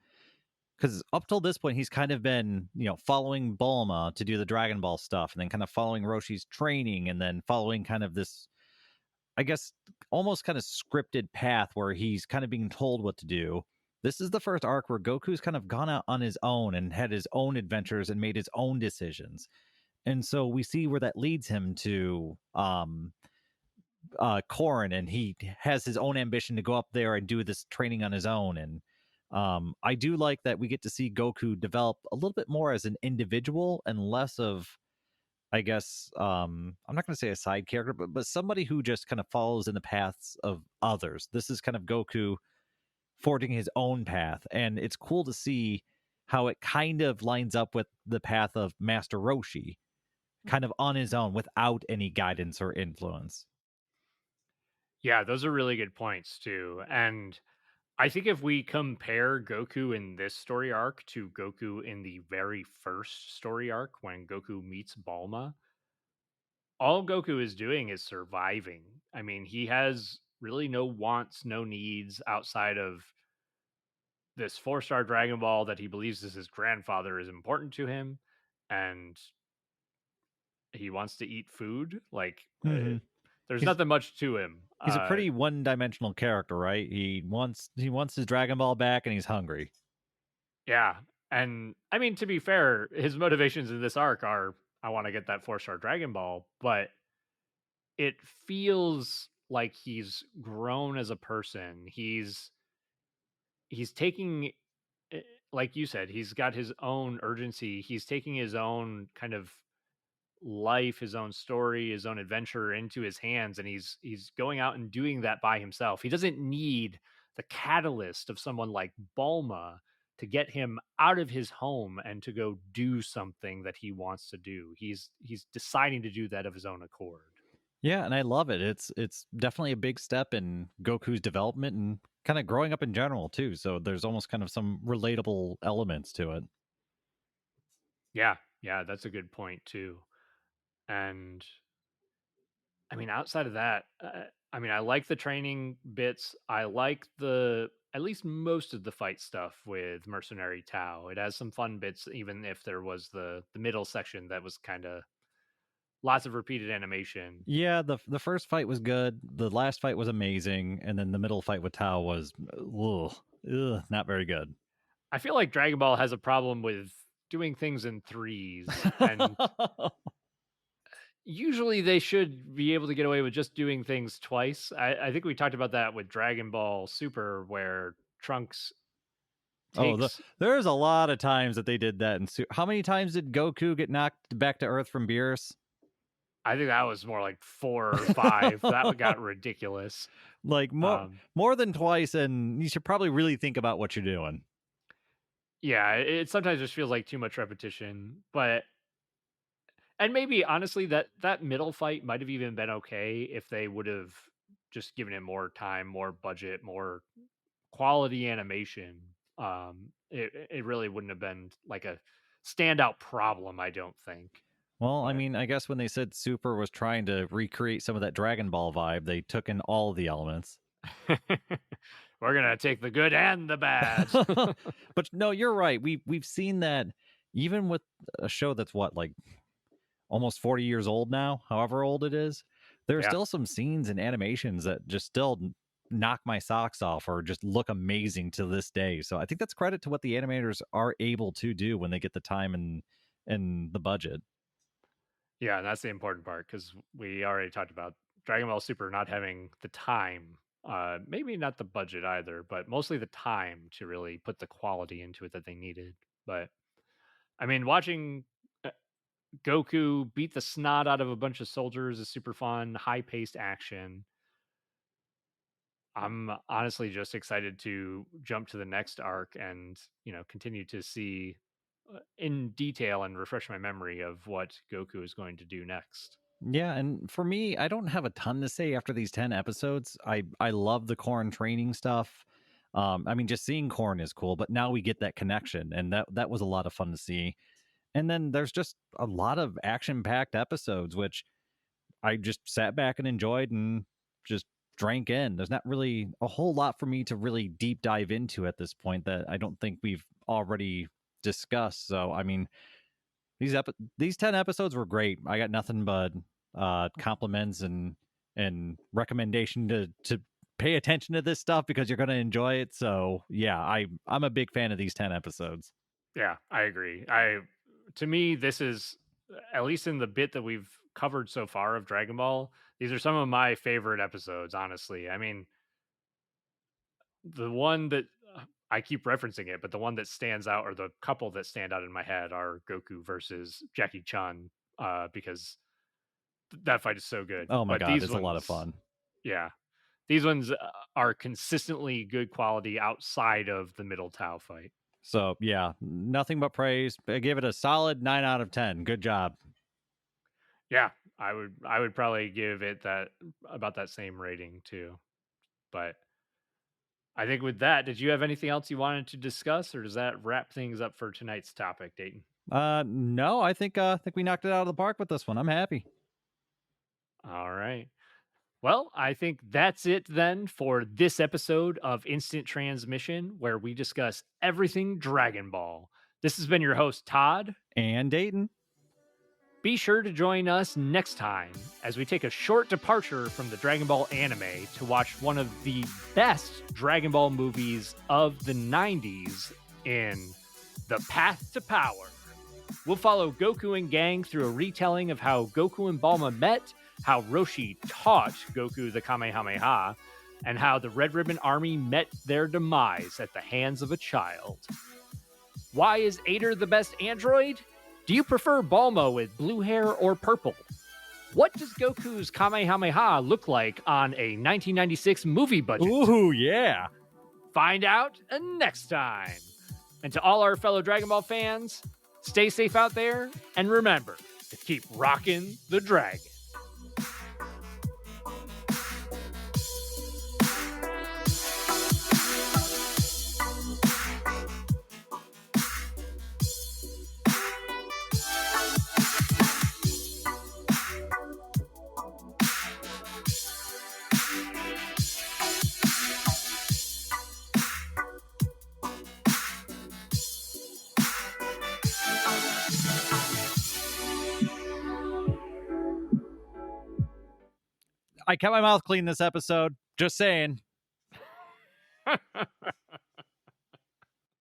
because up till this point he's kind of been following Bulma to do the Dragon Ball stuff, and then kind of following Roshi's training, and then following kind of this, I guess, almost kind of scripted path where he's kind of being told what to do. This is the first arc where Goku's kind of gone out on his own and had his own adventures and made his own decisions. And so we see where that leads him to Korin, and he has his own ambition to go up there and do this training on his own. And I do like that we get to see Goku develop a little bit more as an individual and less of, I guess, I'm not going to say a side character, but somebody who just kind of follows in the paths of others. This is kind of Goku forging his own path, and it's cool to see how it kind of lines up with the path of Master Roshi, kind of on his own without any guidance or influence. Yeah, those are really good points too. And I think if we compare Goku in this story arc to Goku in the very first story arc when Goku meets Balma, all Goku is doing is surviving. I mean, he has really no wants, no needs outside of this four-star Dragon Ball that he believes is his grandfather is important to him, and he wants to eat food. Like, Hmm. there's He's nothing much to him. he's a pretty one-dimensional character, right? He wants his Dragon Ball back, and he's hungry. Yeah, and I mean, to be fair, his motivations in this arc are, "I wanna get that four-star Dragon Ball," but it feels like he's grown as a person. He's taking, like you said, he's got his own urgency. He's taking his own kind of life, his own story, his own adventure into his hands, and he's going out and doing that by himself. He doesn't need the catalyst of someone like Bulma to get him out of his home and to go do something that he wants to do. He's deciding to do that of his own accord. Yeah, and I love it. It's definitely a big step in Goku's development and kind of growing up in general too. So there's almost kind of some relatable elements to it. Yeah, yeah, that's a good point too. And I mean, outside of that, I mean, I like the training bits. I like the at least most of the fight stuff with Mercenary Tao. It has some fun bits, even if there was the middle section that was kind of lots of repeated animation. Yeah, the first fight was good. The last fight was amazing, and then the middle fight with Tao was not very good. I feel like Dragon Ball has a problem with doing things in threes, and usually they should be able to get away with just doing things twice. I think we talked about that with Dragon Ball Super, where Trunks Oh, takes. there's a lot of times that they did that. And how many times did Goku get knocked back to Earth from Beerus? I think that was more like 4 or 5. That got ridiculous. Like Um, more than twice, and you should probably really think about what you're doing. yeah, it sometimes just feels like too much repetition, but and maybe honestly that middle fight might have even been okay if they would have just given it more time, more budget, more quality animation. It really wouldn't have been like a standout problem, I don't think. Well, I But mean, I guess when they said Super was trying to recreate some of that Dragon Ball vibe, they took in all the elements. we're gonna take the good and the bad. But no, you're right. We've seen that even with a show that's what, like, almost 40 years old now, however old it is. There are Yeah. still some scenes and animations that just still knock my socks off or just look amazing to this day. So I think that's credit to what the animators are able to do when they get the time and the budget. Yeah, that's the important part because we already talked about Dragon Ball Super not having the time, maybe not the budget either, but mostly the time to really put the quality into it that they needed. But I mean, watching Goku beat the snot out of a bunch of soldiers is super fun, high paced action. I'm honestly just excited to jump to the next arc and, continue to see in detail and refresh my memory of what Goku is going to do next. Yeah, and for me, I don't have a ton to say after these 10 episodes. I love the corn training stuff. I mean, just seeing corn is cool, but now we get that connection, and that was a lot of fun to see. And then there's just a lot of action-packed episodes, which I just sat back and enjoyed and just drank in. There's not really a whole lot for me to really deep dive into at this point that I don't think we've already discussed. So, I mean, these 10 episodes were great. I got nothing but compliments and recommendation to pay attention to this stuff because you're going to enjoy it. So, yeah, I'm a big fan of these 10 episodes. Yeah, I agree. To me, this is at least in the bit that we've covered so far of Dragon Ball, these are some of my favorite episodes, honestly. I mean, the one that I keep referencing it, but the one that stands out or the couple that stand out in my head are Goku versus Jackie Chun, because that fight is so good. Oh my But god, these it's a lot of ones, fun. yeah, these ones are consistently good quality outside of the middle Tao fight. So, yeah, nothing but praise. I give it a solid 9 out of 10. Good job. Yeah, I would probably give it that about that same rating too. But I think with that, did you have anything else you wanted to discuss, or does that wrap things up for tonight's topic, Dayton? No, I think we knocked it out of the park with this one. I'm happy. All right. Well, I think that's it then for this episode of Instant Transmission, where we discuss everything Dragon Ball. This has been your host, Todd. And Dayton. Be sure to join us next time as we take a short departure from the Dragon Ball anime to watch one of the best Dragon Ball movies of the 90s in The Path to Power. We'll follow Goku and gang through a retelling of how Goku and Bulma met, how Roshi taught Goku the Kamehameha, and how the Red Ribbon Army met their demise at the hands of a child. Why is Ader the best android? Do you prefer Bulma with blue hair or purple? What does Goku's Kamehameha look like on a 1996 movie budget? Ooh, yeah. Find out next time. And to all our fellow Dragon Ball fans, stay safe out there, and remember to keep rocking the dragon. I kept my mouth clean this episode. Just saying.